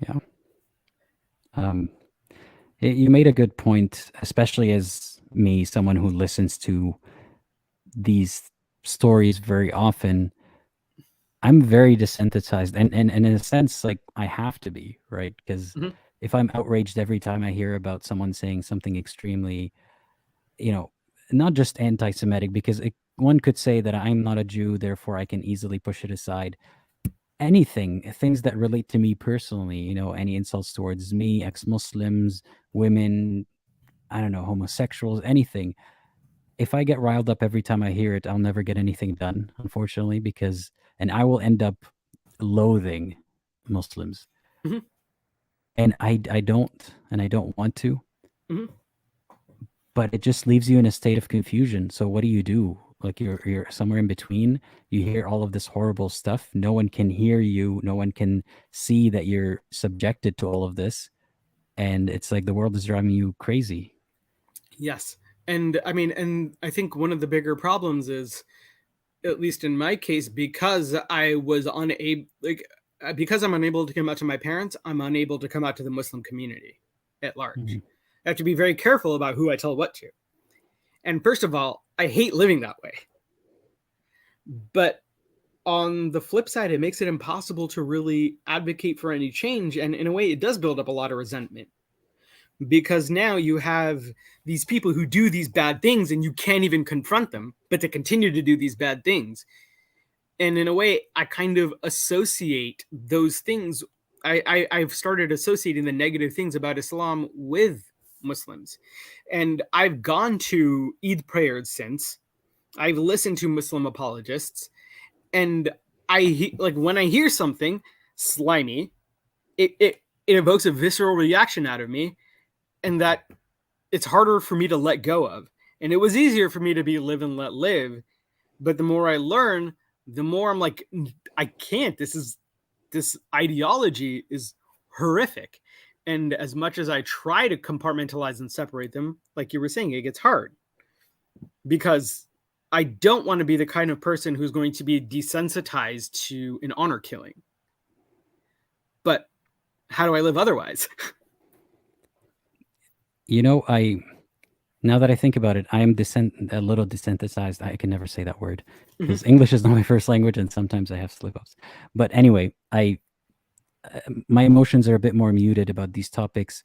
Speaker 1: Yeah. You made a good point, especially as me, someone who listens to these stories very often. I'm very desensitized, and in a sense, like, I have to be, right? Because if I'm outraged every time I hear about someone saying something extremely, not just anti-Semitic, because one could say that I'm not a Jew, therefore I can easily push it aside. Things that relate to me personally, any insults towards me, ex-Muslims, women, I don't know, homosexuals, anything. If I get riled up every time I hear it, I'll never get anything done, unfortunately, and I will end up loathing Muslims. And I don't want to, but it just leaves you in a state of confusion. So what do you do? Like, you're somewhere in between. You hear all of this horrible stuff. No one can hear you. No one can see that you're subjected to all of this. And it's like the world is driving you crazy.
Speaker 5: Yes. And I think one of the bigger problems is, at least in my case, because I'm unable to come out to my parents, I'm unable to come out to the Muslim community at large. I have to be very careful about who I tell what to. And first of all, I hate living that way. But on the flip side, it makes it impossible to really advocate for any change. And in a way, it does build up a lot of resentment. Because now you have these people who do these bad things and you can't even confront them, but they continue to do these bad things. And in a way, I kind of associate those things. I've started associating the negative things about Islam with Muslims. And I've gone to Eid prayers since. I've listened to Muslim apologists. And when I hear something slimy, it evokes a visceral reaction out of me. And that it's harder for me to let go of. And it was easier for me to be live and let live. But the more I learn, the more I'm like, I can't. This ideology is horrific. And as much as I try to compartmentalize and separate them, like you were saying, it gets hard. Because I don't want to be the kind of person who's going to be desensitized to an honor killing. But how do I live otherwise?
Speaker 1: Now that I think about it, I am a little desensitized. I can never say that word because English is not my first language, and sometimes I have slip-ups. But anyway, my emotions are a bit more muted about these topics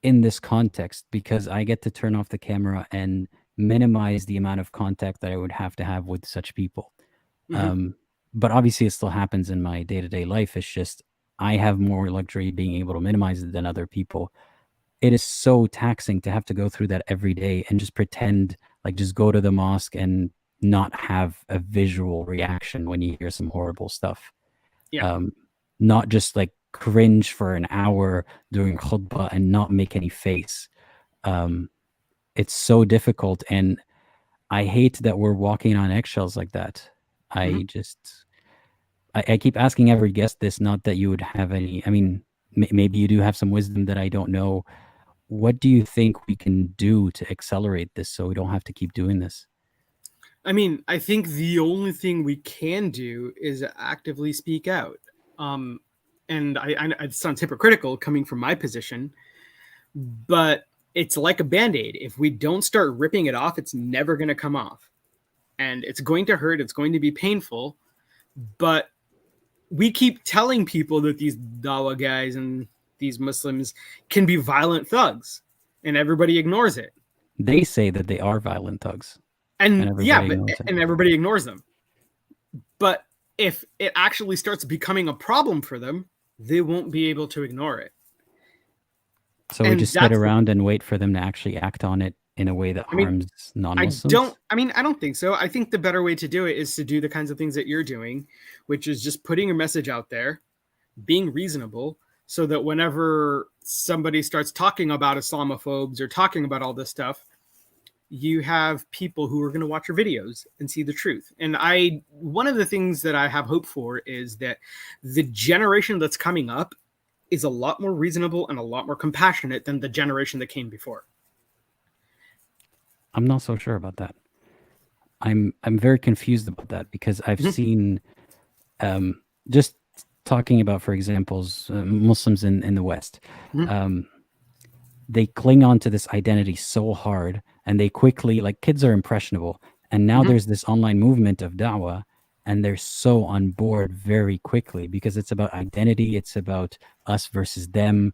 Speaker 1: in this context because I get to turn off the camera and minimize the amount of contact that I would have to have with such people. But obviously, it still happens in my day-to-day life. It's just I have more luxury being able to minimize it than other people. It is so taxing to have to go through that every day and just pretend, like, just go to the mosque and not have a visual reaction when you hear some horrible stuff.
Speaker 5: Yeah.
Speaker 1: Not just like cringe for an hour during khutbah and not make any face. It's so difficult. And I hate that we're walking on eggshells like that. I keep asking every guest this, not that you would have any, maybe you do have some wisdom that I don't know. What do you think we can do to accelerate this so we don't have to keep doing this?
Speaker 5: I think the only thing we can do is actively speak out. And it sounds hypocritical coming from my position, but it's like a Band-Aid. If we don't start ripping it off, it's never going to come off. And it's going to hurt. It's going to be painful. But we keep telling people that these Dawa guys and these Muslims can be violent thugs, and everybody ignores it.
Speaker 1: They say that they are violent thugs.
Speaker 5: And everybody ignores them. But if it actually starts becoming a problem for them, they won't be able to ignore it.
Speaker 1: So we
Speaker 5: And
Speaker 1: just sit
Speaker 5: that's-
Speaker 1: around and wait for them to actually act on it in a way that harms non-Muslims?
Speaker 5: I don't think so. I think the better way to do it is to do the kinds of things that you're doing, which is just putting your message out there, being reasonable, so that whenever somebody starts talking about Islamophobes or talking about all this stuff, you have people who are going to watch your videos and see the truth. And one of the things that I have hope for is that the generation that's coming up is a lot more reasonable and a lot more compassionate than the generation that came before.
Speaker 1: I'm not so sure about that. I'm very confused about that because I've seen, just talking about, for examples, Muslims in the West, they cling on to this identity so hard, and they quickly, like, kids are impressionable, and now there's this online movement of da'wah, and they're so on board very quickly because it's about identity, it's about us versus them,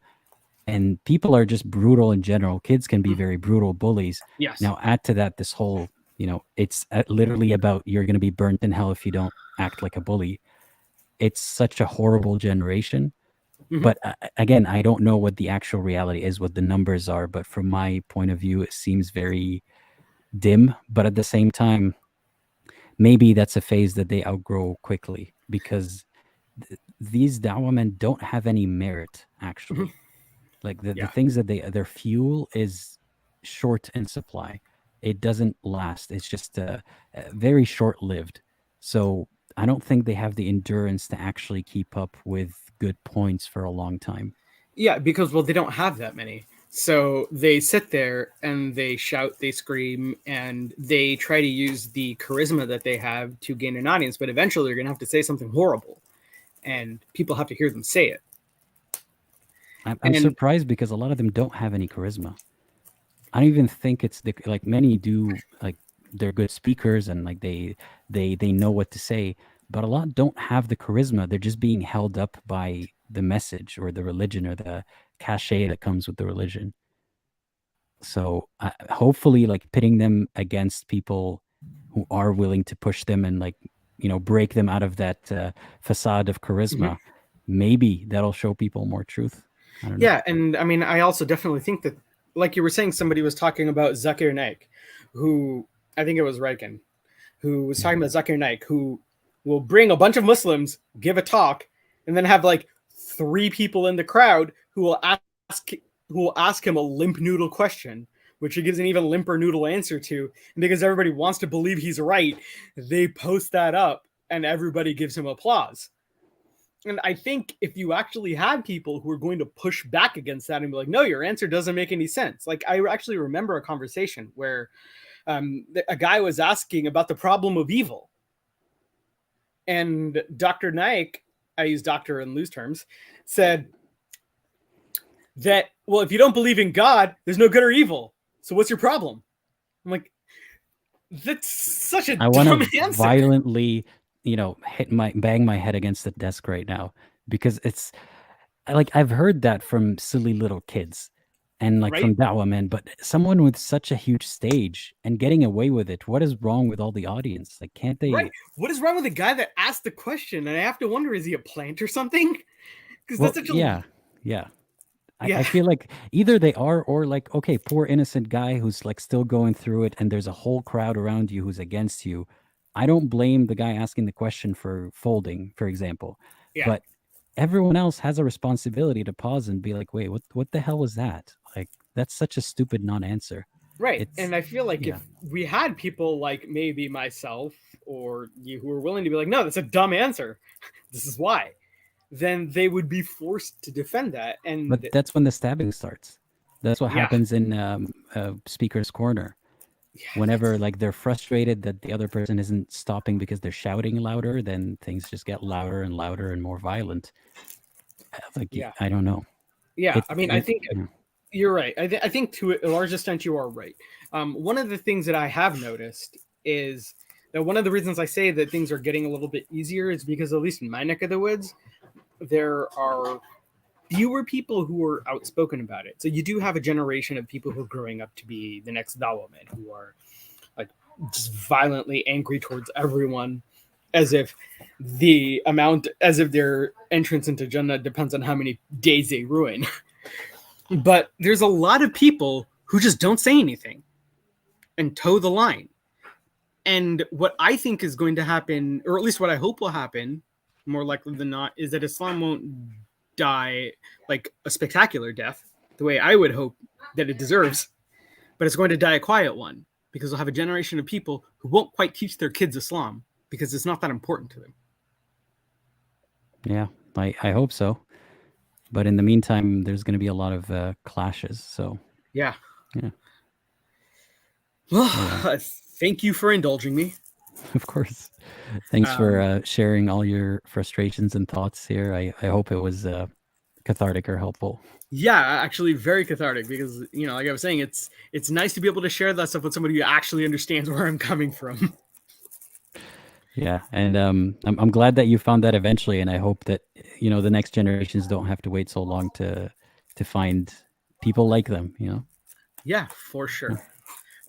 Speaker 1: and people are just brutal in general. Kids can be very brutal bullies.
Speaker 5: Yes.
Speaker 1: Now add to that this whole, it's literally about you're going to be burnt in hell if you don't act like a bully. It's such a horrible generation. But again, I don't know what the actual reality is, what the numbers are, but from my point of view, it seems very dim. But at the same time, maybe that's a phase that they outgrow quickly, because these da'wah men don't have any merit, actually. Like the things that their fuel is short in supply. It doesn't last. It's just very short-lived. So I don't think they have the endurance to actually keep up with good points for a long time.
Speaker 5: Yeah, because, well, they don't have that many. So they sit there and they shout, they scream, and they try to use the charisma that they have to gain an audience. But eventually they're going to have to say something horrible, and people have to hear them say it.
Speaker 1: I'm surprised because a lot of them don't have any charisma. I don't even think it's like many do, like they're good speakers and like they know what to say, but a lot don't have the charisma. They're just being held up by the message or the religion or the cachet that comes with the religion. So hopefully, like, pitting them against people who are willing to push them and, like, break them out of that facade of charisma, maybe that'll show people more truth. I don't know.
Speaker 5: Yeah, and I mean, I also definitely think that, like you were saying, somebody was talking about Zakir Naik, who, I think it was Raiken, who was talking about Zakir Naik, who will bring a bunch of Muslims, give a talk, and then have like 3 people in the crowd who will ask him a limp noodle question, which he gives an even limper noodle answer to. And because everybody wants to believe he's right, they post that up and everybody gives him applause. And I think if you actually had people who are going to push back against that and be like, no, your answer doesn't make any sense. Like, I actually remember a conversation where a guy was asking about the problem of evil. And Dr. Naik, I use doctor in loose terms, said that, well, if you don't believe in God, there's no good or evil. So what's your problem? I'm like, that's such a dumb answer.
Speaker 1: I want to violently, bang my head against the desk right now, because it's like, I've heard that from silly little kids and like from da'wah men, but someone with such a huge stage and getting away with it, what is wrong with all the audience? Like, can't they?
Speaker 5: Right. What is wrong with the guy that asked the question? And I have to wonder, is he a plant or something? Because that's such a
Speaker 1: yeah. I feel like either they are, or like, okay, poor innocent guy who's like still going through it, and there's a whole crowd around you who's against you. I don't blame the guy asking the question for folding, for example.
Speaker 5: Yeah.
Speaker 1: But everyone else has a responsibility to pause and be like, wait, what the hell was that? Like, that's such a stupid non-answer.
Speaker 5: Right. And I feel like if we had people like maybe myself or you who are willing to be like, no, that's a dumb answer, this is why, then they would be forced to defend that.
Speaker 1: But that's when the stabbing starts. That's what happens in Speaker's Corner. Whenever like they're frustrated that the other person isn't stopping because they're shouting louder, then things just get louder and louder and more violent. Like, I don't know.
Speaker 5: Yeah, I mean, I think you're right. I think to a large extent you are right. One of the things that I have noticed is that one of the reasons I say that things are getting a little bit easier is because, at least in my neck of the woods, there are fewer people who are outspoken about it. So you do have a generation of people who are growing up to be the next da'wah men, who are like just violently angry towards everyone as if their entrance into Jannah depends on how many days they ruin. But there's a lot of people who just don't say anything and toe the line. And what I think is going to happen, or at least what I hope will happen, more likely than not, is that Islam won't die like a spectacular death, the way I would hope that it deserves, but it's going to die a quiet one, because we'll have a generation of people who won't quite teach their kids Islam because it's not that important to them.
Speaker 1: Yeah, I hope so. But in the meantime, there's going to be a lot of clashes. So
Speaker 5: Yeah.
Speaker 1: yeah,
Speaker 5: Well, thank you for indulging me.
Speaker 1: of course. Thanks for sharing all your frustrations and thoughts here. I hope it was cathartic or helpful.
Speaker 5: Yeah, actually very cathartic, because, you know, like I was saying, it's nice to be able to share that stuff with somebody who actually understands where I'm coming from.
Speaker 1: Yeah, and I'm glad that you found that eventually, and I hope that, you know, the next generations don't have to wait so long to find people like them, you know.
Speaker 5: Yeah, for sure.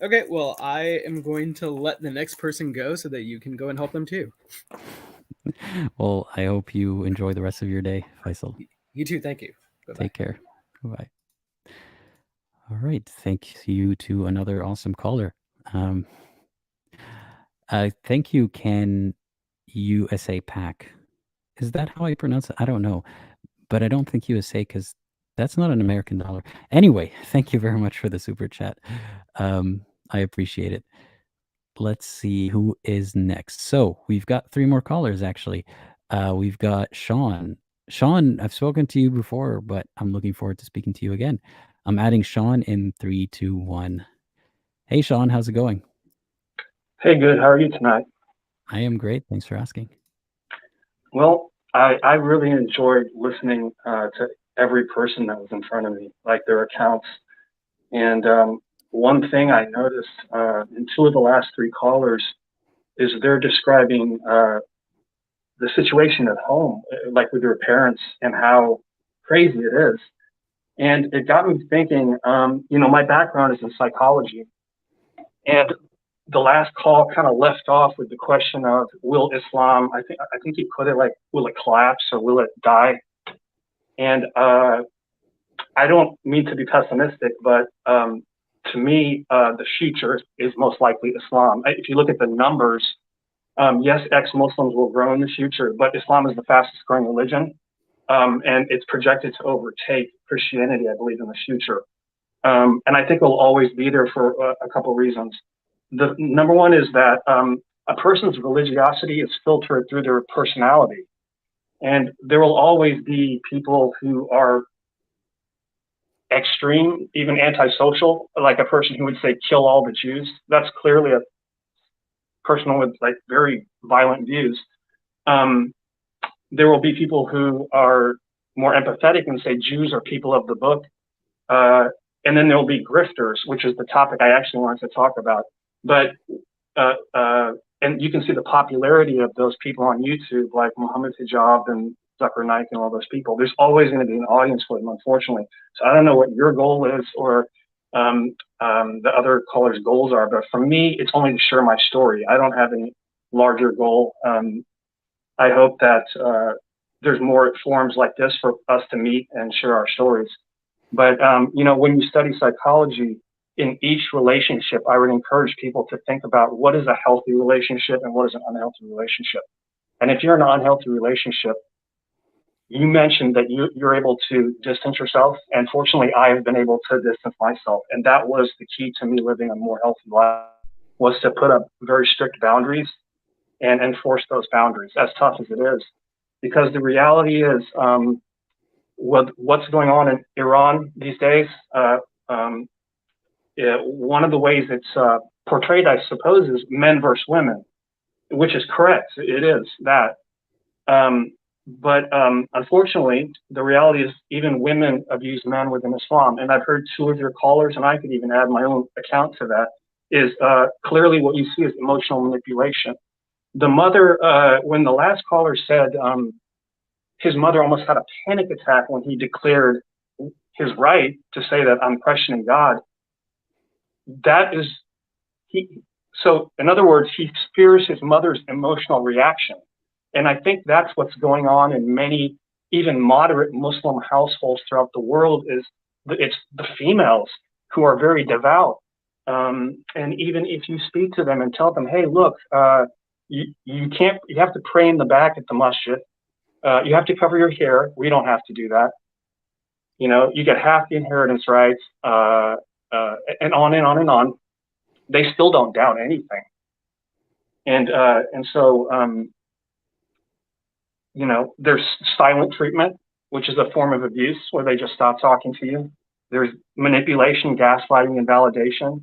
Speaker 5: Okay, well, I am going to let the next person go so that you can go and help them too.
Speaker 1: Well, I hope you enjoy the rest of your day, Faisal.
Speaker 5: You too, thank you. Bye-bye.
Speaker 1: Take care. Bye. All right, thank you to another awesome caller. Thank you, Can USA Pack. Is that how I pronounce it? I don't know, but I don't think USA, because that's not an American dollar. Anyway, thank you very much for the super chat. I appreciate it. Let's see who is next. So we've got 3 more callers, actually. We've got Shaun. Shaun, I've spoken to you before, but I'm looking forward to speaking to you again. I'm adding Shaun in 3, 2, 1. Hey, Shaun, how's it going?
Speaker 6: Hey, good. How are you tonight?
Speaker 1: I am great. Thanks for asking.
Speaker 6: Well, I really enjoyed listening to every person that was in front of me, like their accounts. And one thing I noticed in 2 of the last 3 callers is they're describing the situation at home, like with their parents, and how crazy it is. And it got me thinking, you know, my background is in psychology. And the last call kind of left off with the question of, will Islam, I think he put it like, will it collapse or will it die? And I don't mean to be pessimistic, but to me, the future is most likely Islam. If you look at the numbers, yes, ex-Muslims will grow in the future, but Islam is the fastest growing religion. And it's projected to overtake Christianity, I believe, in the future. And I think it'll always be there for a couple of reasons. The number one is that a person's religiosity is filtered through their personality. And there will always be people who are extreme, even antisocial, like a person who would say, kill all the Jews. That's clearly a person with like very violent views. There will be people who are more empathetic and say Jews are people of the book. And then there will be grifters, which is the topic I actually wanted to talk about. But and you can see the popularity of those people on YouTube, like Muhammad Hijab and Zucker Naik and all those people. There's always going to be an audience for them, unfortunately. So I don't know what your goal is or the other callers' goals are, but for me, it's only to share my story. I don't have any larger goal. I hope that there's more forums like this for us to meet and share our stories. But you know, when you study psychology, in each relationship, I would encourage people to think about what is a healthy relationship and what is an unhealthy relationship. And if you're in an unhealthy relationship, you mentioned that you're able to distance yourself. And fortunately, I have been able to distance myself. And that was the key to me living a more healthy life, was to put up very strict boundaries and enforce those boundaries, as tough as it is. Because the reality is, what's going on in Iran these days, one of the ways it's portrayed, I suppose, is men versus women, which is correct. It is that. But unfortunately, the reality is even women abuse men within Islam. And I've heard 2 of your callers, and I could even add my own account to that, is clearly what you see is emotional manipulation. The mother, when the last caller said his mother almost had a panic attack when he declared his right to say that I'm questioning God, that is, So in other words, he fears his mother's emotional reaction. And I think that's what's going on in many, even moderate Muslim households throughout the world, is it's the females who are very devout. And even if you speak to them and tell them, hey, look, you have to pray in the back at the masjid. You have to cover your hair. We don't have to do that. You know, you get half the inheritance rights, and on and on and on. They still don't doubt anything. And so, you know, there's silent treatment, which is a form of abuse where they just stop talking to you. There's manipulation, gaslighting, and validation.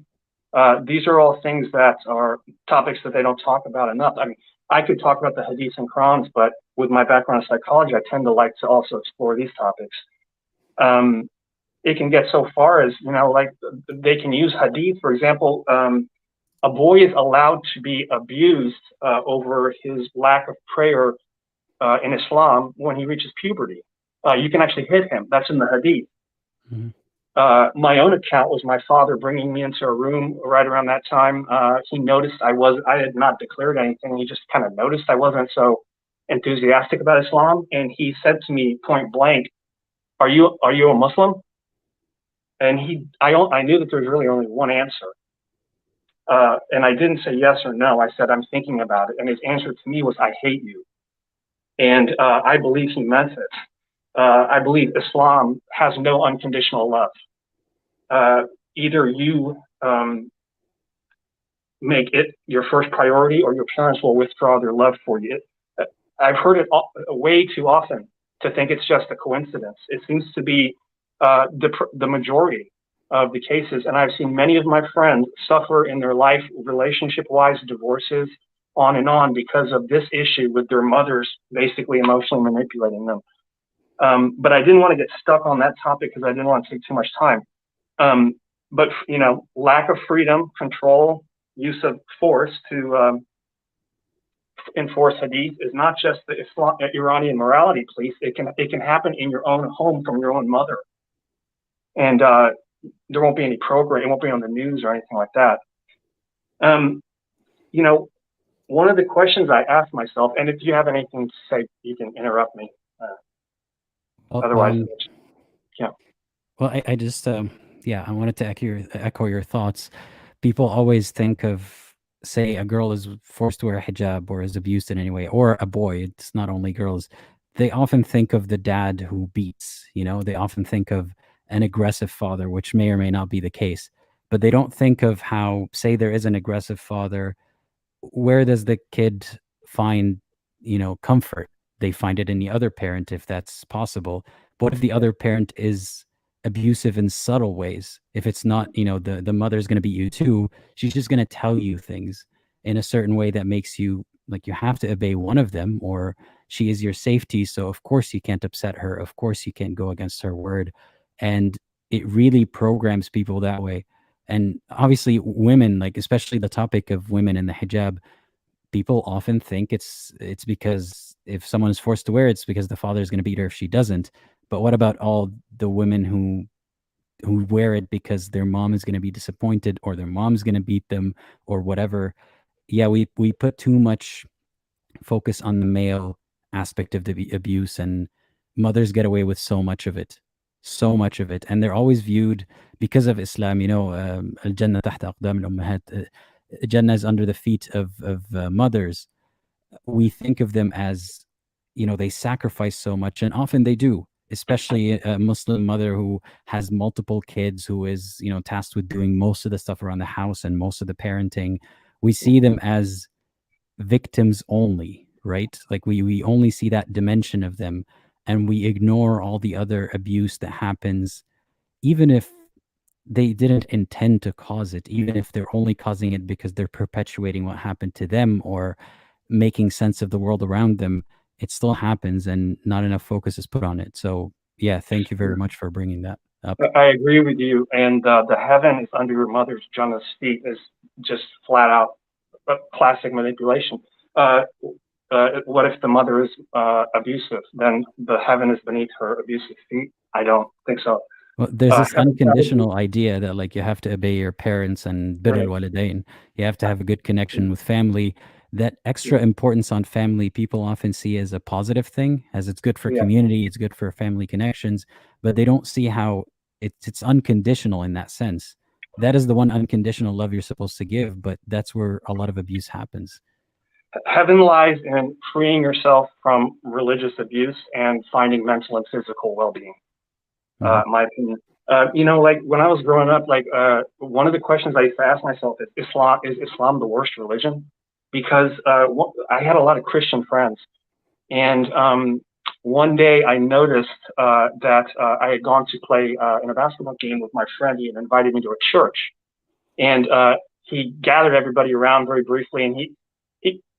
Speaker 6: These are all things that are topics that they don't talk about enough. I mean, I could talk about the Hadiths and Qurans, but with my background in psychology, I tend to like to also explore these topics. It can get so far as, you know, like they can use Hadith, for example. A boy is allowed to be abused over his lack of prayer in Islam when he reaches puberty. You can actually hit him. That's in the Hadith. Mm-hmm. My own account was my father bringing me into a room right around that time. He noticed I had not declared anything. He just kind of noticed I wasn't so enthusiastic about Islam. And he said to me point blank, are you a Muslim? And I knew that there was really only one answer. And I didn't say yes or no. I said, I'm thinking about it. And his answer to me was, I hate you. And I believe he meant it. I believe Islam has no unconditional love. Either you make it your first priority or your parents will withdraw their love for you. I've heard it way too often to think it's just a coincidence. It seems to be the majority of the cases. And I've seen many of my friends suffer in their life, relationship-wise, divorces, on and on, because of this issue with their mothers basically emotionally manipulating them. But I didn't want to get stuck on that topic because I didn't want to take too much time. But, you know, lack of freedom, control, use of force to enforce Hadith is not just the Iranian morality police. It can happen in your own home from your own mother. And there won't be any program. It won't be on the news or anything like that. You know, one of the questions I asked myself, and if you have anything to say, you can interrupt me. Otherwise, yeah.
Speaker 1: Well, I just, yeah, I wanted to echo your thoughts. People always think of, say, a girl is forced to wear a hijab or is abused in any way, or a boy. It's not only girls. They often think of the dad who beats. You know, they often think of an aggressive father, which may or may not be the case. But they don't think of how, say, there is an aggressive father. Where does the kid find, you know, comfort? They find it in the other parent, if that's possible. What if the other parent is abusive in subtle ways? If it's not, you know, the mother's going to beat you too, she's just going to tell you things in a certain way that makes you, like, you have to obey one of them, or she is your safety. So of course you can't upset her. Of course you can't go against her word. And it really programs people that way. And obviously women, like, especially the topic of women in the hijab, people often think it's because if someone is forced to wear it, it's because the father is going to beat her if she doesn't. But what about all the women who wear it because their mom is going to be disappointed, or their mom's going to beat them, or whatever? Yeah, we put too much focus on the male aspect of the abuse, and mothers get away with so much of it. And they're always viewed, because of Islam, you know, al-Jannah tahta aqdam al-ummahat. Jannah is under the feet of mothers. We think of them as, you know, they sacrifice so much, and often they do, especially a Muslim mother who has multiple kids, who is, you know, tasked with doing most of the stuff around the house and most of the parenting. We see them as victims only, right? Like we only see that dimension of them, and we ignore all the other abuse that happens, even if they didn't intend to cause it, even if they're only causing it because they're perpetuating what happened to them or making sense of the world around them. It still happens, and not enough focus is put on it. So yeah, thank you very much for bringing that up.
Speaker 6: I agree with you. And the heaven is under your mother's Jannah's feet is just flat out classic manipulation. What if the mother is abusive? Then the heaven is beneath her abusive feet? I don't think so.
Speaker 1: Well, there's this
Speaker 6: Having
Speaker 1: unconditional idea that like you have to obey your parents and birr
Speaker 6: Right.
Speaker 1: al-walidain. You have to have a good connection with family. That extra importance on family, people often see as a positive thing, as it's good for
Speaker 6: Yeah.
Speaker 1: community, it's good for family connections, but they don't see how it's unconditional in that sense. That is the one unconditional love you're supposed to give, but that's where a lot of abuse happens.
Speaker 6: Heaven lies in freeing yourself from religious abuse and finding mental and physical well-being. My opinion. Like when I was growing up, like one of the questions I used to ask myself is Islam the worst religion? Because I had a lot of Christian friends, and one day I noticed that I had gone to play in a basketball game with my friend. He had invited me to a church, and he gathered everybody around very briefly, and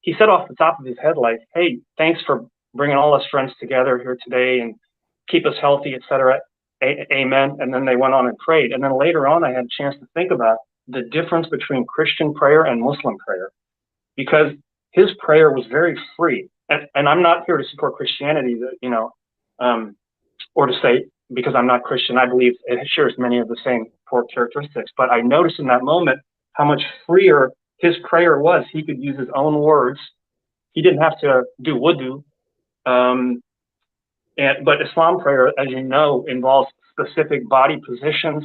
Speaker 6: he said off the top of his head, like, "Hey, thanks for bringing all us friends together here today and keep us healthy, etc. Amen." And then they went on and prayed. And then later on, I had a chance to think about the difference between Christian prayer and Muslim prayer, because his prayer was very free. And I'm not here to support Christianity, or to say, because I'm not Christian, I believe it shares many of the same core characteristics. But I noticed in that moment how much freer his prayer was. He could use his own words. He didn't have to do wudu. But Islam prayer, as you know, involves specific body positions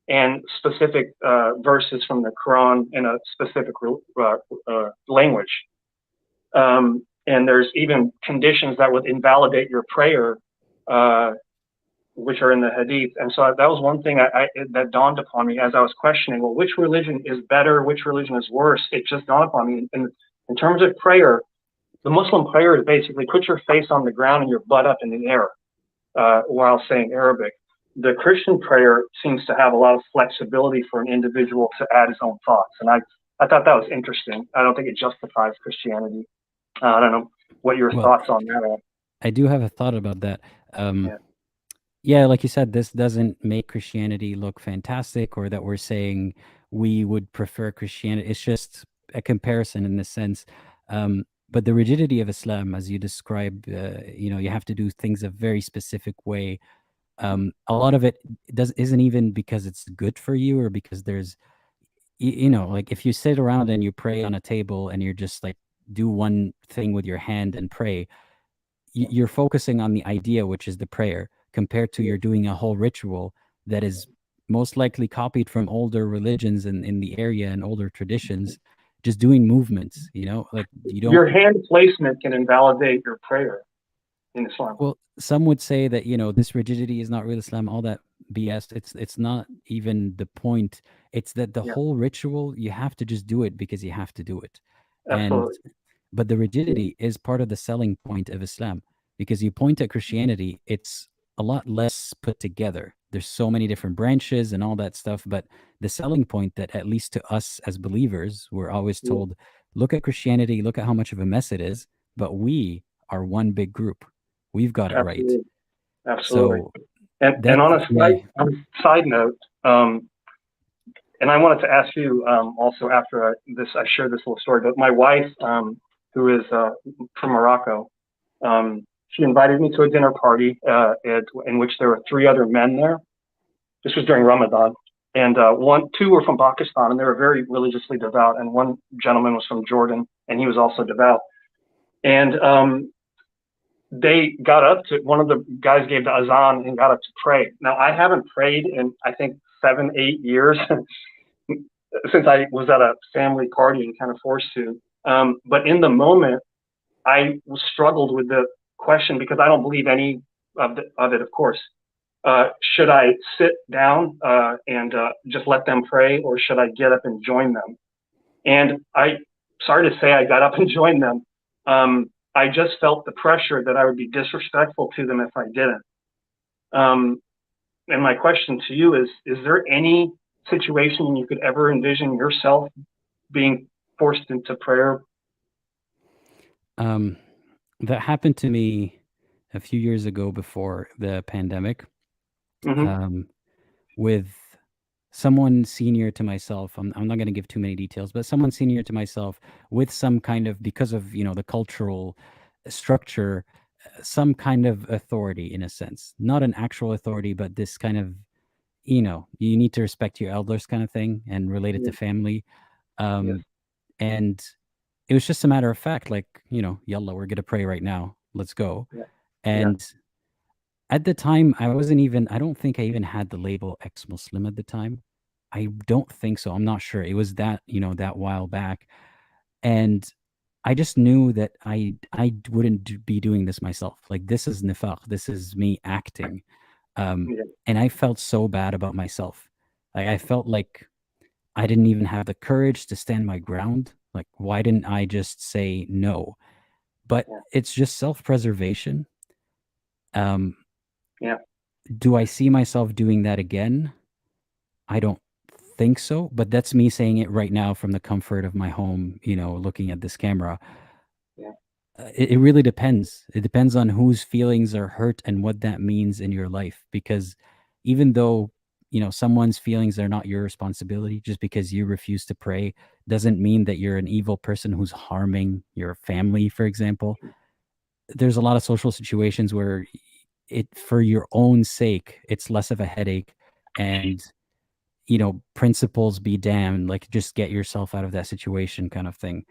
Speaker 6: and specific verses from the Quran in a specific language. And there's even conditions that would invalidate your prayer, which are in the Hadith. And so that was one thing that dawned upon me as I was questioning, well, which religion is better, which religion is worse? It just dawned upon me. And in terms of prayer, the Muslim prayer is basically put your face on the ground and your butt up in the air while saying Arabic. The Christian prayer seems to have a lot of flexibility for an individual to add his own thoughts. And I thought that was interesting. I don't think it justifies Christianity. I don't know what your thoughts on that are.
Speaker 1: I do have a thought about that. Yeah, like you said, this doesn't make Christianity look fantastic or that we're saying we would prefer Christianity. It's just a comparison in this sense. But the rigidity of Islam, as you describe, you have to do things a very specific way. A lot of it isn't even because it's good for you or because there's, like if you sit around and you pray on a table and you're just like, do one thing with your hand and pray, you're focusing on the idea, which is the prayer, compared to you're doing a whole ritual that is most likely copied from older religions in the area and older traditions, just doing movements, like you don't.
Speaker 6: Your hand placement can invalidate your prayer in Islam.
Speaker 1: Well, some would say that, this rigidity is not real Islam, all that BS. It's not even the point. It's that the whole ritual, you have to just do it because you have to do it.
Speaker 6: Absolutely.
Speaker 1: But the rigidity is part of the selling point of Islam, because you point at Christianity, it's a lot less put together. There's so many different branches and all that stuff, but the selling point that, at least to us as believers, we're always told, look at Christianity, look at how much of a mess it is, but we are one big group. We've got it right.
Speaker 6: Absolutely.
Speaker 1: So
Speaker 6: and on a side note, and I wanted to ask you also after I shared this little story, but my wife, who is from Morocco, she invited me to a dinner party in which there were 3 other men there. This was during Ramadan. And 2 were from Pakistan, and they were very religiously devout. And one gentleman was from Jordan, and he was also devout. And they got up to, one of the guys gave the azan and got up to pray. Now, I haven't prayed in, I think, 7, 8 years since I was at a family party and kind of forced to. But in the moment, I struggled with the question, because I don't believe any of it, of course. Should I sit down and just let them pray, or should I get up and join them? And sorry to say, I got up and joined them. I just felt the pressure that I would be disrespectful to them if I didn't. And my question to you is there any situation you could ever envision yourself being forced into prayer?
Speaker 1: That happened to me a few years ago before the pandemic. With someone senior to myself. I'm not going to give too many details, but someone senior to myself with some kind of, because of, the cultural structure, some kind of authority in a sense, not an actual authority, but this kind of you know, you need to respect your elders kind of thing and relate it to family.
Speaker 6: Yes.
Speaker 1: And it was just a matter of fact, like, you know, yalla, we're going to pray right now. Let's go.
Speaker 6: Yeah.
Speaker 1: And at the time, I don't think I even had the label ex-Muslim at the time. I don't think so. I'm not sure. It was that, you know, that while back. And I just knew that I wouldn't be doing this myself. Like, this is nifaq. This is me acting. And I felt so bad about myself. Like, I felt like I didn't even have the courage to stand my ground. Like, why didn't I just say no? But it's just self-preservation. Do I see myself doing that again? I don't think so, but that's me saying it right now from the comfort of my home, you know, looking at this camera. It really depends. It depends on whose feelings are hurt and what that means in your life. Because even though, you know, someone's feelings are not your responsibility, just because you refuse to pray doesn't mean that you're an evil person who's harming your family, for example. There's a lot of social situations where for your own sake, it's less of a headache, and, you know, principles be damned, like, just get yourself out of that situation kind of thing.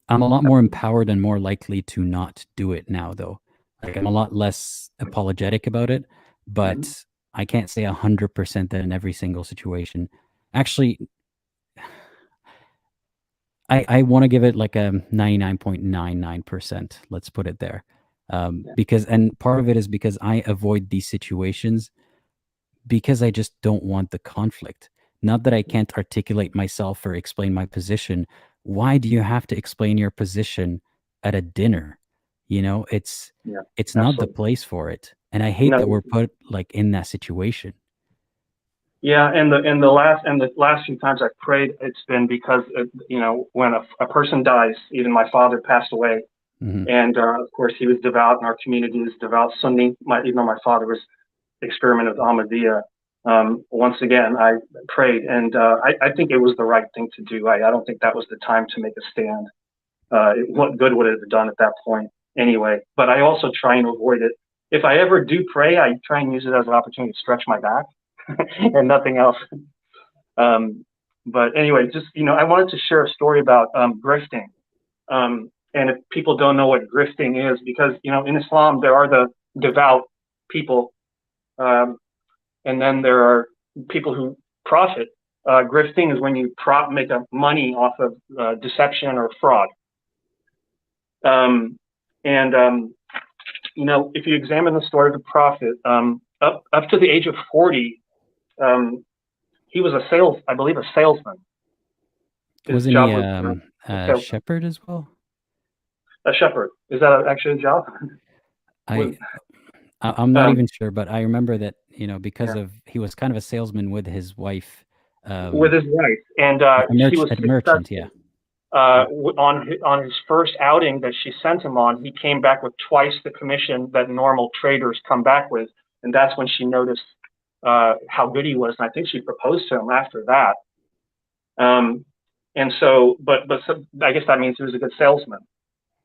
Speaker 1: I'm a lot more empowered and more likely to not do it now, though. Like, I'm a lot less apologetic about it, but I can't say 100% that in every single situation. Actually, I want to give it like a 99.99%. Let's put it there. Because, and part of it is because I avoid these situations because I just don't want the conflict. Not that I can't articulate myself or explain my position. Why do you have to explain your position at a dinner? You know, it's not the place for it. And I hate that we're put like in that situation.
Speaker 6: Yeah, and the last few times I've prayed, it's been because you know, when a person dies, even my father passed away, and of course he was devout, and our community is devout Sunni. Even though my father was experiment of Ahmadiyya, once again I prayed, and I think it was the right thing to do. I don't think that was the time to make a stand. What good would it have done at that point anyway? But I also try and avoid it. If I ever do pray, I try and use it as an opportunity to stretch my back. And nothing else. But anyway, just, you know, I wanted to share a story about grifting. And if people don't know what grifting is, because, you know, in Islam, there are the devout people. And then there are people who profit. Grifting is when you make money off of deception or fraud. You know, if you examine the story of the prophet, up to the age of 40, he was I believe a salesman.
Speaker 1: Wasn't he a shepherd as well?
Speaker 6: A shepherd. Is that actually a job?
Speaker 1: I'm not even sure, but I remember that, you know, because of, he was kind of a salesman with his wife.
Speaker 6: And he was
Speaker 1: a merchant, yeah.
Speaker 6: On his first outing that she sent him on, he came back with twice the commission that normal traders come back with, and that's when she noticed how good he was, and I think she proposed to him after that. And so, but I guess that means he was a good salesman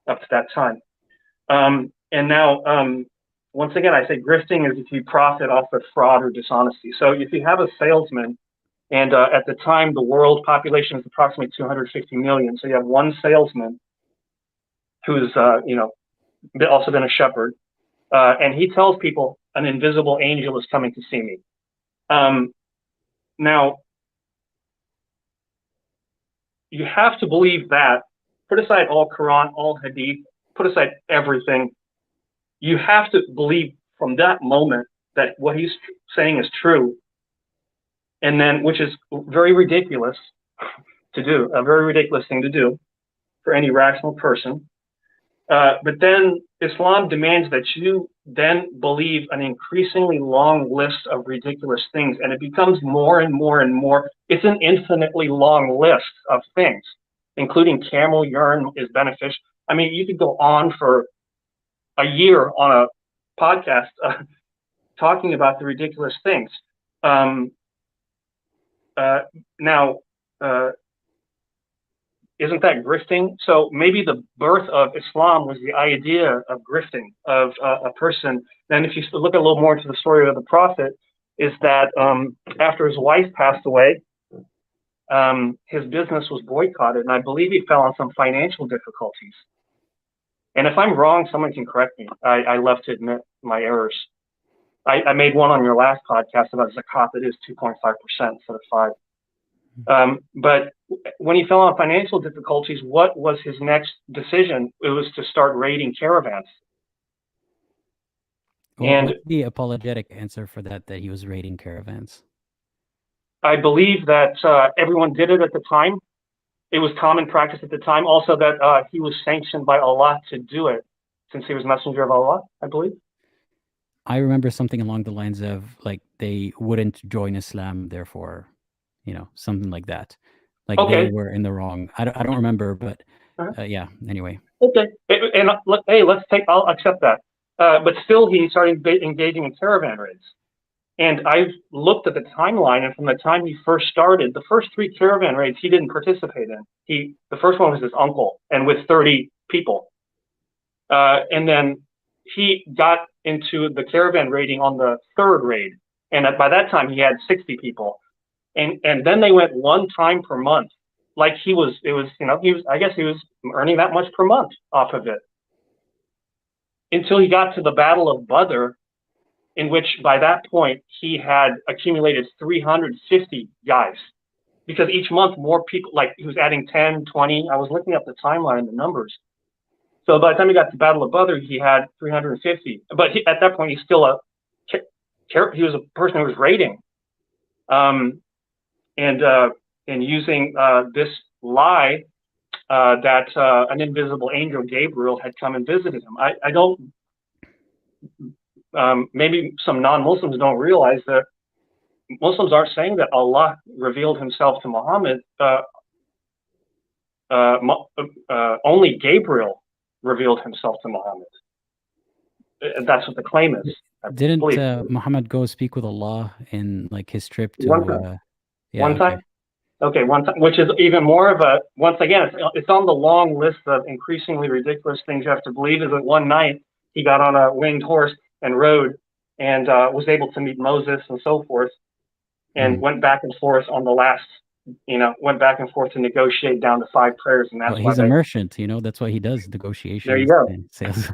Speaker 6: up to that time. And now, once again, I say grifting is if you profit off of fraud or dishonesty. So if you have a salesman, and at the time, the world population is approximately 250 million. So you have one salesman who's, you know, also been a shepherd, and he tells people an invisible angel is coming to see me. Now, you have to believe that. Put aside all Quran, all Hadith, put aside everything. You have to believe from that moment that what he's saying is true. And then, which is very ridiculous to do, a very ridiculous thing to do for any rational person. But then Islam demands that you then believe an increasingly long list of ridiculous things, and it becomes more and more and more. It's an infinitely long list of things, including camel urine is beneficial. I mean, you could go on for a year on a podcast talking about the ridiculous things. Now, isn't that grifting? So maybe the birth of Islam was the idea of grifting, of a person. Then if you look a little more into the story of the prophet, is that after his wife passed away, his business was boycotted, and I believe he fell on some financial difficulties. And if I'm wrong, someone can correct me. I love to admit my errors. I made one on your last podcast about zakat that is 2.5% instead of 5. But when he fell on financial difficulties, what was his next decision? It was to start raiding caravans.
Speaker 1: Well,
Speaker 6: And
Speaker 1: what's the apologetic answer for that he was raiding caravans?
Speaker 6: I believe that everyone did it at the time. It was common practice at the time. Also that he was sanctioned by Allah to do it, since he was messenger of Allah, I believe.
Speaker 1: I remember something along the lines of like they wouldn't join Islam, therefore, something like that. Like
Speaker 6: Okay.
Speaker 1: they were in the wrong. I don't remember, but yeah. Anyway.
Speaker 6: Okay. And hey, I'll accept that. But still, he started engaging in caravan raids. And I've looked at the timeline, and from the time he first started, the first 3 caravan raids he didn't participate in. The first one was his uncle, and with 30 people. And then he got into the caravan raiding on the 3rd raid, and by that time he had 60 people. And then they went 1 time per month, like I guess he was earning that much per month off of it, until he got to the Battle of Badr, in which by that point he had accumulated 350 guys, because each month more people, like he was adding 10, 20. I was looking up the timeline and the numbers. So by the time he got to Battle of Badr, he had 350. But at that point, he's still he was a person who was raiding, and using this lie that an invisible angel, Gabriel, had come and visited him. I don't. Maybe some non-Muslims don't realize that Muslims aren't saying that Allah revealed himself to Muhammad. Only Gabriel revealed himself to Muhammad. That's what the claim is.
Speaker 1: Didn't Muhammad go speak with Allah in like his trip to
Speaker 6: one time?
Speaker 1: Yeah,
Speaker 6: one time? Okay, one time, which is even more of a, once again, it's on the long list of increasingly ridiculous things you have to believe, is that one night he got on a winged horse and rode and was able to meet Moses and so forth, and went back and forth on the last, went back and forth to negotiate down to 5 prayers. And that's why
Speaker 1: he's a merchant, that's why he does negotiations.
Speaker 6: There you go.
Speaker 1: And sales.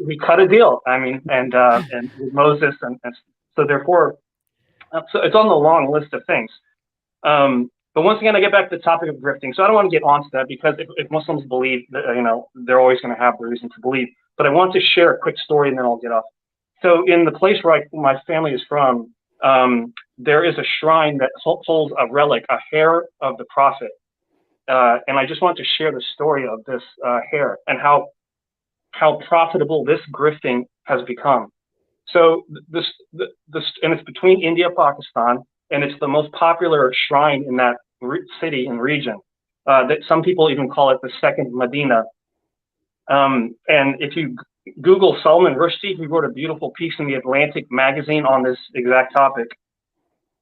Speaker 6: He cut a deal. I mean, and with Moses, and so therefore, so it's on the long list of things. But once again, I get back to the topic of grifting. So I don't want to get onto that, because if Muslims believe that, they're always going to have reason to believe. But I want to share a quick story, and then I'll get off. So in the place where my family is from, there is a shrine that holds a relic, a hair of the Prophet. And I just want to share the story of this hair and how profitable this grifting has become. So this and it's between India and Pakistan, and it's the most popular shrine in that city and region. That some people even call it the second Medina. And if you Google Salman Rushdie, he wrote a beautiful piece in the Atlantic magazine on this exact topic.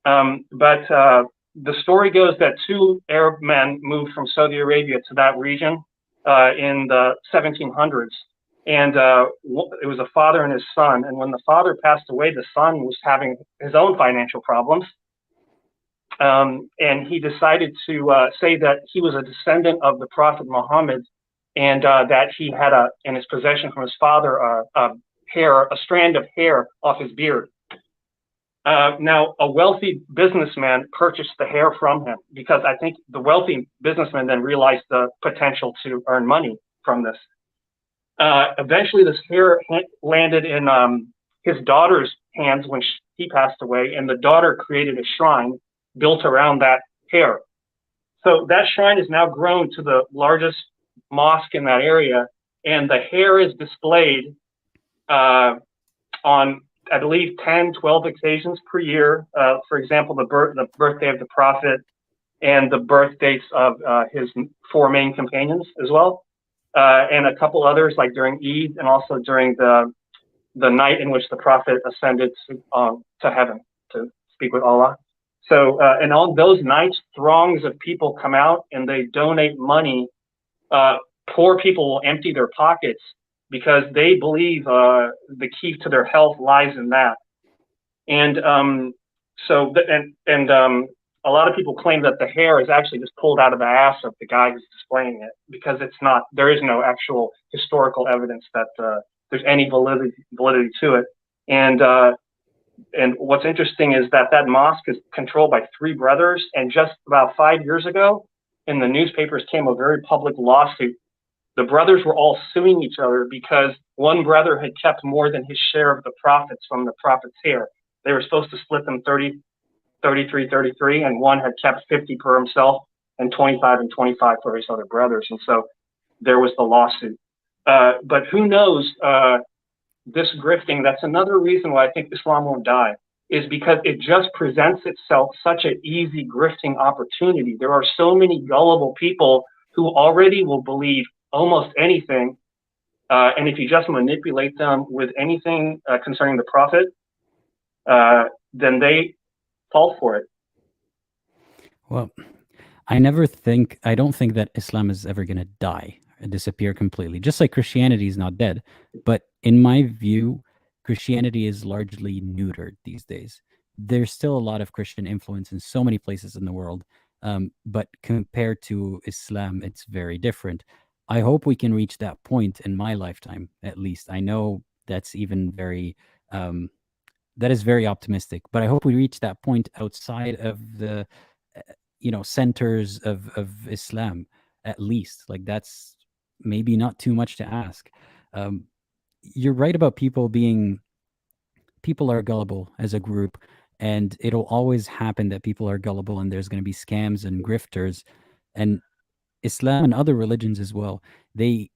Speaker 6: But the story goes that 2 Arab men moved from Saudi Arabia to that region in the 1700s. And it was a father and his son. And when the father passed away, the son was having his own financial problems. And he decided to say that he was a descendant of the Prophet Muhammad, and that he had in his possession from his father a strand of hair off his beard. Now, a wealthy businessman purchased the hair from him, because I think the wealthy businessman then realized the potential to earn money from this. Eventually, this hair landed in his daughter's hands when he passed away, and the daughter created a shrine built around that hair. So that shrine is now grown to the largest mosque in that area, and the hair is displayed on, I believe, 10, 12 occasions per year. For example, the birthday of the Prophet, and the birth dates of his 4 main companions as well, and a couple others, like during Eid, and also during the night in which the Prophet ascended to heaven to speak with Allah. So, and on those nights, throngs of people come out and they donate money. Poor people will empty their pockets, because they believe the key to their health lies in that. And So a lot of people claim that the hair is actually just pulled out of the ass of the guy who's displaying it, because it's not. There is no actual historical evidence that there's any validity to it. And what's interesting is that mosque is controlled by 3 brothers, and just about 5 years ago, in the newspapers came a very public lawsuit. The brothers were all suing each other because one brother had kept more than his share of the profits from the prophet's hair. They were supposed to split them 33, and one had kept 50 for himself and 25 and 25 for his other brothers. And so there was the lawsuit. But who knows, this grifting, that's another reason why I think Islam won't die, is because it just presents itself such an easy grifting opportunity. There are so many gullible people who already will believe almost anything. And if you just manipulate them with anything concerning the prophet, then they fall for it.
Speaker 1: Well, I don't think that Islam is ever going to die and disappear completely, just like Christianity is not dead. But in my view, Christianity is largely neutered these days. There's still a lot of Christian influence in so many places in the world, but compared to Islam, it's very different. I hope we can reach that point in my lifetime, at least. I know that's even very, that is very optimistic, but I hope we reach that point outside of the, centers of Islam, at least. Like, that's maybe not too much to ask. You're right about people are gullible as a group, and it'll always happen that people are gullible, and there's going to be scams and grifters. And Islam and other religions as well, they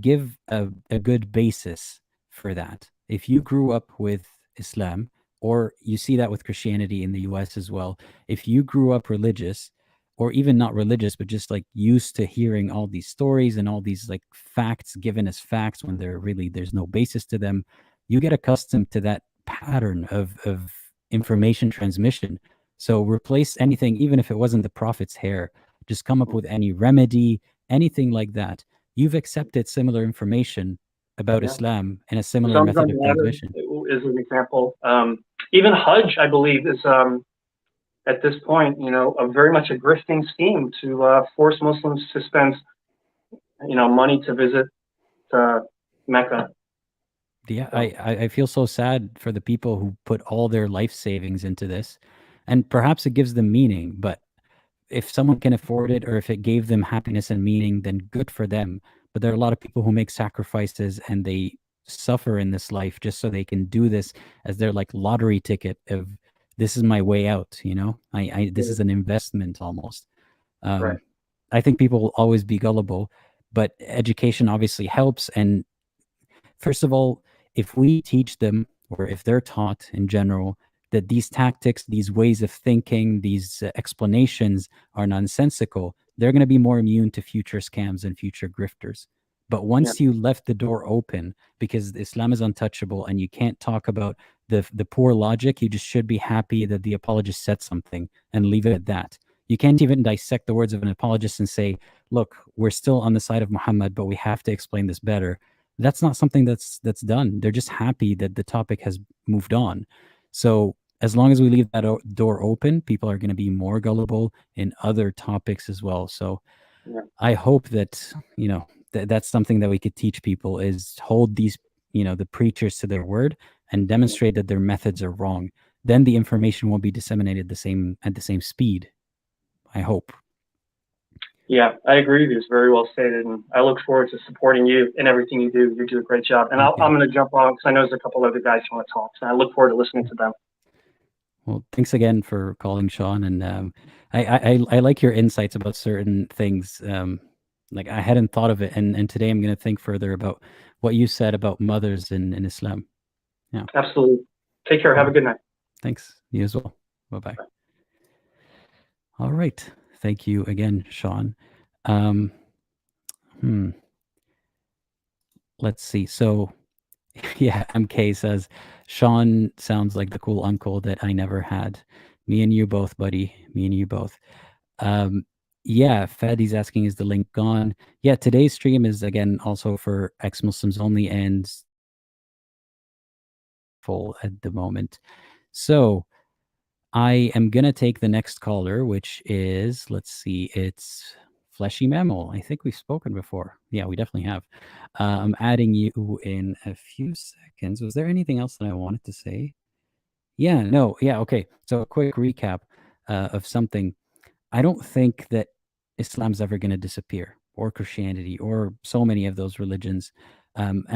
Speaker 1: give a good basis for that. If you grew up with Islam, or you see that with Christianity in the US as well, if you grew up religious, or even not religious, but just like used to hearing all these stories and all these like facts given as facts when there's no basis to them, you get accustomed to that pattern of information transmission. So replace anything, even if it wasn't the prophet's hair, just come up with any remedy, anything like that. You've accepted similar information about Islam and a similar method of transmission.
Speaker 6: Is an example. Even Hajj, I believe, is at this point, a very much a grifting scheme to force Muslims to spend, money to visit Mecca.
Speaker 1: Yeah, I feel so sad for the people who put all their life savings into this, and perhaps it gives them meaning, but if someone can afford it, or if it gave them happiness and meaning, then good for them. But there are a lot of people who make sacrifices and they suffer in this life just so they can do this as their like lottery ticket of, this is my way out, this is an investment almost.
Speaker 6: Right.
Speaker 1: I think people will always be gullible, but education obviously helps. And first of all, if we teach them, or if they're taught in general, that these tactics, these ways of thinking, these explanations are nonsensical, they're going to be more immune to future scams and future grifters. But once you left the door open, because Islam is untouchable and you can't talk about the poor logic, you just should be happy that the apologist said something and leave it at that. You can't even dissect the words of an apologist and say, look, we're still on the side of Muhammad, but we have to explain this better. That's not something that's done. They're just happy that the topic has moved on. So as long as we leave that door open, people are going to be more gullible in other topics as well. So I hope that, that's something that we could teach people, is hold these, the preachers to their word and demonstrate that their methods are wrong. Then the information will be disseminated at the same speed, I hope.
Speaker 6: Yeah, I agree with you. It's very well stated, and I look forward to supporting you in everything you do. You do a great job. And I'm going to jump on because I know there's a couple other guys who want to talk, so I look forward to listening to them.
Speaker 1: Well, thanks again for calling, Shaun. And I like your insights about certain things. Like, I hadn't thought of it, and today I'm going to think further about what you said about mothers in Islam. Yeah,
Speaker 6: absolutely. Take care. Have a good night.
Speaker 1: Thanks. You as well. Bye-bye. All right. Thank you again, Shaun. Let's see. So, yeah, MK says, Shaun sounds like the cool uncle that I never had. Me and you both, buddy. Me and you both. Yeah, Fadi's asking, is the link gone? Yeah, today's stream is, again, also for ex-Muslims only and full at the moment. So, I am gonna take the next caller, which is, let's see, it's Fleshy Mammal. I think we've spoken before. Yeah, we definitely have. I'm adding you in a few seconds. Was there anything else that I wanted to say? Yeah, no, yeah, okay. So a quick recap of something. I don't think that Islam's ever going to disappear, or Christianity, or so many of those religions. And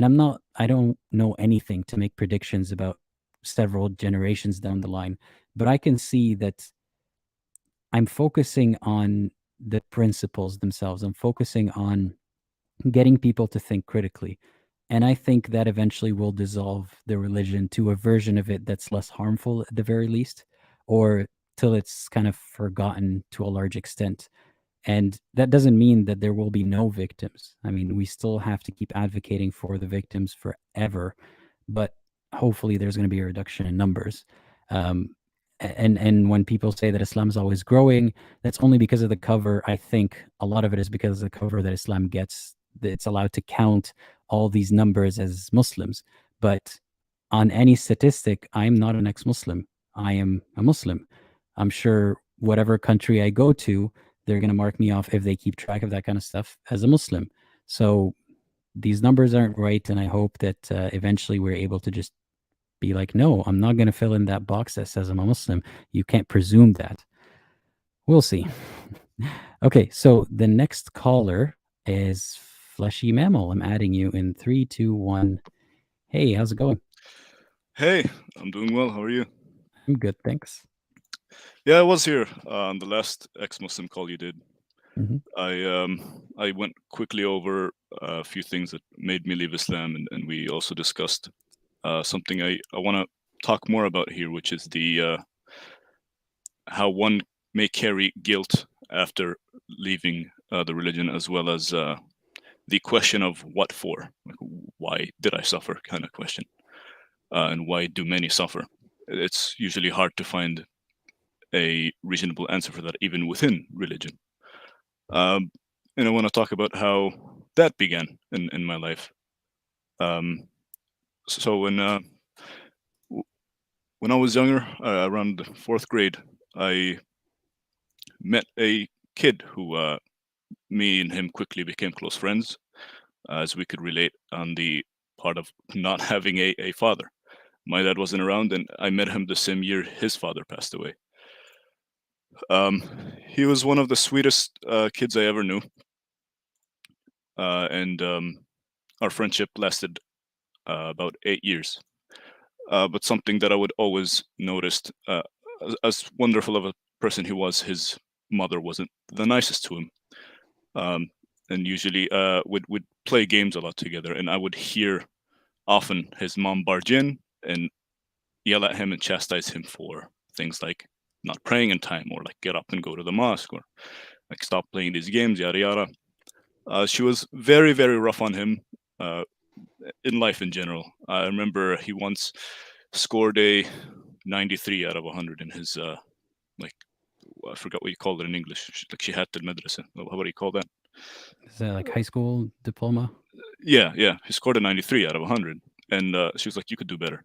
Speaker 1: I don't know anything to make predictions about several generations down the line, but I can see that I'm focusing on the principles themselves. I'm focusing on getting people to think critically. And I think that eventually will dissolve the religion to a version of it that's less harmful at the very least, or till it's kind of forgotten to a large extent. And that doesn't mean that there will be no victims. I mean, we still have to keep advocating for the victims forever, but hopefully there's going to be a reduction in numbers. And when people say that Islam is always growing, that's only because of the cover. I think a lot of it is because of the cover that Islam gets. It's allowed to count all these numbers as Muslims. But on any statistic, I'm not an ex-Muslim. I am a Muslim. I'm sure whatever country I go to, they're going to mark me off, if they keep track of that kind of stuff, as a Muslim. So these numbers aren't right. And I hope that eventually we're able to just be like, no, I'm not going to fill in that box that says I'm a Muslim. You can't presume that. We'll see. Okay, so the next caller is Fleshy Mammal. I'm adding you in 3, 2, 1. Hey, how's it going?
Speaker 7: Hey, I'm doing well. How are you?
Speaker 1: I'm good, thanks.
Speaker 7: Yeah, I was here on the last ex-Muslim call you did.
Speaker 1: Mhm.
Speaker 7: I went quickly over a few things that made me leave Islam, and we also discussed something I want to talk more about here, which is the how one may carry guilt after leaving the religion, as well as the question of what for, like, why did I suffer, kind of question, and why do many suffer? It's usually hard to find a reasonable answer for that, even within religion. And I want to talk about how that began in my life. So when I was younger, around fourth grade, I met a kid who me and him quickly became close friends, as we could relate on the part of not having a father. My dad wasn't around, and I met him the same year his father passed away. He was one of the sweetest kids I ever knew, and our friendship lasted about 8 years. But something that I would always noticed, as wonderful of a person he was, his mother wasn't the nicest to him. And usually would play games a lot together, and I would hear often his mom barge in and yell at him and chastise him for things like not praying in time, or like get up and go to the mosque, or like stop playing these games, yada yada. She was very, very rough on him in life in general. I remember he once scored a 93 out of 100 in his like, I forgot what you call it in English, like Shihat al-Madrasa. What do you call that?
Speaker 1: Is that like high school diploma?
Speaker 7: Yeah, he scored a 93 out of 100, and she was like, you could do better.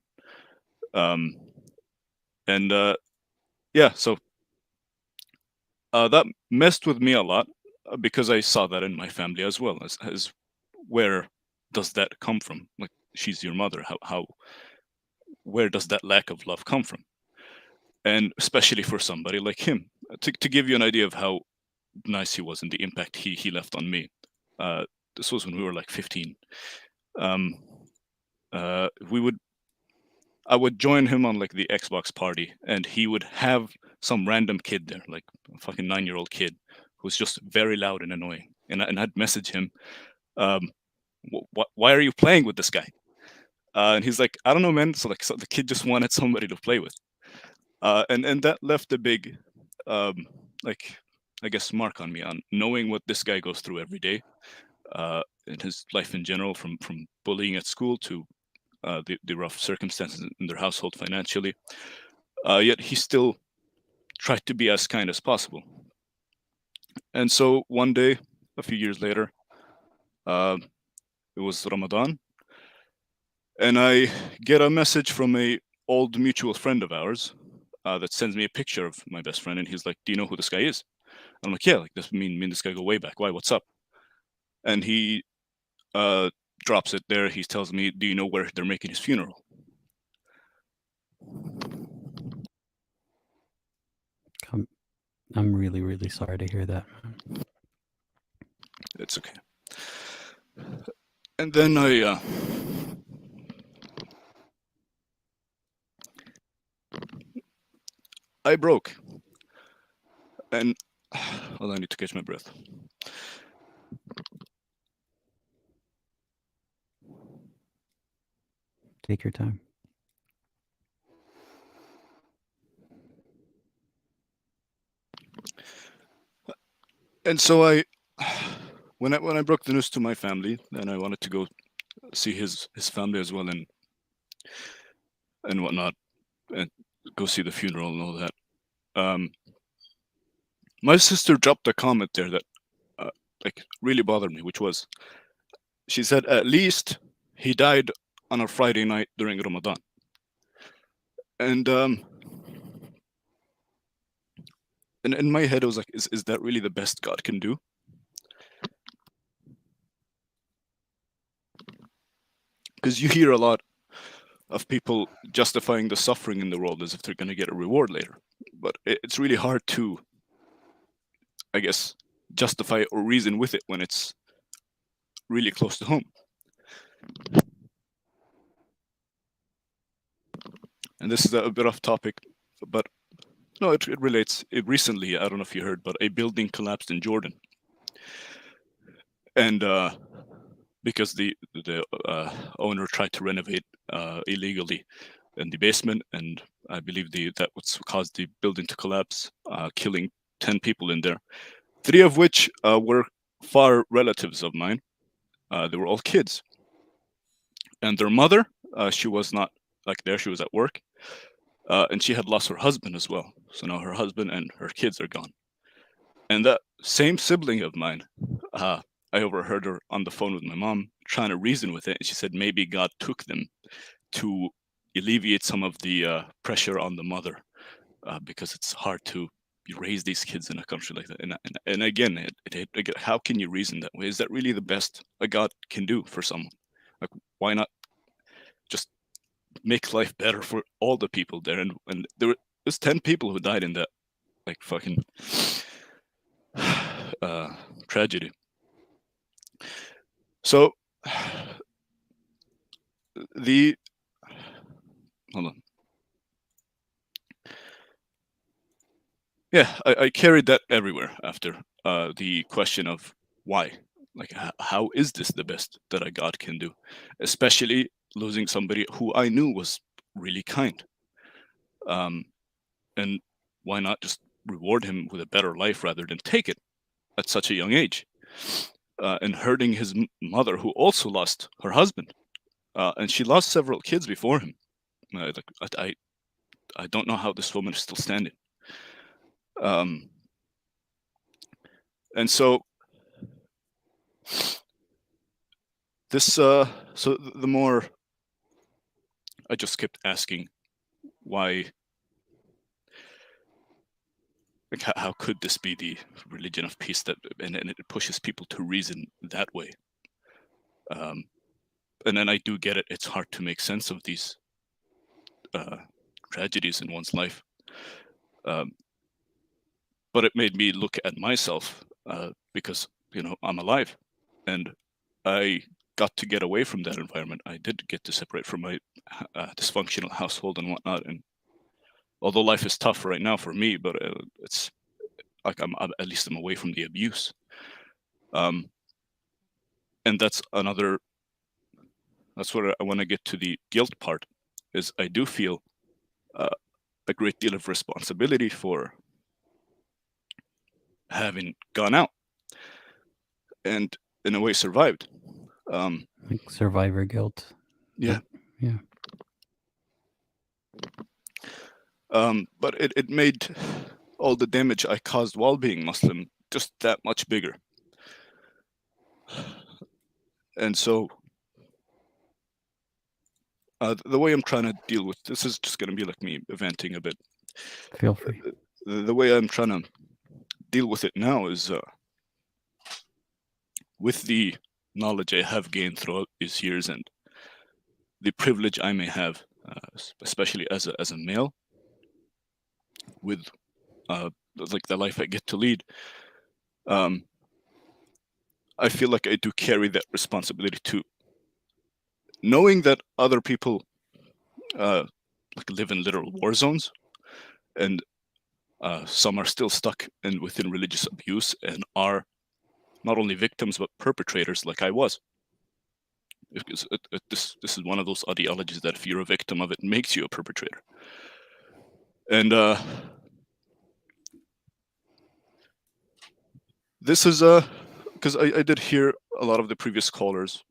Speaker 7: And yeah, so that messed with me a lot, because I saw that in my family as well, as where does that come from? Like, she's your mother. How where does that lack of love come from? And especially for somebody like him, to give you an idea of how nice he was and the impact he left on me. This was when we were like 15. I would join him on like the Xbox party, and he would have some random kid there, like a fucking 9-year-old kid, who's just very loud and annoying. And I'd message him, why are you playing with this guy? And he's like, I don't know, man. So the kid just wanted somebody to play with. And that left a big, like, I guess, mark on me, on knowing what this guy goes through every day, in his life in general, from bullying at school to the rough circumstances in their household financially. Yet he still tried to be as kind as possible. And so one day, a few years later, it was Ramadan, and I get a message from a old mutual friend of ours, that sends me a picture of my best friend, and he's like, "Do you know who this guy is?" I'm like, "Yeah, like this me and this guy go way back. Why? What's up?" And he drops it there. He tells me, "Do you know where they're making his funeral?"
Speaker 1: I'm really, really sorry to hear that, man.
Speaker 7: It's okay. And then I broke, and well, I need to catch my breath.
Speaker 1: Take your time.
Speaker 7: And so when I broke the news to my family, then I wanted to go see his family as well, and whatnot, and go see the funeral and all that. My sister dropped a comment there that like really bothered me, which was, she said, "At least he died on a Friday night during Ramadan." And in my head, I was like, is that really the best God can do? Because you hear a lot of people justifying the suffering in the world as if they're going to get a reward later. But it's really hard to, I guess, justify or reason with it when it's really close to home. And this is a bit off topic, but no, it relates. Recently, I don't know if you heard, but a building collapsed in Jordan. And because the owner tried to renovate illegally in the basement, and I believe that was caused the building to collapse, killing 10 people in there, 3 of which were far relatives of mine. They were all kids, and their mother, she was not like there; she was at work, and she had lost her husband as well. So now her husband and her kids are gone. And that same sibling of mine, I overheard her on the phone with my mom trying to reason with it, and she said maybe God took them to alleviate some of the pressure on the mother, because it's hard to raise these kids in a country like that. And again, how can you reason that way? Is that really the best a God can do for someone? Like, why not just make life better for all the people there? And there was 10 people who died in that, like, fucking tragedy. So hold on. Yeah, I carried that everywhere after the question of why. Like, how is this the best that a God can do? Especially losing somebody who I knew was really kind. And why not just reward him with a better life rather than take it at such a young age? And hurting his mother, who also lost her husband. And she lost several kids before him. I don't know how this woman is still standing. And so this, so the more I just kept asking why, like, how could this be the religion of peace that, and it pushes people to reason that way. And then I do get it. It's hard to make sense of these tragedies in one's life. But it made me look at myself because, I'm alive, and I got to get away from that environment. I did get to separate from my dysfunctional household and whatnot. And although life is tough right now for me, but it's like at least I'm away from the abuse. And that's where I want to get to the guilt part, is I do feel a great deal of responsibility for having gone out and in a way survived.
Speaker 1: Like survivor guilt.
Speaker 7: Yeah.
Speaker 1: Yeah.
Speaker 7: But it made all the damage I caused while being Muslim just that much bigger. And so the way I'm trying to deal with this is just going to be like me venting a bit.
Speaker 1: Feel free.
Speaker 7: The way I'm trying to deal with it now is with the knowledge I have gained throughout these years and the privilege I may have, especially as a male, with like the life I get to lead. I feel like I do carry that responsibility too. Knowing that other people like live in literal war zones, and some are still stuck within religious abuse and are not only victims but perpetrators, like I was. Because this is one of those ideologies that if you're a victim of it, makes you a perpetrator. And this is because I did hear a lot of the previous callers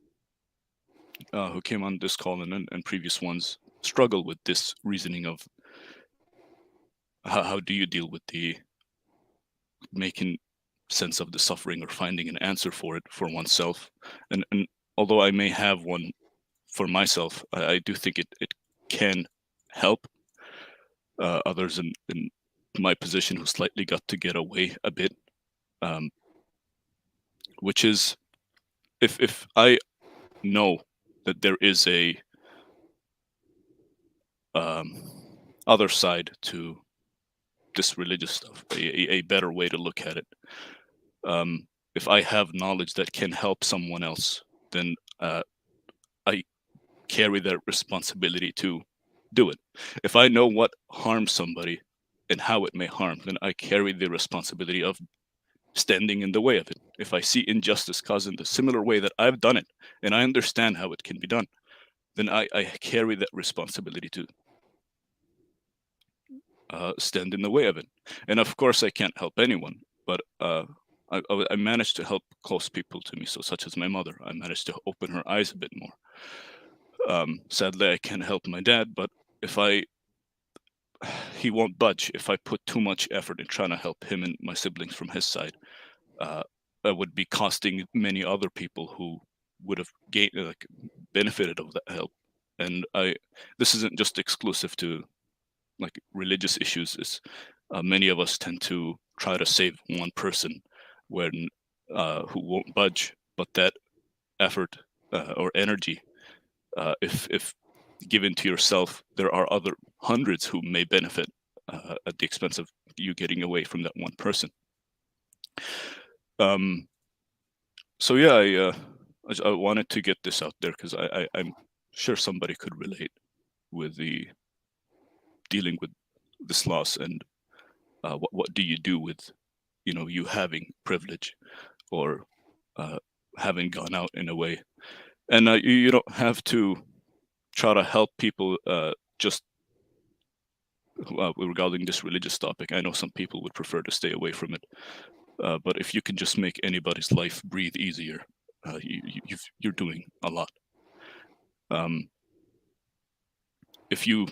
Speaker 7: who came on this call and previous ones struggle with this reasoning of how do you deal with the making sense of the suffering or finding an answer for it for oneself. And although I may have one for myself, I do think it can help others in my position who slightly got to get away a bit, which is if I know that there is a other side to this religious stuff, a better way to look at it. If I have knowledge that can help someone else, then I carry that responsibility to do it. If I know what harms somebody and how it may harm, then I carry the responsibility of standing in the way of it. If I see injustice caused in the similar way that I've done it, and I understand how it can be done, then I carry that responsibility to stand in the way of it. And of course, I can't help anyone, but I managed to help close people to me, so such as my mother. I managed to open her eyes a bit more. Sadly, I can't help my dad, but he won't budge. If I put too much effort in trying to help him and my siblings from his side, I would be costing many other people who would have benefited of that help. And this isn't just exclusive to like religious issues. Is many of us tend to try to save one person when who won't budge, but that effort or energy, if given to yourself, there are other hundreds who may benefit at the expense of you getting away from that one person. So yeah, I wanted to get this out there because I'm sure somebody could relate with the dealing with this loss and what do you do with you having privilege or having gone out in a way, and you don't have to try to help people just regarding this religious topic. I know some people would prefer to stay away from it, but if you can just make anybody's life breathe easier, you're doing a lot. If you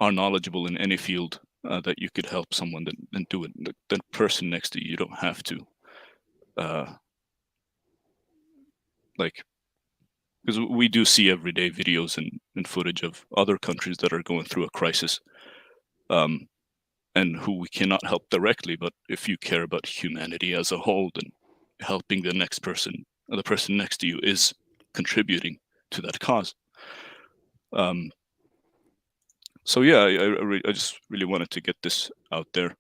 Speaker 7: are knowledgeable in any field that you could help someone, then do it. The person next to you, you don't have to because we do see everyday videos and footage of other countries that are going through a crisis, and who we cannot help directly, but if you care about humanity as a whole, then helping the next person, or the person next to you, is contributing to that cause. So yeah, I just really wanted to get this out there.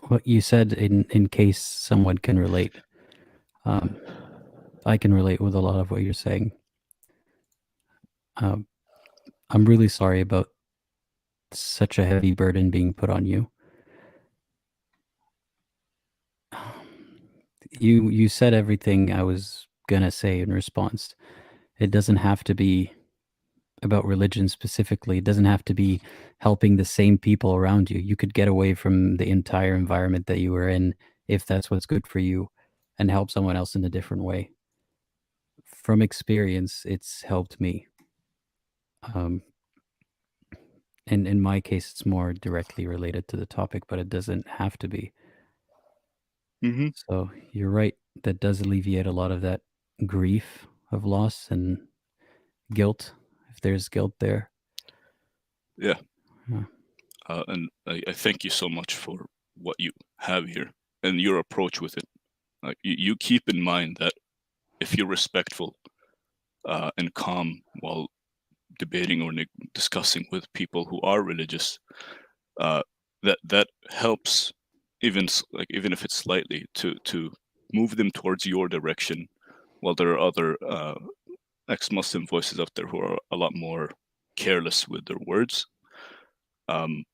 Speaker 1: What you said, in case someone can relate, I can relate with a lot of what you're saying. I'm really sorry about such a heavy burden being put on you. You said everything I was gonna say in response. It doesn't have to be about religion specifically. It doesn't have to be helping the same people around you. You could get away from the entire environment that you were in if that's what's good for you and help someone else in a different way. From experience, it's helped me. And in my case, it's more directly related to the topic, but it doesn't have to be.
Speaker 7: Mm-hmm.
Speaker 1: So you're right. That does alleviate a lot of that grief of loss and guilt, if there's guilt there.
Speaker 7: Yeah, And I thank you so much for what you have here and your approach with it. You keep in mind that if you're respectful and calm while debating or discussing with people who are religious, that helps, even if it's slightly, to move them towards your direction, while there are other ex-Muslim voices out there who are a lot more careless with their words. And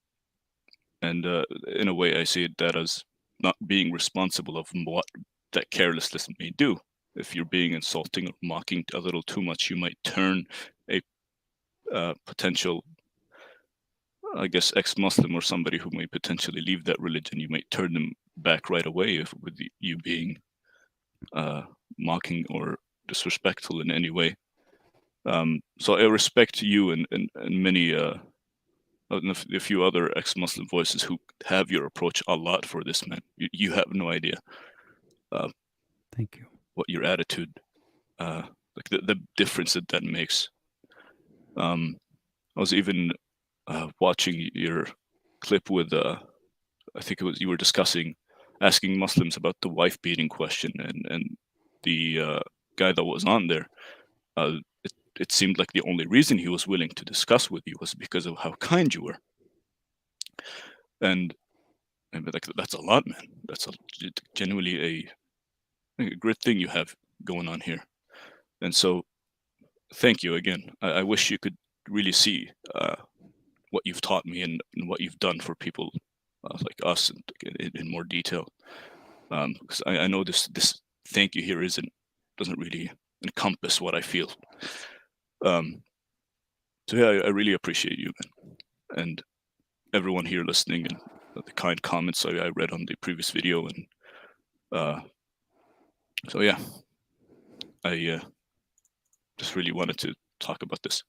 Speaker 7: in a way, I see that as not being responsible of what that carelessness may do. If you're being insulting or mocking a little too much, you might turn a potential, I guess, ex-Muslim or somebody who may potentially leave that religion. You might turn them back right away with you being mocking or disrespectful in any way. So I respect you and many a few other ex-Muslim voices who have your approach a lot for this, man. You have no idea.
Speaker 1: Thank you.
Speaker 7: What your attitude, like the difference that makes. I was even watching your clip with, I think it was, you were asking Muslims about the wife beating question, and the guy that was on there, it seemed like the only reason he was willing to discuss with you was because of how kind you were. And like, that's a lot, man. That's genuinely a great thing you have going on here. And so thank you again. I wish you could really see what you've taught me and what you've done for people like us in more detail. Because I know this thank you here doesn't really encompass what I feel. So yeah, I really appreciate you, man, and everyone here listening, and the kind comments I read on the previous video. And so yeah, I just really wanted to talk about this.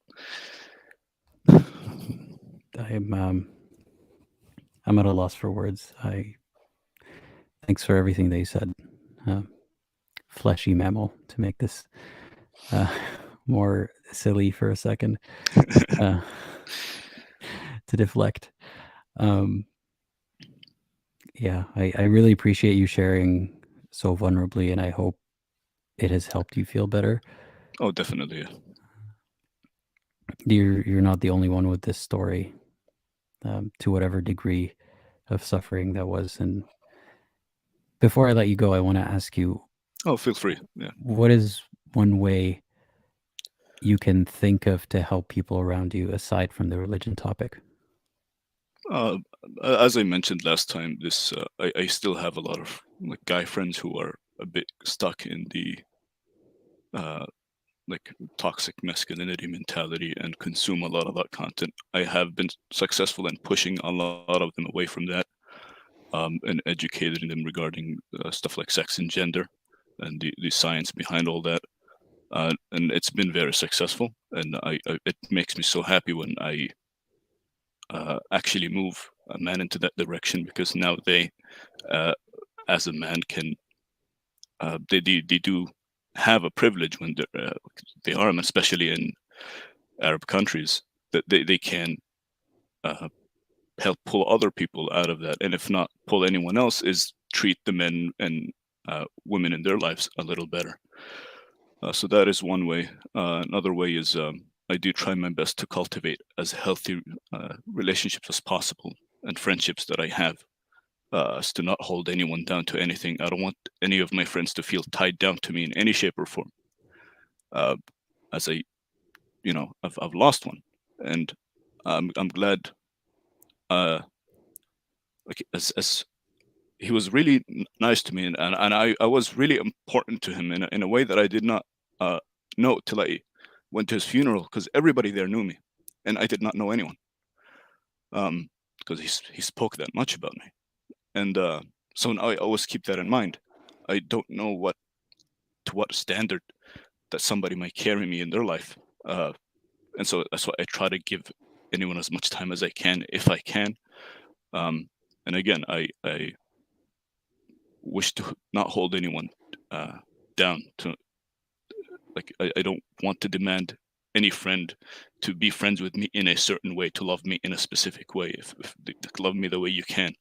Speaker 1: I'm at a loss for words. Thanks for everything they said. Fleshy Mammal, to make this more silly for a second, to deflect. Yeah, I really appreciate you sharing so vulnerably, and I hope it has helped you feel better.
Speaker 7: Oh, definitely.
Speaker 1: Yeah. You're not the only one with this story, to whatever degree of suffering that was. And before I let you go, I want to ask you.
Speaker 7: Oh, feel free. Yeah.
Speaker 1: What is one way you can think of to help people around you aside from the religion topic?
Speaker 7: As I mentioned last time, I still have a lot of like guy friends who are a bit stuck in the like toxic masculinity mentality and consume a lot of that content. I have been successful in pushing a lot of them away from that, and educating them regarding stuff like sex and gender and the science behind all that. And it's been very successful, and it makes me so happy when I actually move a man into that direction, because now they, as a man, can they do have a privilege when they are, especially in Arab countries, that they can help pull other people out of that, and if not pull anyone else, is treat the men and women in their lives a little better. So that is one way. Another way is I do try my best to cultivate as healthy relationships as possible, and friendships that I have, as to not hold anyone down to anything. I don't want any of my friends to feel tied down to me in any shape or form. As I've lost one, and I'm glad. Like as he was really nice to me, and I was really important to him in a way that I did not know till I went to his funeral, because everybody there knew me, and I did not know anyone, because he spoke that much about me. And so now I always keep that in mind. I don't know to what standard that somebody might carry me in their life, and so that's why I try to give anyone as much time as I can, if I can. And again, I wish to not hold anyone down to, like, I don't want to demand any friend to be friends with me in a certain way, to love me in a specific way, if they love me the way you can.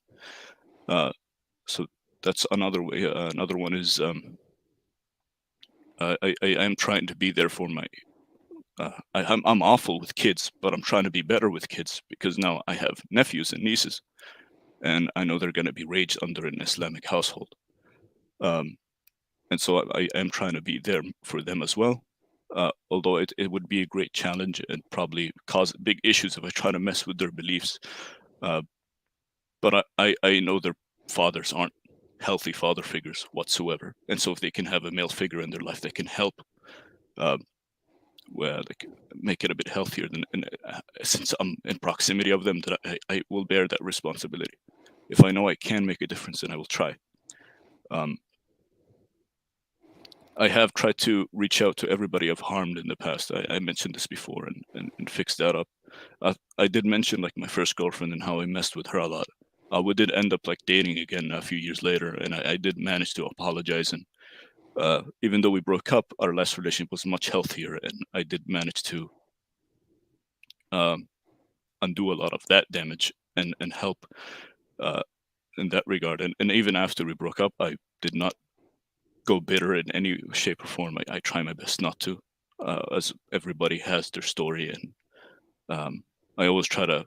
Speaker 7: So that's another way. Another one is I am trying to be there for my. I'm awful with kids, but I'm trying to be better with kids, because now I have nephews and nieces, and I know they're going to be raised under an Islamic household. And so I am trying to be there for them as well. Although it would be a great challenge and probably cause big issues if I try to mess with their beliefs. But I know their fathers aren't healthy father figures whatsoever. And so if they can have a male figure in their life that can help like make it a bit healthier, then since I'm in proximity of them, that I will bear that responsibility. If I know I can make a difference, then I will try. I have tried to reach out to everybody I've harmed in the past. I mentioned this before and fixed that up. I did mention like my first girlfriend and how I messed with her a lot. We did end up like dating again a few years later, and I did manage to apologize. And even though we broke up, our last relationship was much healthier, and I did manage to undo a lot of that damage and help in that regard. And even after we broke up, I did not go bitter in any shape or form. I try my best not to, as everybody has their story, and I always try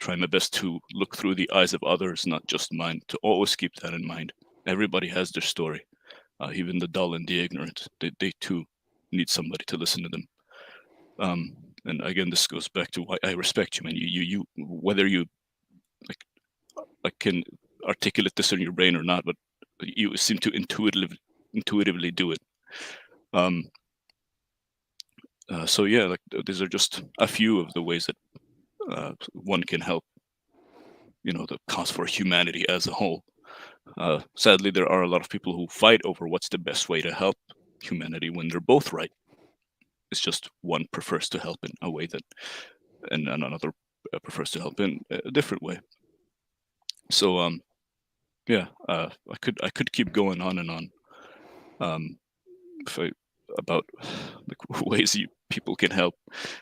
Speaker 7: my best to look through the eyes of others, not just mine, to always keep that in mind. Everybody has their story, even the dull and the ignorant. They too need somebody to listen to them. And again, this goes back to why I respect you, man. You whether you like I can articulate this in your brain or not, but you seem to intuitively do it. So yeah, like these are just a few of the ways that one can help, the cause for humanity as a whole. Sadly, there are a lot of people who fight over what's the best way to help humanity when they're both right. It's just one prefers to help in a way that, and another prefers to help in a different way. So yeah, I could keep going on and on. About like ways people can help.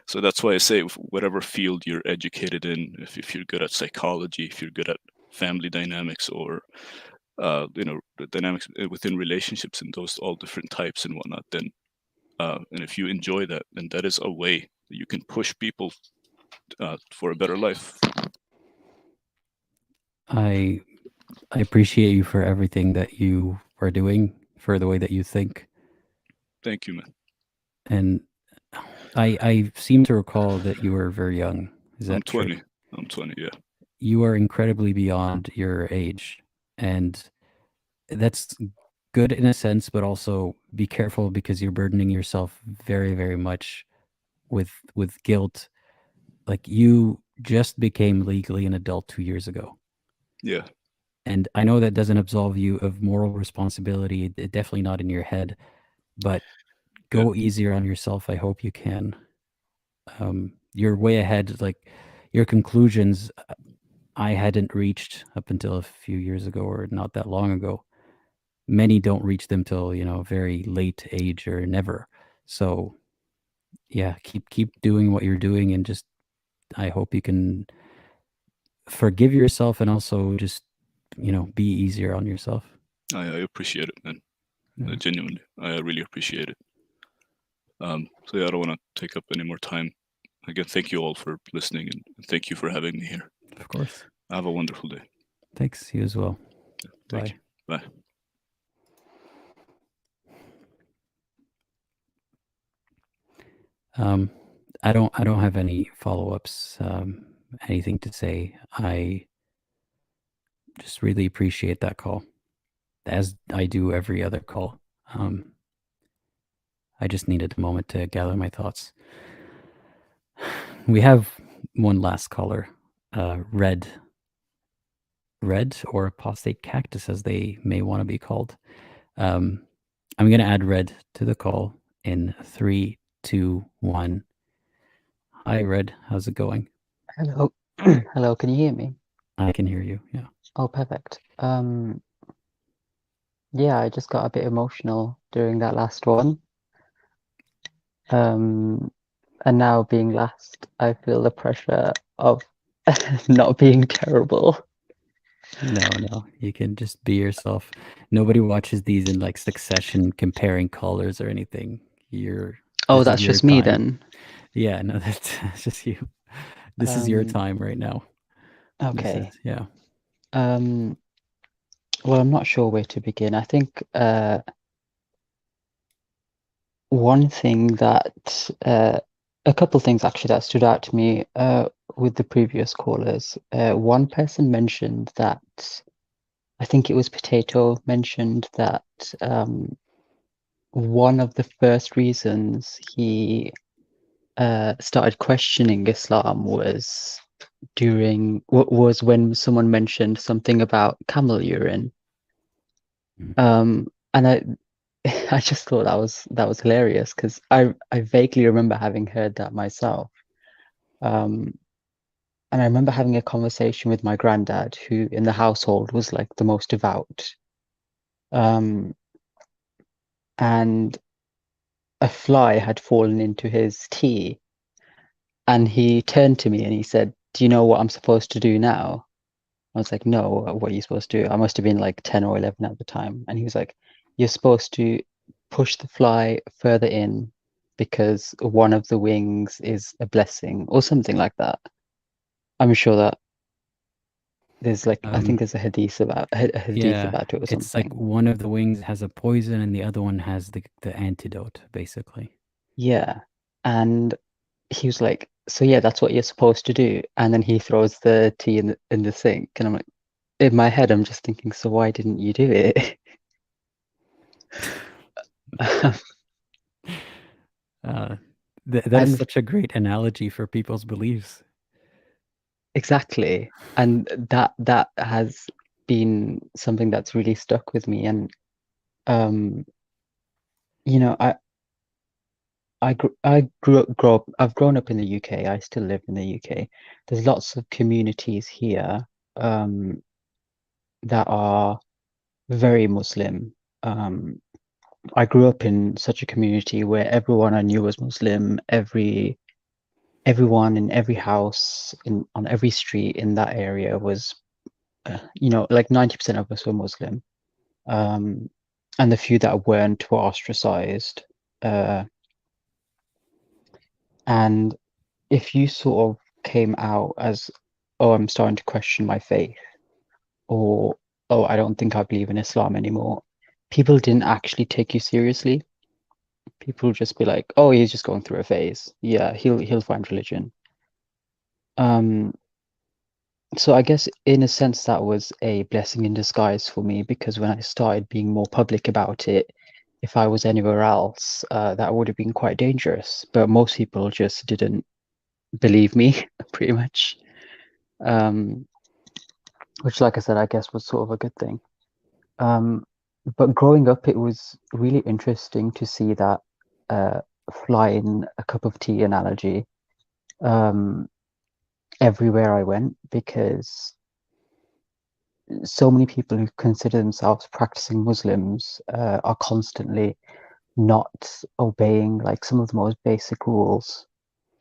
Speaker 7: So that's why I say whatever field you're educated in, if you're good at psychology, if you're good at family dynamics, or the dynamics within relationships and those all different types and whatnot, then and if you enjoy that, then that is a way that you can push people for a better life.
Speaker 1: I appreciate you for everything that you are doing, for the way that you think.
Speaker 7: Thank you, man.
Speaker 1: And I seem to recall that you were very young. Is that
Speaker 7: I'm 20.
Speaker 1: true?
Speaker 7: I'm 20, yeah.
Speaker 1: You are incredibly beyond your age, and that's good in a sense, but also be careful, because you're burdening yourself very, very much with guilt. Like, you just became legally an adult 2 years ago.
Speaker 7: Yeah.
Speaker 1: And I know that doesn't absolve you of moral responsibility, definitely not in your head, but go easier on yourself. I hope you can. You're way ahead. Like, your conclusions, I hadn't reached up until a few years ago, or not that long ago. Many don't reach them till, very late age or never. So yeah, keep doing what you're doing, and just, I hope you can forgive yourself, and also just, be easier on yourself.
Speaker 7: I appreciate it, man.
Speaker 1: Yeah.
Speaker 7: Genuinely, I really appreciate it. So yeah, I don't want to take up any more time. Again, thank you all for listening, and thank you for having me here.
Speaker 1: Of course.
Speaker 7: Have a wonderful day.
Speaker 1: Thanks. You as well.
Speaker 7: Thank
Speaker 1: Bye.
Speaker 7: you. Bye.
Speaker 1: I don't have any follow-ups, anything to say. I just really appreciate that call, as I do every other call. I just needed a moment to gather my thoughts. We have one last caller, Red, or Apostate Cactus, as they may want to be called. I'm going to add Red to the call in 3, 2, 1. Hi, Red. How's it going?
Speaker 8: Hello. Hello, can you hear me?
Speaker 1: I can hear you, yeah.
Speaker 8: Oh, perfect. Yeah, I just got a bit emotional during that last one. And now being last, I feel the pressure of not being terrible.
Speaker 1: No, you can just be yourself. Nobody watches these in like succession comparing colors or anything.
Speaker 8: Oh,
Speaker 1: This is
Speaker 8: that's
Speaker 1: your
Speaker 8: just me
Speaker 1: time.
Speaker 8: then.
Speaker 1: Yeah, no, that's just you. This is your time right now.
Speaker 8: Okay.
Speaker 1: Yeah.
Speaker 8: Well, I'm not sure where to begin. I think one thing that a couple things actually that stood out to me with the previous callers. One person mentioned that I think it was Potato mentioned that one of the first reasons he started questioning Islam was when someone mentioned something about camel urine. And I just thought that was hilarious because I vaguely remember having heard that myself. And I remember having a conversation with my granddad, who in the household was like the most devout. And a fly had fallen into his tea, and he turned to me and he said, "Do you know what I'm supposed to do now?" I was like, "No, what are you supposed to do?" I must have been like 10 or 11 at the time. And he was like, "You're supposed to push the fly further in because one of the wings is a blessing," or something like that. I'm sure that there's like, I think there's a hadith about it or
Speaker 1: it's like
Speaker 8: something.
Speaker 1: one of the wings has a poison and the other one has the antidote, basically.
Speaker 8: Yeah. And he was like, "So yeah, that's what you're supposed to do." And then he throws the tea in the sink. And I'm like, in my head, I'm just thinking, so why didn't you do it?
Speaker 1: That is
Speaker 8: And
Speaker 1: such a great analogy for people's beliefs.
Speaker 8: exactly. And that has been something that's really stuck with me. And you know, I've grown up in the UK. I still live in the UK. There's lots of communities here that are very Muslim. I grew up in such a community where everyone I knew was Muslim. Everyone in every house on every street in that area was, like 90% of us were Muslim. And the few that weren't were ostracized. And if you sort of came out as, "Oh, I'm starting to question my faith," or, "Oh, I don't think I believe in Islam anymore," people didn't actually take you seriously. People would just be like, "Oh, he's just going through a phase. Yeah, he'll find religion." So I guess in a sense that was a blessing in disguise for me, because when I started being more public about it, if I was anywhere else, that would have been quite dangerous. But most people just didn't believe me, pretty much. Which, like I said, I guess was sort of a good thing. But growing up, it was really interesting to see that fly in a cup of tea analogy everywhere I went, because so many people who consider themselves practicing Muslims are constantly not obeying like some of the most basic rules.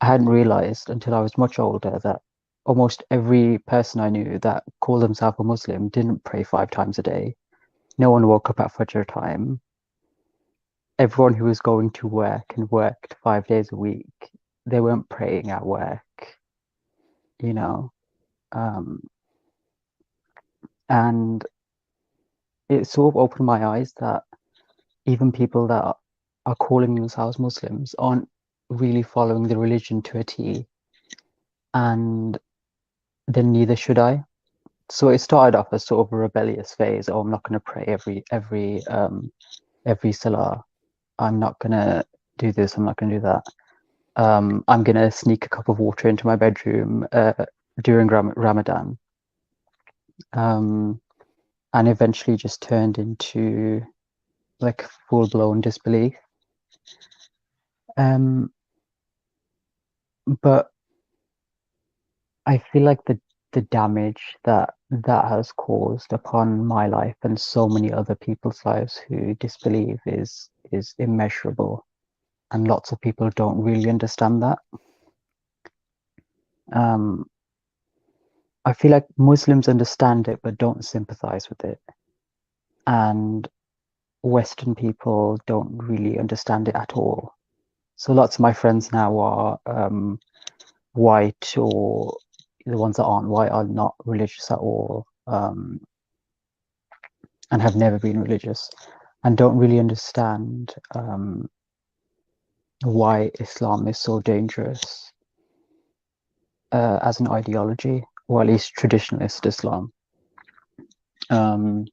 Speaker 8: I hadn't realized until I was much older that almost every person I knew that called themselves a Muslim didn't pray 5 times a day. No one woke up at Fajr time. Everyone who was going to work and worked 5 days a week, they weren't praying at work, you know. And it sort of opened my eyes that even people that are calling themselves Muslims aren't really following the religion to a T, and then neither should I. So it started off as sort of a rebellious phase. "Oh, I'm not going to pray every salah. I'm not going to do this. I'm not going to do that. I'm going to sneak a cup of water into my bedroom during Ramadan." And eventually just turned into like full-blown disbelief. But I feel like the damage that has caused upon my life and so many other people's lives who disbelieve is immeasurable. and lots of people don't really understand that. I feel like Muslims understand it but don't sympathize with it, and Western people don't really understand it at all. So lots of my friends now are white, or the ones that aren't white are not religious at all, and have never been religious, and don't really understand why Islam is so dangerous as an ideology, or at least traditionalist Islam. And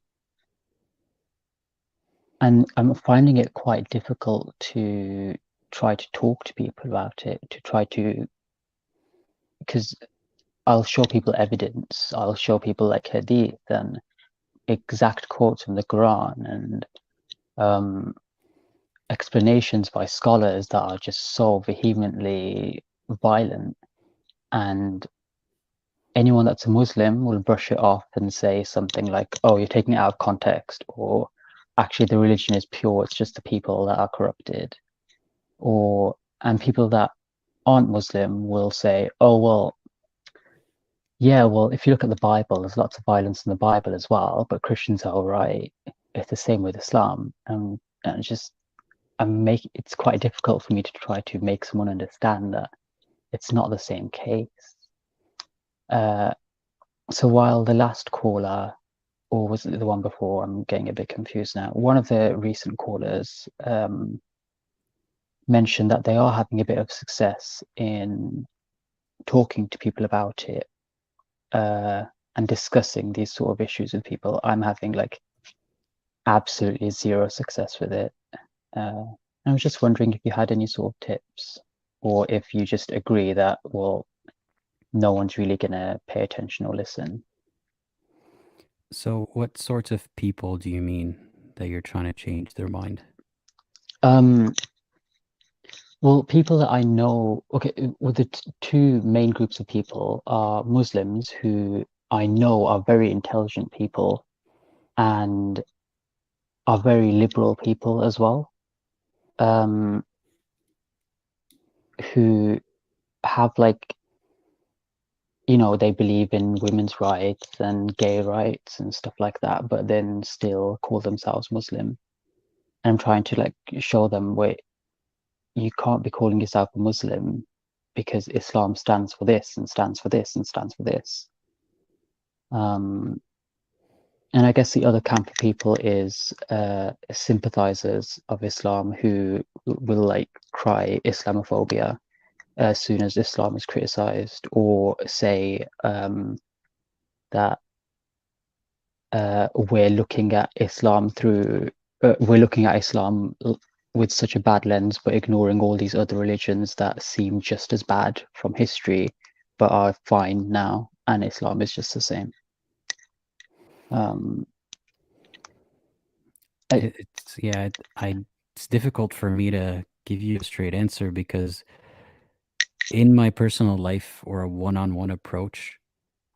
Speaker 8: I'm finding it quite difficult to try to talk to people about it, because I'll show people evidence, I'll show people like hadith and exact quotes from the Quran and explanations by scholars that are just so vehemently violent, and anyone that's a Muslim will brush it off and say something like, oh, you're taking it out of context, or actually the religion is pure, it's just the people that are corrupted. And people that aren't Muslim will say, oh, well, yeah, well, if you look at the Bible, there's lots of violence in the Bible as well, but Christians are all right. It's the same with Islam. And it's just, it's quite difficult for me to try to make someone understand that it's not the same case. So while the last caller, or was it the one before? I'm getting a bit confused now. One of the recent callers mentioned that they are having a bit of success in talking to people about it and discussing these sort of issues with people. I'm having like absolutely zero success with it. I was just wondering if you had any sort of tips, or if you just agree that, well, no one's really going to pay attention or listen.
Speaker 1: So what sorts of people do you mean that you're trying to change their mind?
Speaker 8: Well, people that I know, okay, well, the two main groups of people are Muslims, who I know are very intelligent people and are very liberal people as well, who have like, you know, they believe in women's rights and gay rights and stuff like that, but then still call themselves Muslim. And I'm trying to like show them, wait, you can't be calling yourself a Muslim because Islam stands for this and stands for this and stands for this. And I guess the other camp of people is sympathizers of Islam who will like cry Islamophobia as soon as Islam is criticized, or say that we're looking at Islam with such a bad lens, but ignoring all these other religions that seem just as bad from history, but are fine now, and Islam is just the same.
Speaker 1: It's difficult for me to give you a straight answer, because in my personal life, or a one-on-one approach,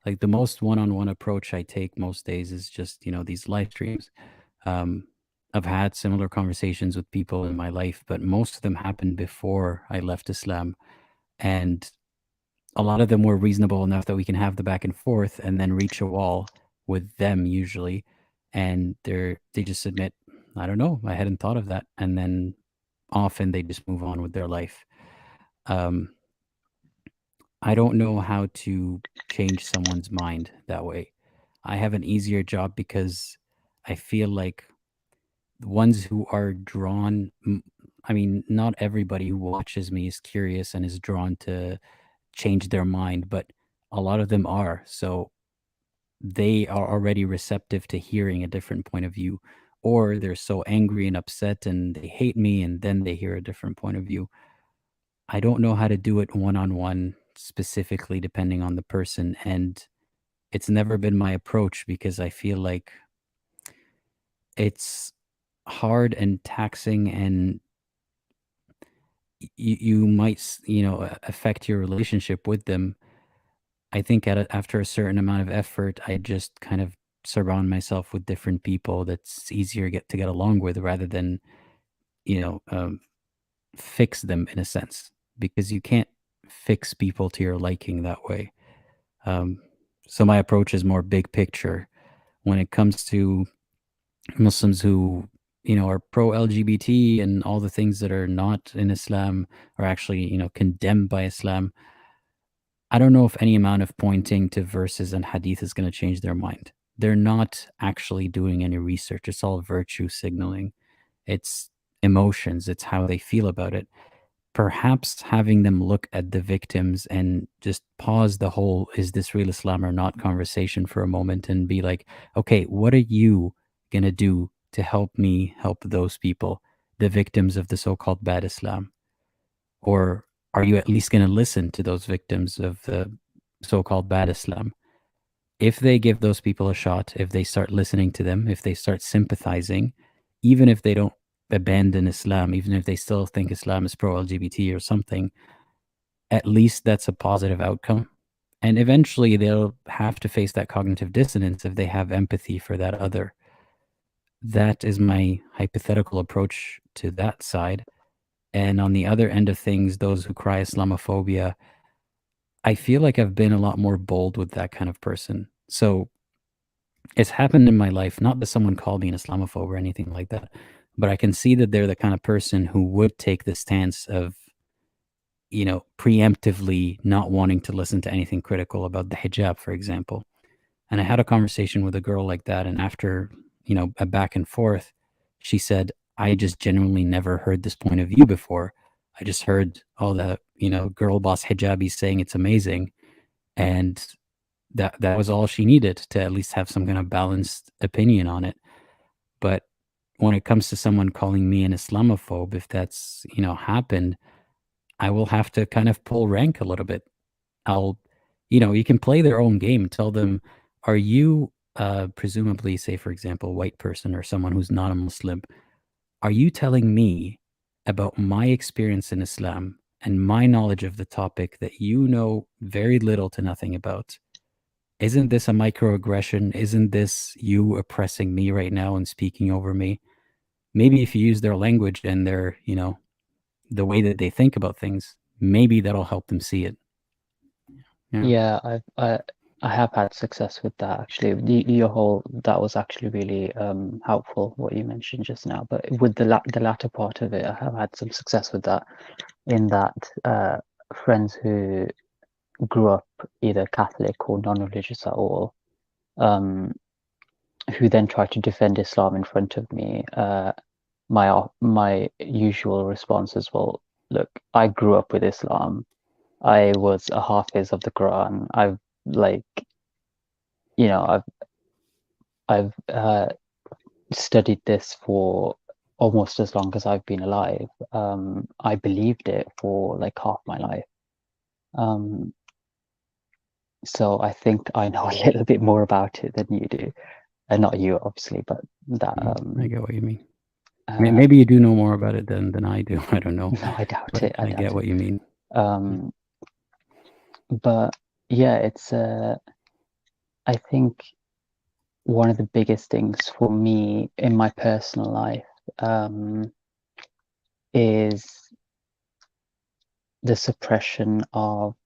Speaker 1: like the most one-on-one approach I take most days is just, you know, these live streams. I've had similar conversations with people in my life, but most of them happened before I left Islam, and a lot of them were reasonable enough that we can have the back and forth, and then reach a wall with them usually, and they just admit, I don't know, I hadn't thought of that, and then often they just move on with their life. I don't know how to change someone's mind that way. I have an easier job because I feel like the ones who are drawn, I mean, not everybody who watches me is curious and is drawn to change their mind, but a lot of them are. So they are already receptive to hearing a different point of view, or they're so angry and upset and they hate me, and then they hear a different point of view. I don't know how to do it one-on-one, specifically depending on the person, and it's never been my approach because I feel like it's hard and taxing, and you might, you know, affect your relationship with them. I think after a certain amount of effort, I just kind of surround myself with different people that's easier to get along with, rather than, you know, fix them in a sense, because you can't fix people to your liking that way. So my approach is more big picture when it comes to Muslims who, are pro LGBT and all the things that are not in Islam are actually, condemned by Islam. I don't know if any amount of pointing to verses and hadith is going to change their mind. They're not actually doing any research. It's all virtue signaling. It's emotions. It's how they feel about it. Perhaps having them look at the victims and just pause the whole "is this real Islam or not" conversation for a moment and be like, okay, what are you going to do to help me help those people, the victims of the so-called bad Islam? Or are you at least going to listen to those victims of the so-called bad Islam? If they give those people a shot, if they start listening to them, if they start sympathizing, even if they don't abandon Islam, even if they still think Islam is pro-LGBT or something, at least that's a positive outcome. And eventually they'll have to face that cognitive dissonance if they have empathy for that other. That is my hypothetical approach to that side. And on the other end of things, those who cry Islamophobia, I feel like I've been a lot more bold with that kind of person. So it's happened in my life, not that someone called me an Islamophobe or anything like that, but I can see that they're the kind of person who would take the stance of, preemptively not wanting to listen to anything critical about the hijab, for example. And I had a conversation with a girl like that, and after, a back and forth, she said, I just genuinely never heard this point of view before. I just heard all the, girl boss hijabis saying it's amazing. And that was all she needed to at least have some kind of balanced opinion on it. But when it comes to someone calling me an Islamophobe, if that's, happened, I will have to kind of pull rank a little bit. You can play their own game. Tell them, are you presumably, say, for example, a white person or someone who's not a Muslim, are you telling me about my experience in Islam and my knowledge of the topic that you know very little to nothing about? Isn't this a microaggression? Isn't this you oppressing me right now and speaking over me? Maybe if you use their language and their, the way that they think about things, maybe that'll help them see it.
Speaker 8: Yeah, I have had success with that actually. That was actually really helpful what you mentioned just now. But with the latter part of it, I have had some success with that. In that, friends who grew up either Catholic or non-religious at all, who then tried to defend Islam in front of me, my usual response is, well, look, I grew up with Islam. I was a Hafiz of the Quran. I've studied this for almost as long as I've been alive. I believed it for like half my life. So I think I know a little bit more about it than you do. Not you, obviously, but that.
Speaker 1: I get what you mean. Maybe you do know more about it than I do. I don't know.
Speaker 8: No, I doubt
Speaker 1: but
Speaker 8: it.
Speaker 1: I get what you mean.
Speaker 8: But yeah, it's I think one of the biggest things for me in my personal life is the suppression of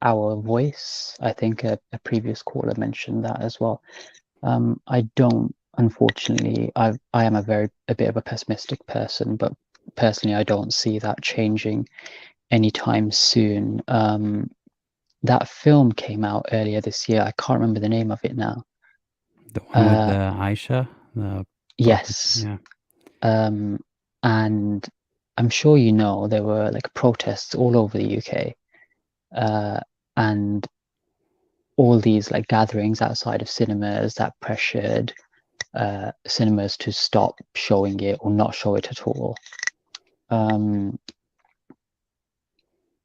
Speaker 8: our voice. I think a previous caller mentioned that as well. I don't, unfortunately, I am a bit of a pessimistic person, but personally I don't see that changing anytime soon. That film came out earlier this year. I can't remember the name of it now.
Speaker 1: The one with Aisha?
Speaker 8: Yes.
Speaker 1: Yeah.
Speaker 8: And I'm sure there were like protests all over the UK. And all these like gatherings outside of cinemas that pressured cinemas to stop showing it or not show it at all.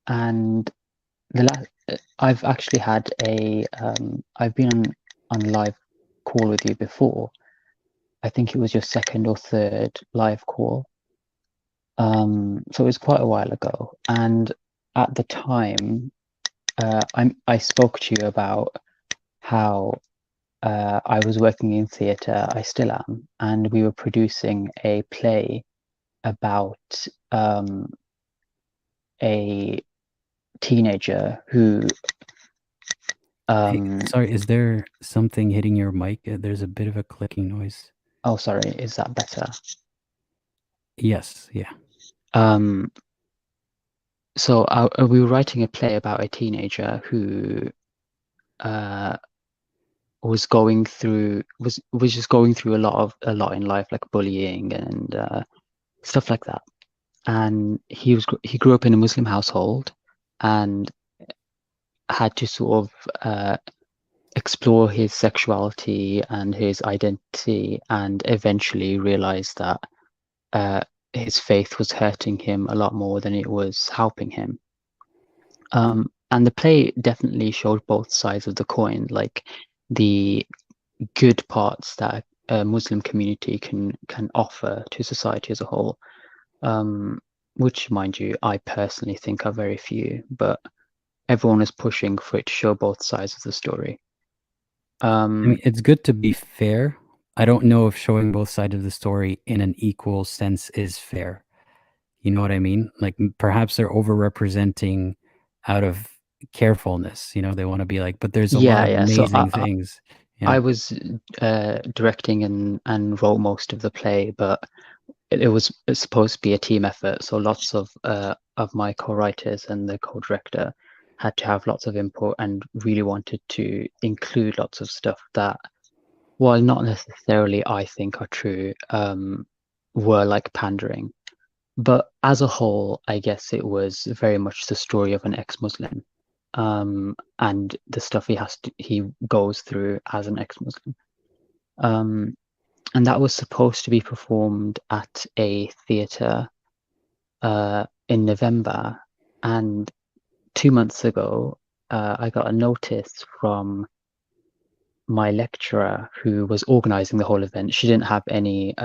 Speaker 8: And I've actually had I've been on live call with you before. I think it was your second or third live call. So it was quite a while ago. And at the time, I spoke to you about how I was working in theatre. I still am, and we were producing a play about a teenager who
Speaker 1: Hey, sorry, is there something hitting your mic? There's a bit of a clicking noise.
Speaker 8: oh, sorry, is that better?
Speaker 1: Yes, yeah.
Speaker 8: So we were writing a play about a teenager who was just going through a lot in life, like bullying and stuff like that. And he grew up in a Muslim household and had to sort of explore his sexuality and his identity, and eventually realized that his faith was hurting him a lot more than it was helping him. And the play definitely showed both sides of the coin, like the good parts that a Muslim community can offer to society as a whole, which, mind you, I personally think are very few, but everyone is pushing for it to show both sides of the story.
Speaker 1: I mean, it's good to be fair. I don't know if showing both sides of the story in an equal sense is fair. You know what I mean? Like perhaps they're overrepresenting out of carefulness. You know, they want to be like, but there's a lot of
Speaker 8: So
Speaker 1: amazing things.
Speaker 8: I was directing and wrote most of the play, but it's supposed to be a team effort. So lots of my co-writers and the co-director had to have lots of input and really wanted to include lots of stuff that, while not necessarily I think are true, were like pandering. But as a whole, I guess it was very much the story of an ex-Muslim, and the stuff he goes through as an ex-Muslim. And that was supposed to be performed at a theatre in November. And 2 months ago, I got a notice from my lecturer who was organizing the whole event. She didn't have any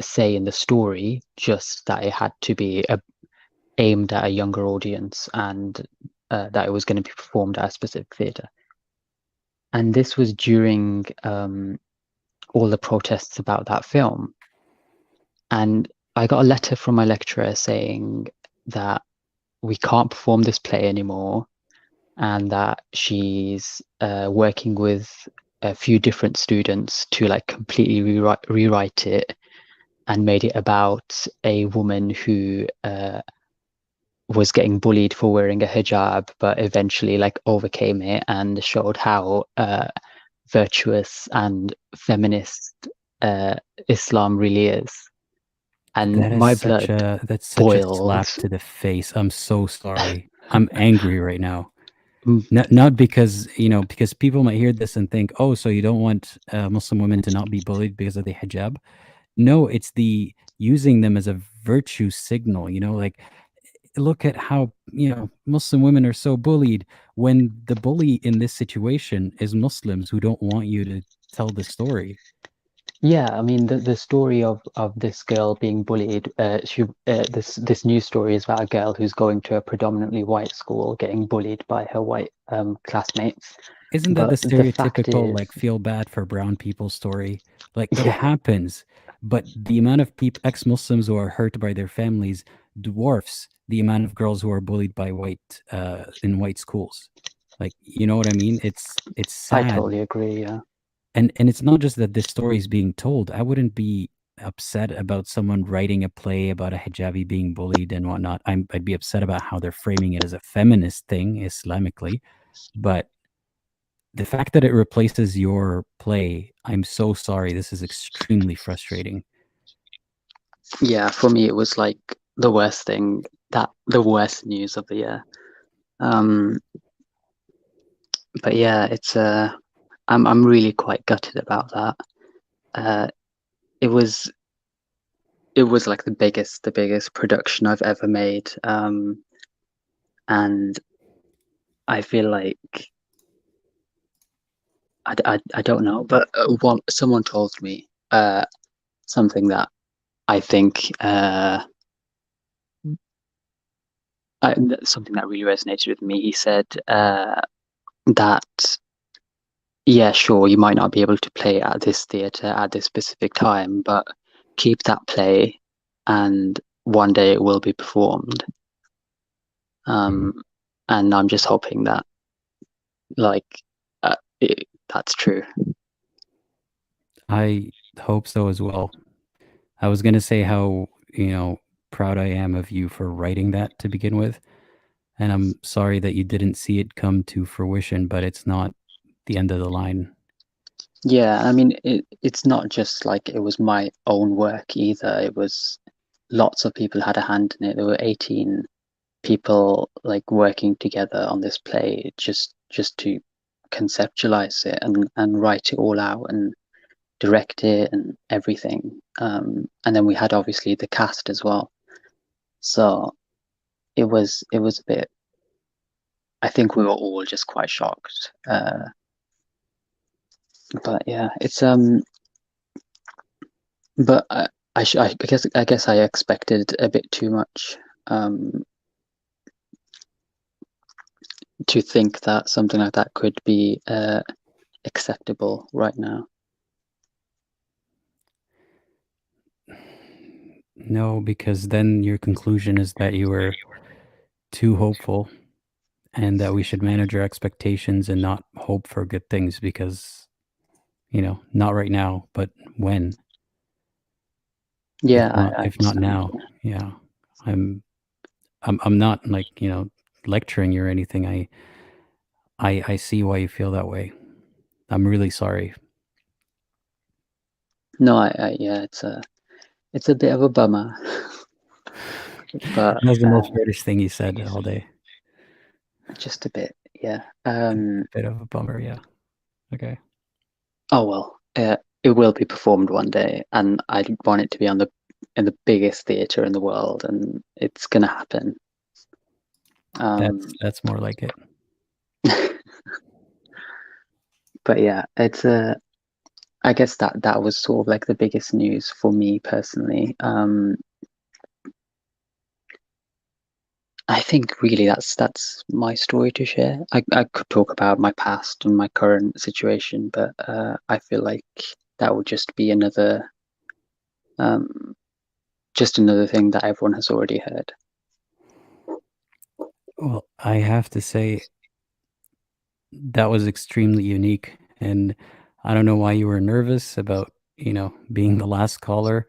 Speaker 8: say in the story, just that it had to be aimed at a younger audience, and that it was going to be performed at a specific theatre. And this was during all the protests about that film. And I got a letter from my lecturer saying that we can't perform this play anymore, and that she's working with a few different students to like completely rewrite it and made it about a woman who was getting bullied for wearing a hijab, but eventually like overcame it and showed how virtuous and feminist Islam really is. And
Speaker 1: That is
Speaker 8: my
Speaker 1: such
Speaker 8: blood
Speaker 1: that's such a
Speaker 8: boiled.
Speaker 1: slap to the face. I'm so sorry. I'm angry right now.
Speaker 8: Mm.
Speaker 1: Not because, you know, because people might hear this and think, oh, so you don't want Muslim women to not be bullied because of the hijab. No, it's the using them as a virtue signal, you know, like look at how, you know, Muslim women are so bullied, when the bully in this situation is Muslims who don't want you to tell the story.
Speaker 8: Yeah, I mean the story of this girl being bullied. This news story is about a girl who's going to a predominantly white school, getting bullied by her white classmates.
Speaker 1: Isn't that
Speaker 8: But
Speaker 1: the
Speaker 8: the fact
Speaker 1: stereotypical
Speaker 8: is,
Speaker 1: like feel bad for brown people story? Like it
Speaker 8: yeah,
Speaker 1: happens, but the amount of people ex-Muslims who are hurt by their families dwarfs the amount of girls who are bullied by white in white schools. Like, you know what I mean? It's
Speaker 8: I
Speaker 1: sad.
Speaker 8: totally agree. Yeah.
Speaker 1: And it's not just that this story is being told. I wouldn't be upset about someone writing a play about a hijabi being bullied and whatnot. I'd be upset about how they're framing it as a feminist thing Islamically. But the fact that it replaces your play, I'm so sorry. This is extremely frustrating.
Speaker 8: Yeah, for me it was like the worst thing, the worst news of the year. But yeah, it's I'm really quite gutted about that. It was like the biggest production I've ever made. And I feel like I don't know, but someone told me something that I think something that really resonated with me. He said that, yeah, sure, you might not be able to play at this theatre at this specific time, but keep that play, and one day it will be performed. And I'm just hoping that, like, that's true.
Speaker 1: I hope so as well. I was gonna say how, proud I am of you for writing that to begin with. And I'm sorry that you didn't see it come to fruition, but it's not the end of the line.
Speaker 8: Yeah, I mean, it's not just like it was my own work either. It was lots of people had a hand in it. There were 18 people like working together on this play just to conceptualize it and write it all out and direct it and everything. And then we had obviously the cast as well. So it was a bit. I think we were all just quite shocked. But yeah, it's But I guess I expected a bit too much. To think that something like that could be acceptable right now.
Speaker 1: No, because then your conclusion is that you were too hopeful and that we should manage our expectations and not hope for good things because, not right now, but when?
Speaker 8: Yeah,
Speaker 1: If not now. Yeah. I'm not like, lecturing you or anything. I see why you feel that way. I'm really sorry.
Speaker 8: No, yeah, it's a bit of a bummer. But
Speaker 1: That's the most British thing you said all day.
Speaker 8: Just a bit, yeah.
Speaker 1: A bit of a bummer, yeah. Okay.
Speaker 8: Oh well, it will be performed one day, and I want it to be in the biggest theater in the world, and it's gonna happen.
Speaker 1: That's more like it.
Speaker 8: But yeah, it's I guess that was sort of like the biggest news for me personally. I think really that's my story to share. I could talk about my past and my current situation, but I feel like that would just be another thing that everyone has already heard.
Speaker 1: Well, I have to say that was extremely unique, and I don't know why you were nervous about, being the last caller.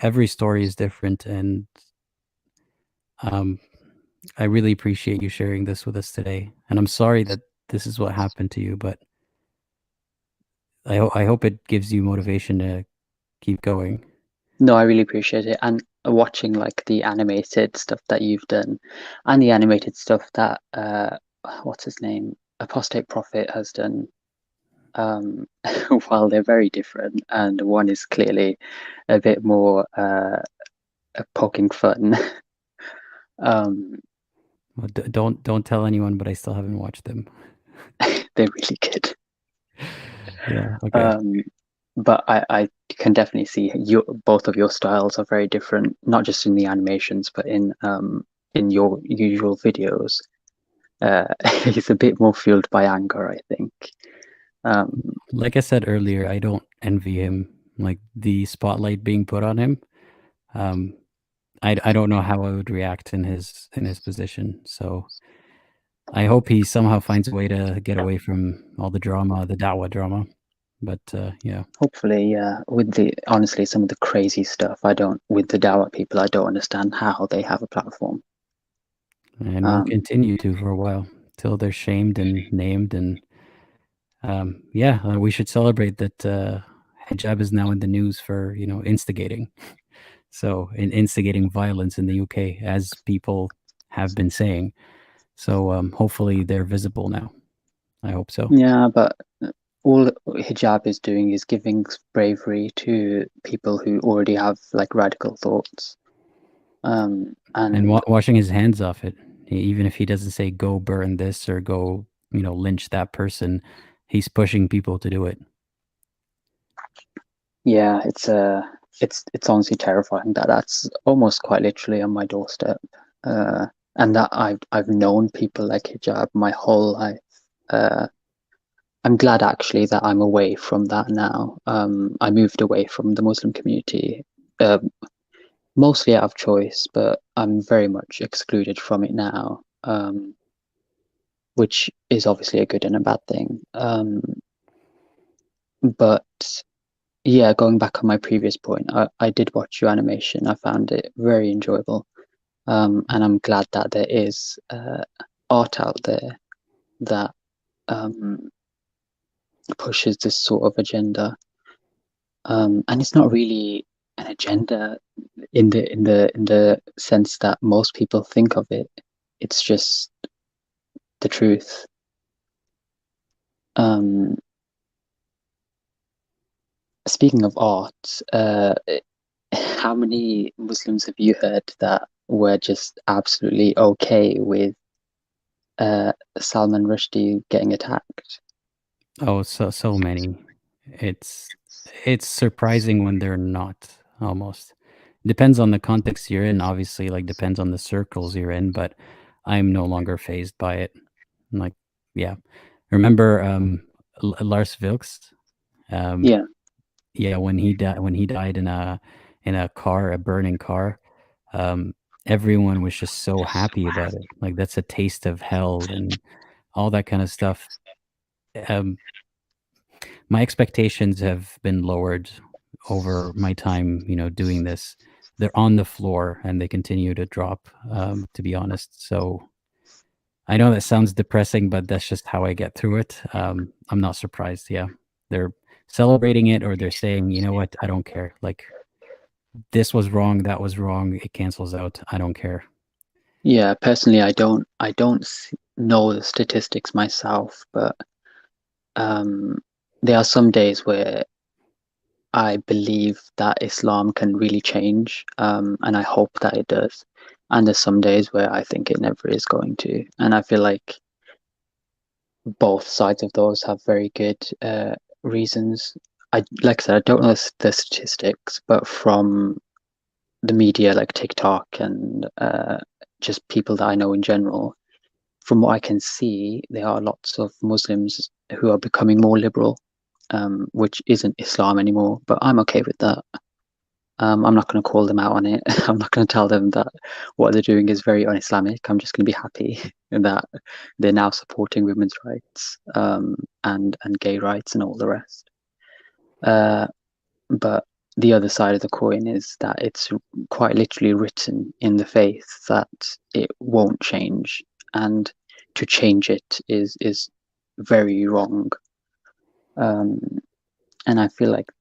Speaker 1: Every story is different, and I really appreciate you sharing this with us today. And I'm sorry that this is what happened to you, but I hope it gives you motivation to keep going.
Speaker 8: No, I really appreciate it. And watching like the animated stuff that you've done and the animated stuff that what's his name? Apostate Prophet has done. While they're very different, and one is clearly a bit more poking fun.
Speaker 1: Well, don't tell anyone, but I still haven't watched them.
Speaker 8: They're really good.
Speaker 1: Yeah. Okay.
Speaker 8: But I can definitely see both of your styles are very different, not just in the animations, but in your usual videos. He's a bit more fueled by anger, I think.
Speaker 1: Like I said earlier, I don't envy him, like the spotlight being put on him. I don't know how I would react in his position. So I hope he somehow finds a way to get away from all the drama, the Dawa drama. But yeah.
Speaker 8: Hopefully, yeah. Honestly, some of the crazy stuff, with the Dawa people, I don't understand how they have a platform.
Speaker 1: And we'll continue to for a while till they're shamed and named. And we should celebrate that hijab is now in the news for, instigating. So instigating violence in the UK, as people have been saying. So hopefully they're visible now. I hope so.
Speaker 8: Yeah, but all hijab is doing is giving bravery to people who already have like radical thoughts. And
Speaker 1: washing his hands off it. Even if he doesn't say go burn this or go, lynch that person, he's pushing people to do it.
Speaker 8: Yeah, it's honestly terrifying that that's almost quite literally on my doorstep. And that I've known people like hijab my whole life. I'm glad actually that I'm away from that now. I moved away from the Muslim community, mostly out of choice, but I'm very much excluded from it now, which is obviously a good and a bad thing. But yeah, going back on my previous point, I did watch your animation. I found it very enjoyable. And I'm glad that there is art out there that pushes this sort of agenda. And it's not really an agenda in the sense that most people think of it. It's just the truth. Speaking of art, how many Muslims have you heard that were just absolutely okay with Salman Rushdie getting attacked?
Speaker 1: Oh, so many. It's surprising when they're not, almost. Depends on the context you're in, obviously, like depends on the circles you're in, but I'm no longer fazed by it. Like, yeah. Remember Lars Vilks?
Speaker 8: Yeah.
Speaker 1: Yeah, when he died in a car, a burning car, everyone was just so happy about it. Like, that's a taste of hell and all that kind of stuff. My expectations have been lowered over my time, doing this. They're on the floor and they continue to drop, to be honest. So I know that sounds depressing, but that's just how I get through it. I'm not surprised. Yeah. They're celebrating it, or they're saying, you know what, I don't care. Like, this was wrong, that was wrong. It cancels out. I don't care.
Speaker 8: Yeah, personally, I don't know the statistics myself, but there are some days where I believe that Islam can really change, and I hope that it does. And there's some days where I think it never is going to. And I feel like both sides of those have very good reasons. Like I said, I don't know the statistics, but from the media like TikTok and just people that I know in general, from what I can see, there are lots of Muslims who are becoming more liberal, which isn't Islam anymore, but I'm okay with that. I'm not going to call them out on it. I'm not going to tell them that what they're doing is very un-Islamic. I'm just going to be happy that they're now supporting women's rights, and gay rights and all the rest. But the other side of the coin is that it's quite literally written in the faith that it won't change, and to change it is very wrong. And I feel like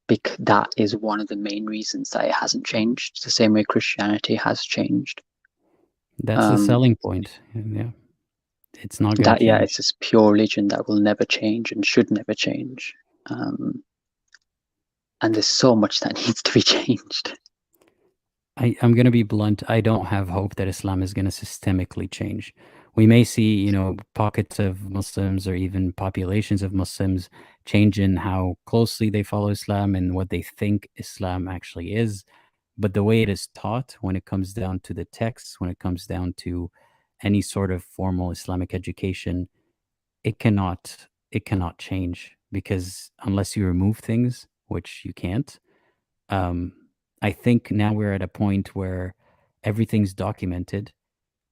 Speaker 8: that is one of the main reasons that it hasn't changed, the same way Christianity has changed.
Speaker 1: That's the selling point. Yeah. It's not going to change.
Speaker 8: Yeah, it's this pure religion that will never change and should never change. And there's so much that needs to be changed.
Speaker 1: I'm going to be blunt. I don't have hope that Islam is going to systemically change. We may see, pockets of Muslims or even populations of Muslims change in how closely they follow Islam and what they think Islam actually is. But the way it is taught, when it comes down to the texts, when it comes down to any sort of formal Islamic education, it cannot change, because unless you remove things, which you can't, I think now we're at a point where everything's documented,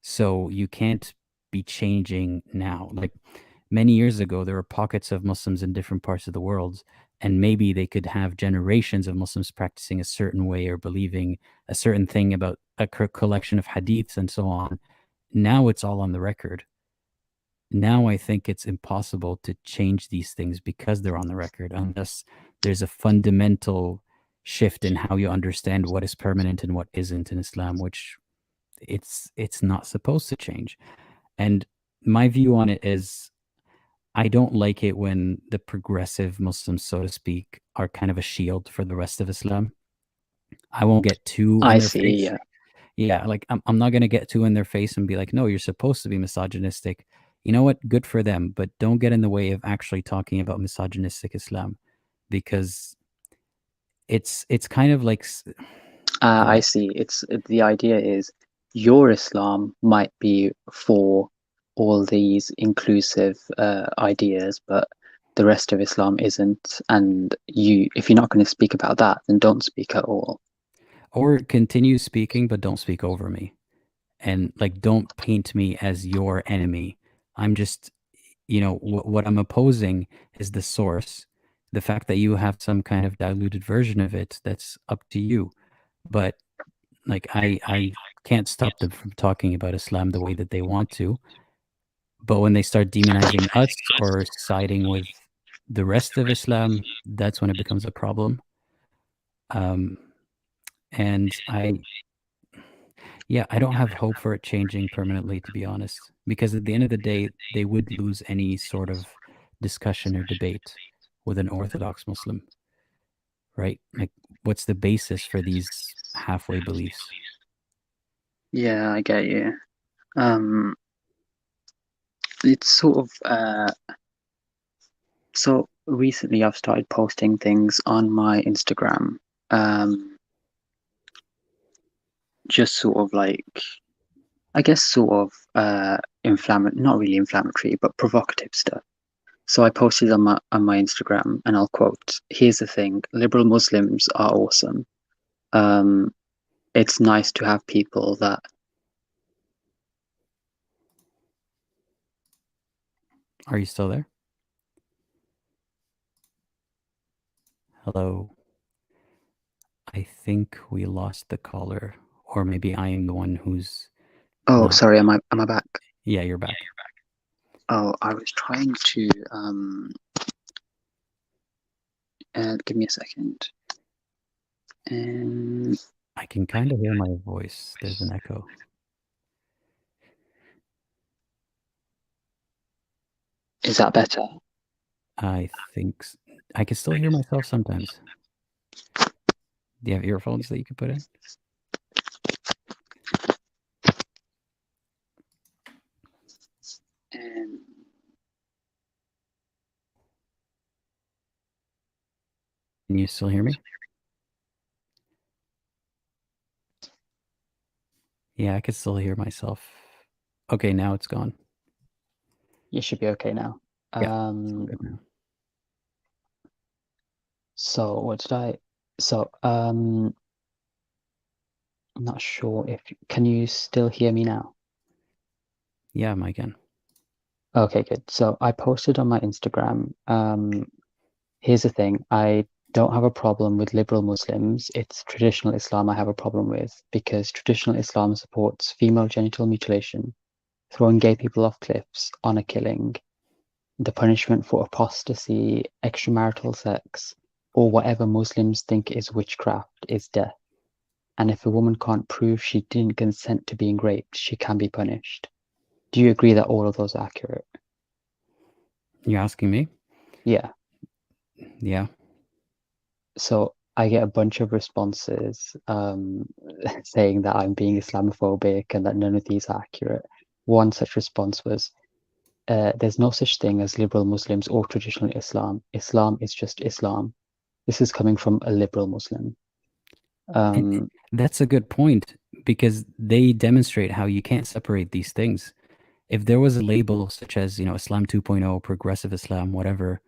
Speaker 1: so you can't be changing now. Like, many years ago, there were pockets of Muslims in different parts of the world, and maybe they could have generations of Muslims practicing a certain way or believing a certain thing about a collection of hadiths and so on. Now it's all on the record. Now I think it's impossible to change these things because they're on the record, unless there's a fundamental shift in how you understand what is permanent and what isn't in Islam, which it's not supposed to change. And my view on it is, I don't like it when the progressive Muslims, so to speak, are kind of a shield for the rest of Islam. I won't get too in their face.
Speaker 8: Yeah.
Speaker 1: Yeah, like I'm not going to get too in their face and be like, no, you're supposed to be misogynistic. You know what? Good for them, but don't get in the way of actually talking about misogynistic Islam, because it's kind of like
Speaker 8: I see. It's the idea is your Islam might be for all these inclusive ideas, but the rest of Islam isn't, and if you're not going to speak about that, then don't speak at all.
Speaker 1: Or continue speaking, but don't speak over me. And like, don't paint me as your enemy. I'm just, what I'm opposing is the source. The fact that you have some kind of diluted version of it, that's up to you. But like, I can't stop them from talking about Islam the way that they want to. But when they start demonizing us or siding with the rest of Islam, that's when it becomes a problem. And I don't have hope for it changing permanently, to be honest, because at the end of the day, they would lose any sort of discussion or debate with an Orthodox Muslim, right? Like, what's the basis for these halfway beliefs?
Speaker 8: Yeah, I get you. It's sort of so recently I've started posting things on my Instagram, just sort of like, I guess sort of not really inflammatory, but provocative stuff. So I posted on my Instagram, and I'll quote, "Here's the thing, liberal Muslims are awesome. It's nice to have people that..."
Speaker 1: Are you still there? Hello? I think we lost the caller, or maybe I am the one who's...
Speaker 8: Oh,
Speaker 1: not...
Speaker 8: sorry, am I back?
Speaker 1: Yeah, you're back.
Speaker 8: Oh, I was trying to give me a second.
Speaker 1: I can kind of hear my voice. There's an echo.
Speaker 8: Is that better?
Speaker 1: I think I can still hear myself sometimes. Do you have earphones that you could put in? Can you still hear me? Yeah, I could still hear myself. Okay, now it's gone.
Speaker 8: You should be okay now.
Speaker 1: Yeah, good now.
Speaker 8: So what did I... So I'm not sure if... Can you still hear me now?
Speaker 1: Yeah, I can.
Speaker 8: Okay, good. So I posted on my Instagram, here's the thing, I don't have a problem with liberal Muslims. It's traditional Islam I have a problem with, because traditional Islam supports female genital mutilation, throwing gay people off cliffs, honor killing, the punishment for apostasy, extramarital sex, or whatever Muslims think is witchcraft is death. And if a woman can't prove she didn't consent to being raped, she can be punished. Do you agree that all of those are accurate?
Speaker 1: You're asking me?
Speaker 8: Yeah.
Speaker 1: Yeah.
Speaker 8: So I get a bunch of responses saying that I'm being Islamophobic and that none of these are accurate. One such response was, there's no such thing as liberal Muslims or traditional Islam. Islam is just Islam. This is coming from a liberal Muslim.
Speaker 1: And that's a good point, because they demonstrate how you can't separate these things. If there was a label such as, Islam 2.0, progressive Islam, whatever,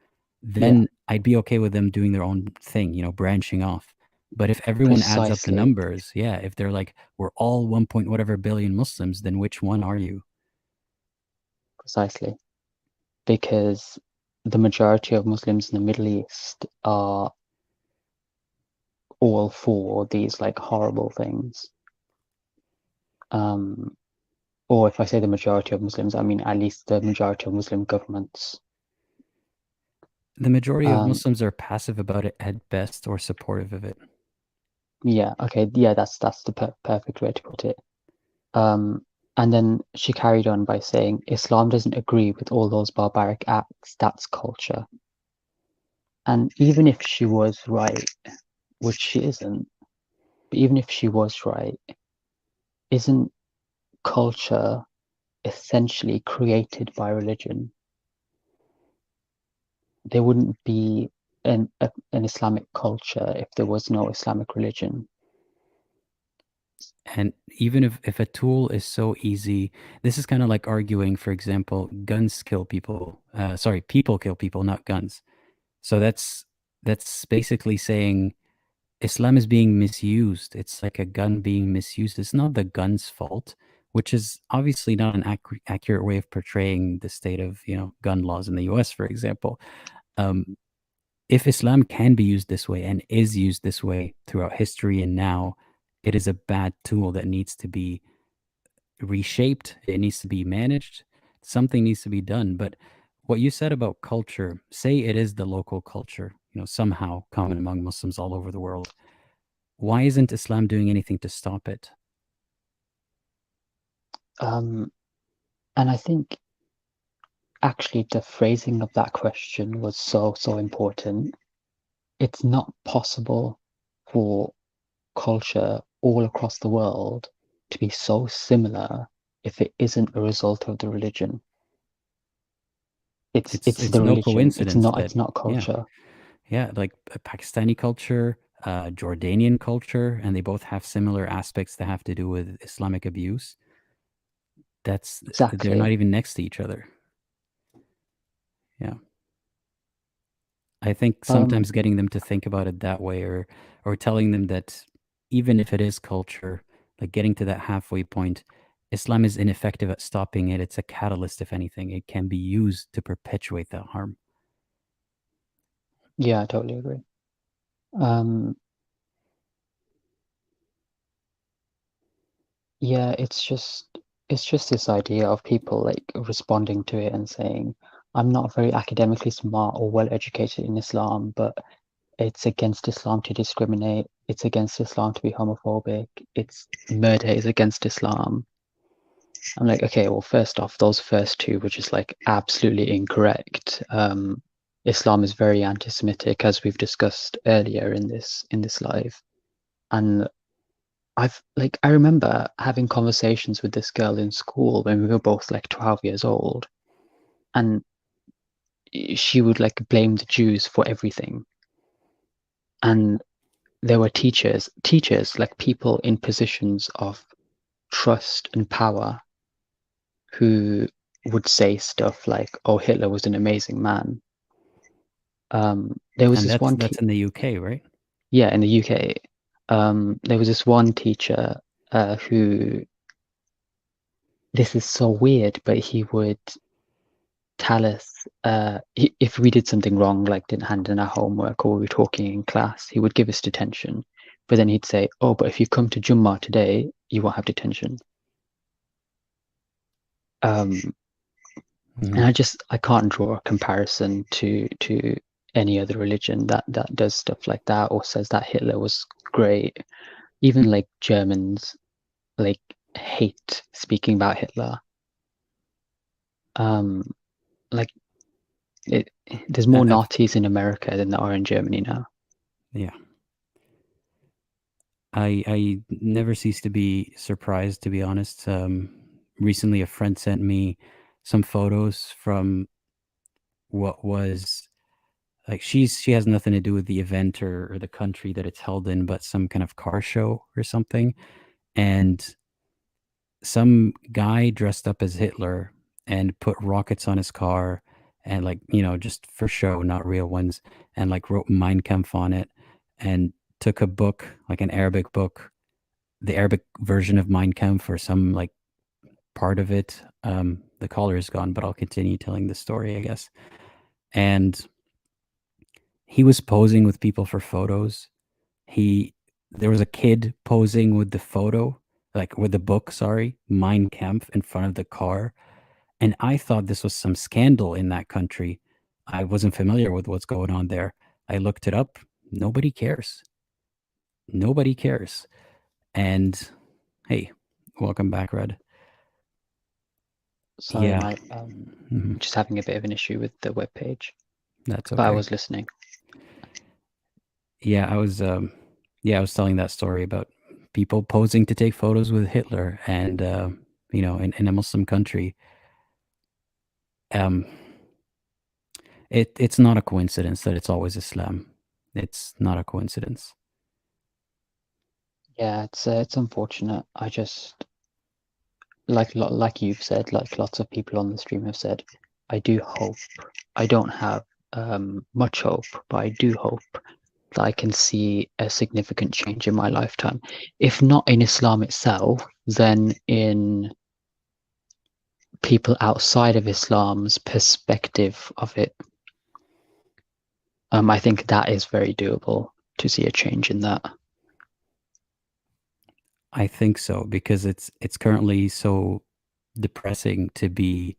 Speaker 1: then I'd be okay with them doing their own thing, branching off. But if everyone adds up the numbers, if they're like, we're all 1 point whatever billion Muslims, then which one are you?
Speaker 8: Precisely. Because the majority of Muslims in the Middle East are all for these like horrible things. Or if I say the majority of Muslims, I mean at least the majority of Muslim governments.
Speaker 1: The majority of Muslims are passive about it at best, or supportive of it.
Speaker 8: Yeah, okay, yeah, that's the perfect way to put it. And then she carried on by saying, Islam doesn't agree with all those barbaric acts, that's culture. And even if she was right, which she isn't, but even if she was right, isn't culture essentially created by religion? There wouldn't be an Islamic culture if there was no Islamic religion.
Speaker 1: And even if a tool is so easy, this is kind of like arguing, for example, guns kill people. Sorry, people kill people, not guns. So that's basically saying Islam is being misused. It's like a gun being misused. It's not the gun's fault, which is obviously not an accurate way of portraying the state of gun laws in the U.S., for example. If Islam can be used this way and is used this way throughout history and now, it is a bad tool that needs to be reshaped. It needs to be managed. Something needs to be done. But what you said about culture, say it is the local culture, somehow common among Muslims all over the world. Why isn't Islam doing anything to stop it?
Speaker 8: And I think actually the phrasing of that question was so important. It's not possible for culture all across the world to be so similar if it isn't a result of the religion. It's the
Speaker 1: no
Speaker 8: religion.
Speaker 1: coincidence
Speaker 8: It's not culture.
Speaker 1: Yeah, like Pakistani culture, Jordanian culture, and they both have similar aspects that have to do with Islamic abuse.
Speaker 8: Exactly.
Speaker 1: They're not even next to each other. Yeah. I think sometimes getting them to think about it that way, or telling them that even if it is culture, like getting to that halfway point, Islam is ineffective at stopping it. It's a catalyst, if anything. It can be used to perpetuate that harm.
Speaker 8: Yeah, I totally agree. Yeah, it's just this idea of people like responding to it and saying, I'm not very academically smart or well educated in Islam, but it's against Islam to discriminate. It's against Islam to be homophobic. It's murder is against Islam. I'm like, okay, well, first off, those first two were just like absolutely incorrect. Islam is very anti-Semitic, as we've discussed earlier in this live, and I remember having conversations with this girl in school when we were both like 12 years old, and she would like blame the Jews for everything. And there were teachers, like people in positions of trust and power who would say stuff like, "Oh, Hitler was an amazing man." There was this one.
Speaker 1: That's in the UK, right?
Speaker 8: Yeah, in the UK. There was this one teacher who. This is so weird, but he would tell us if we did something wrong, like didn't hand in our homework or we were talking in class, he would give us detention. But then he'd say, "Oh, but if you come to Jummah today, you won't have detention." And I can't draw a comparison to any other religion that does stuff like that or says that Hitler was great. Even like Germans like hate speaking about Hitler. Like there's more Nazis in America than there are in Germany now.
Speaker 1: Yeah. I never cease to be surprised, to be honest. Recently, a friend sent me some photos from what was like she has nothing to do with the event or the country that it's held in, but some kind of car show or something. And some guy dressed up as Hitler and put rockets on his car and just for show, not real ones, and wrote Mein Kampf on it and took a book, like an Arabic book, the Arabic version of Mein Kampf or some part of it. The caller is gone, but I'll continue telling the story, I guess. And he was posing with people for photos. There was a kid posing with the photo, with the book, sorry, Mein Kampf in front of the car. And I thought this was some scandal in that country. I wasn't familiar with what's going on there. I looked it up. Nobody cares. Nobody cares. And hey, welcome back, Red.
Speaker 8: Sorry,
Speaker 1: Yeah.
Speaker 8: just having a bit of an issue with the webpage.
Speaker 1: That's okay.
Speaker 8: But I was listening.
Speaker 1: Yeah, I was telling that story about people posing to take photos with Hitler and in a Muslim country. It's not a coincidence that it's always Islam. It's not a coincidence.
Speaker 8: Yeah, it's unfortunate. I just like you've said, like lots of people on the stream have said, I do hope. I don't have much hope, but I do hope that I can see a significant change in my lifetime. If not in Islam itself, then in people outside of Islam's perspective of it. I think that is very doable to see a change in that.
Speaker 1: I think so, because it's currently so depressing to be,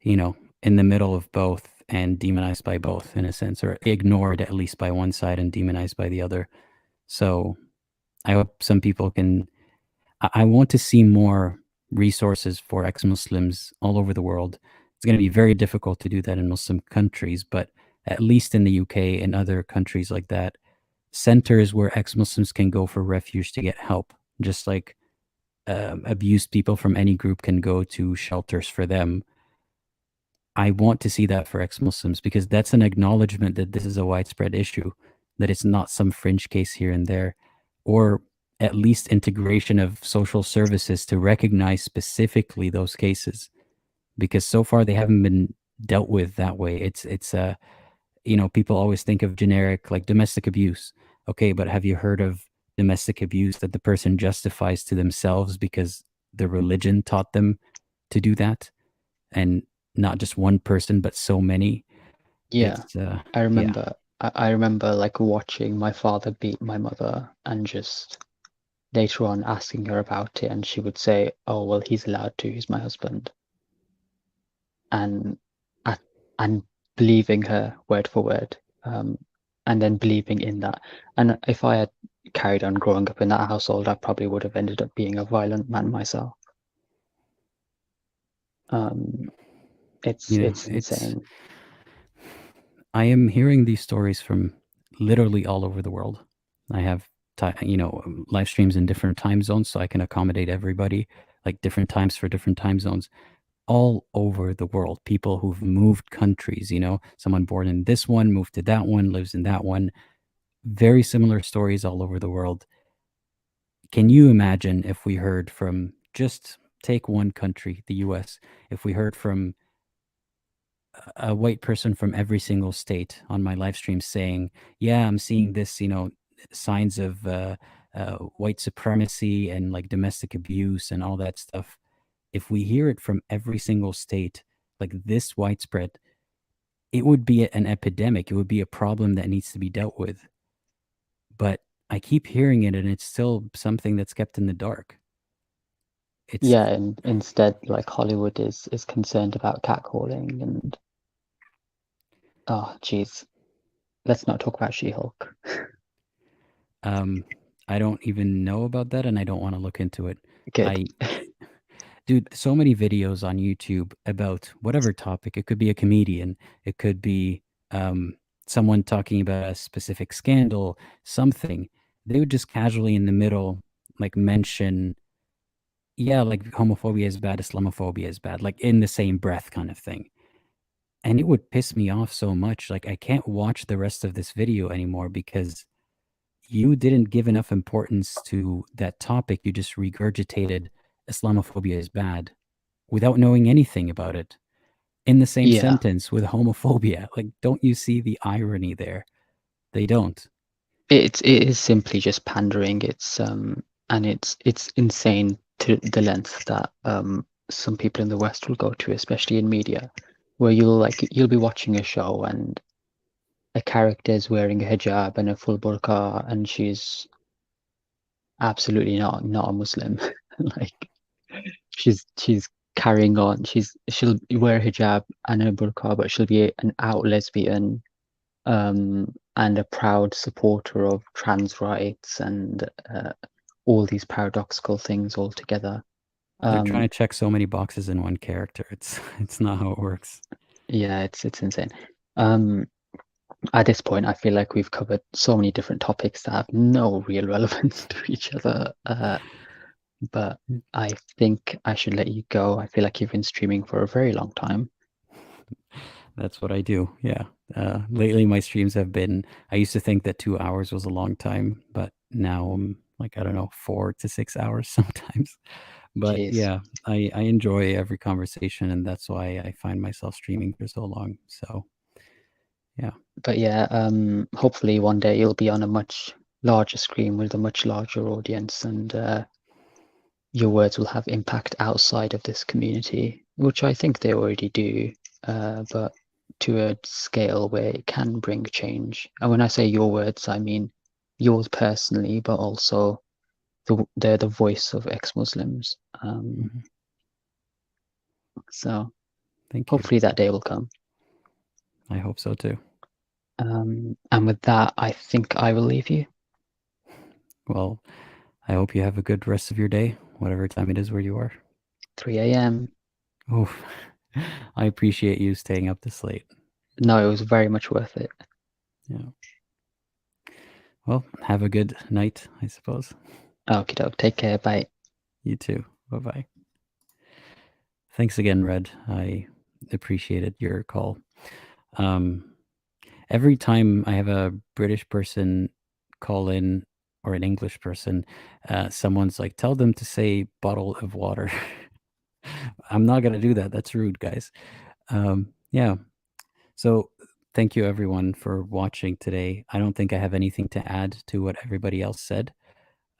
Speaker 1: in the middle of both and demonized by both, in a sense, or ignored at least by one side and demonized by the other. So I hope some people can. I want to see more resources for ex-Muslims all over the world. It's going to be very difficult to do that in Muslim countries, but at least in the UK and other countries like that, centers where ex-Muslims can go for refuge to get help, just like abused people from any group can go to shelters for them. I want to see that for ex-Muslims, because that's an acknowledgement that this is a widespread issue, that it's not some fringe case here and there, or at least integration of social services to recognize specifically those cases, because so far they haven't been dealt with that way. It's people always think of generic like domestic abuse. Okay, but have you heard of domestic abuse that the person justifies to themselves because the religion taught them to do that, and not just one person but so many?
Speaker 8: Yeah,
Speaker 1: It's
Speaker 8: I remember. I remember like watching my father beat my mother, and just later on asking her about it, and she would say, "Oh well, he's allowed to. He's my husband," and and believing her word for word, and then believing in that. And if I had carried on growing up in that household, I probably would have ended up being a violent man myself. It's insane.
Speaker 1: I am hearing these stories from literally all over the world. I have live streams in different time zones, so I can accommodate everybody, like different times for different time zones, all over the world. People who've moved countries, someone born in this one, moved to that one, lives in that one. Very similar stories all over the world. Can you imagine if we heard from, just take one country, the US, if we heard from a white person from every single state on my live stream saying, yeah, I'm seeing this, signs of white supremacy and like domestic abuse and all that stuff. If we hear it from every single state, like this widespread, it would be an epidemic. It would be a problem that needs to be dealt with. But I keep hearing it, and it's still something that's kept in the dark.
Speaker 8: Yeah, and instead, like Hollywood is concerned about catcalling and oh, geez, let's not talk about She-Hulk.
Speaker 1: I don't even know about that, and I don't want to look into it.
Speaker 8: Good.
Speaker 1: Dude, so many videos on YouTube about whatever topic. It could be a comedian. It could be someone talking about a specific scandal, something. They would just casually in the middle, like mention, yeah, like homophobia is bad, Islamophobia is bad, like in the same breath kind of thing. And it would piss me off so much. Like I can't watch the rest of this video anymore because you didn't give enough importance to that topic. You just regurgitated Islamophobia is bad without knowing anything about it in the same sentence with homophobia. Like, don't you see the irony there? They don't.
Speaker 8: It is simply just pandering. It's and it's insane to the length that some people in the West will go to, especially in media, where you'll be watching a show and a character is wearing a hijab and a full burqa, and she's absolutely not a Muslim. Like she's carrying on. She'll wear a hijab and a burqa, but she'll be an out lesbian, and a proud supporter of trans rights and all these paradoxical things all together.
Speaker 1: They're trying to check so many boxes in one character. It's not how it works.
Speaker 8: Yeah, it's insane. At this point, I feel like we've covered so many different topics that have no real relevance to each other. But I think I should let you go. I feel like you've been streaming for a very long time.
Speaker 1: That's what I do. Yeah. Lately, my streams have been. I used to think that 2 hours was a long time, but now I'm like, I don't know, 4 to 6 hours sometimes. But
Speaker 8: Jeez.
Speaker 1: yeah, I enjoy every conversation, and that's why I find myself streaming for so long. So yeah.
Speaker 8: But yeah, hopefully one day you'll be on a much larger screen with a much larger audience, and your words will have impact outside of this community, which I think they already do, but to a scale where it can bring change. And when I say your words, I mean yours personally, but also they're the voice of ex-Muslims. So
Speaker 1: Thank you.
Speaker 8: hopefully that day will come.
Speaker 1: I hope so too.
Speaker 8: And with that, I think I will leave you.
Speaker 1: Well, I hope you have a good rest of your day, whatever time it is where you are.
Speaker 8: 3 a.m.
Speaker 1: Oh, I appreciate you staying up this late.
Speaker 8: No, it was very much worth it.
Speaker 1: Yeah. Well, have a good night, I suppose.
Speaker 8: Okie doke. Take care. Bye.
Speaker 1: You too. Bye-bye. Thanks again, Red. I appreciated your call. Every time I have a British person call in, or an English person, someone's like, tell them to say bottle of water. I'm not going to do that. That's rude, guys. Yeah. So thank you, everyone, for watching today. I don't think I have anything to add to what everybody else said.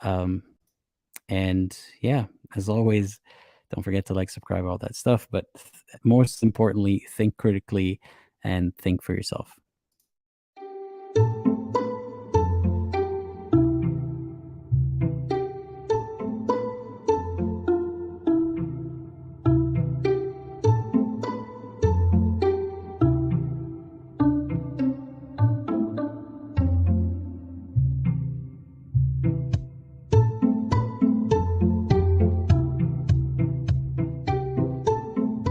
Speaker 1: And yeah, as always, don't forget to like, subscribe, all that stuff. But most importantly, think critically and think for yourself.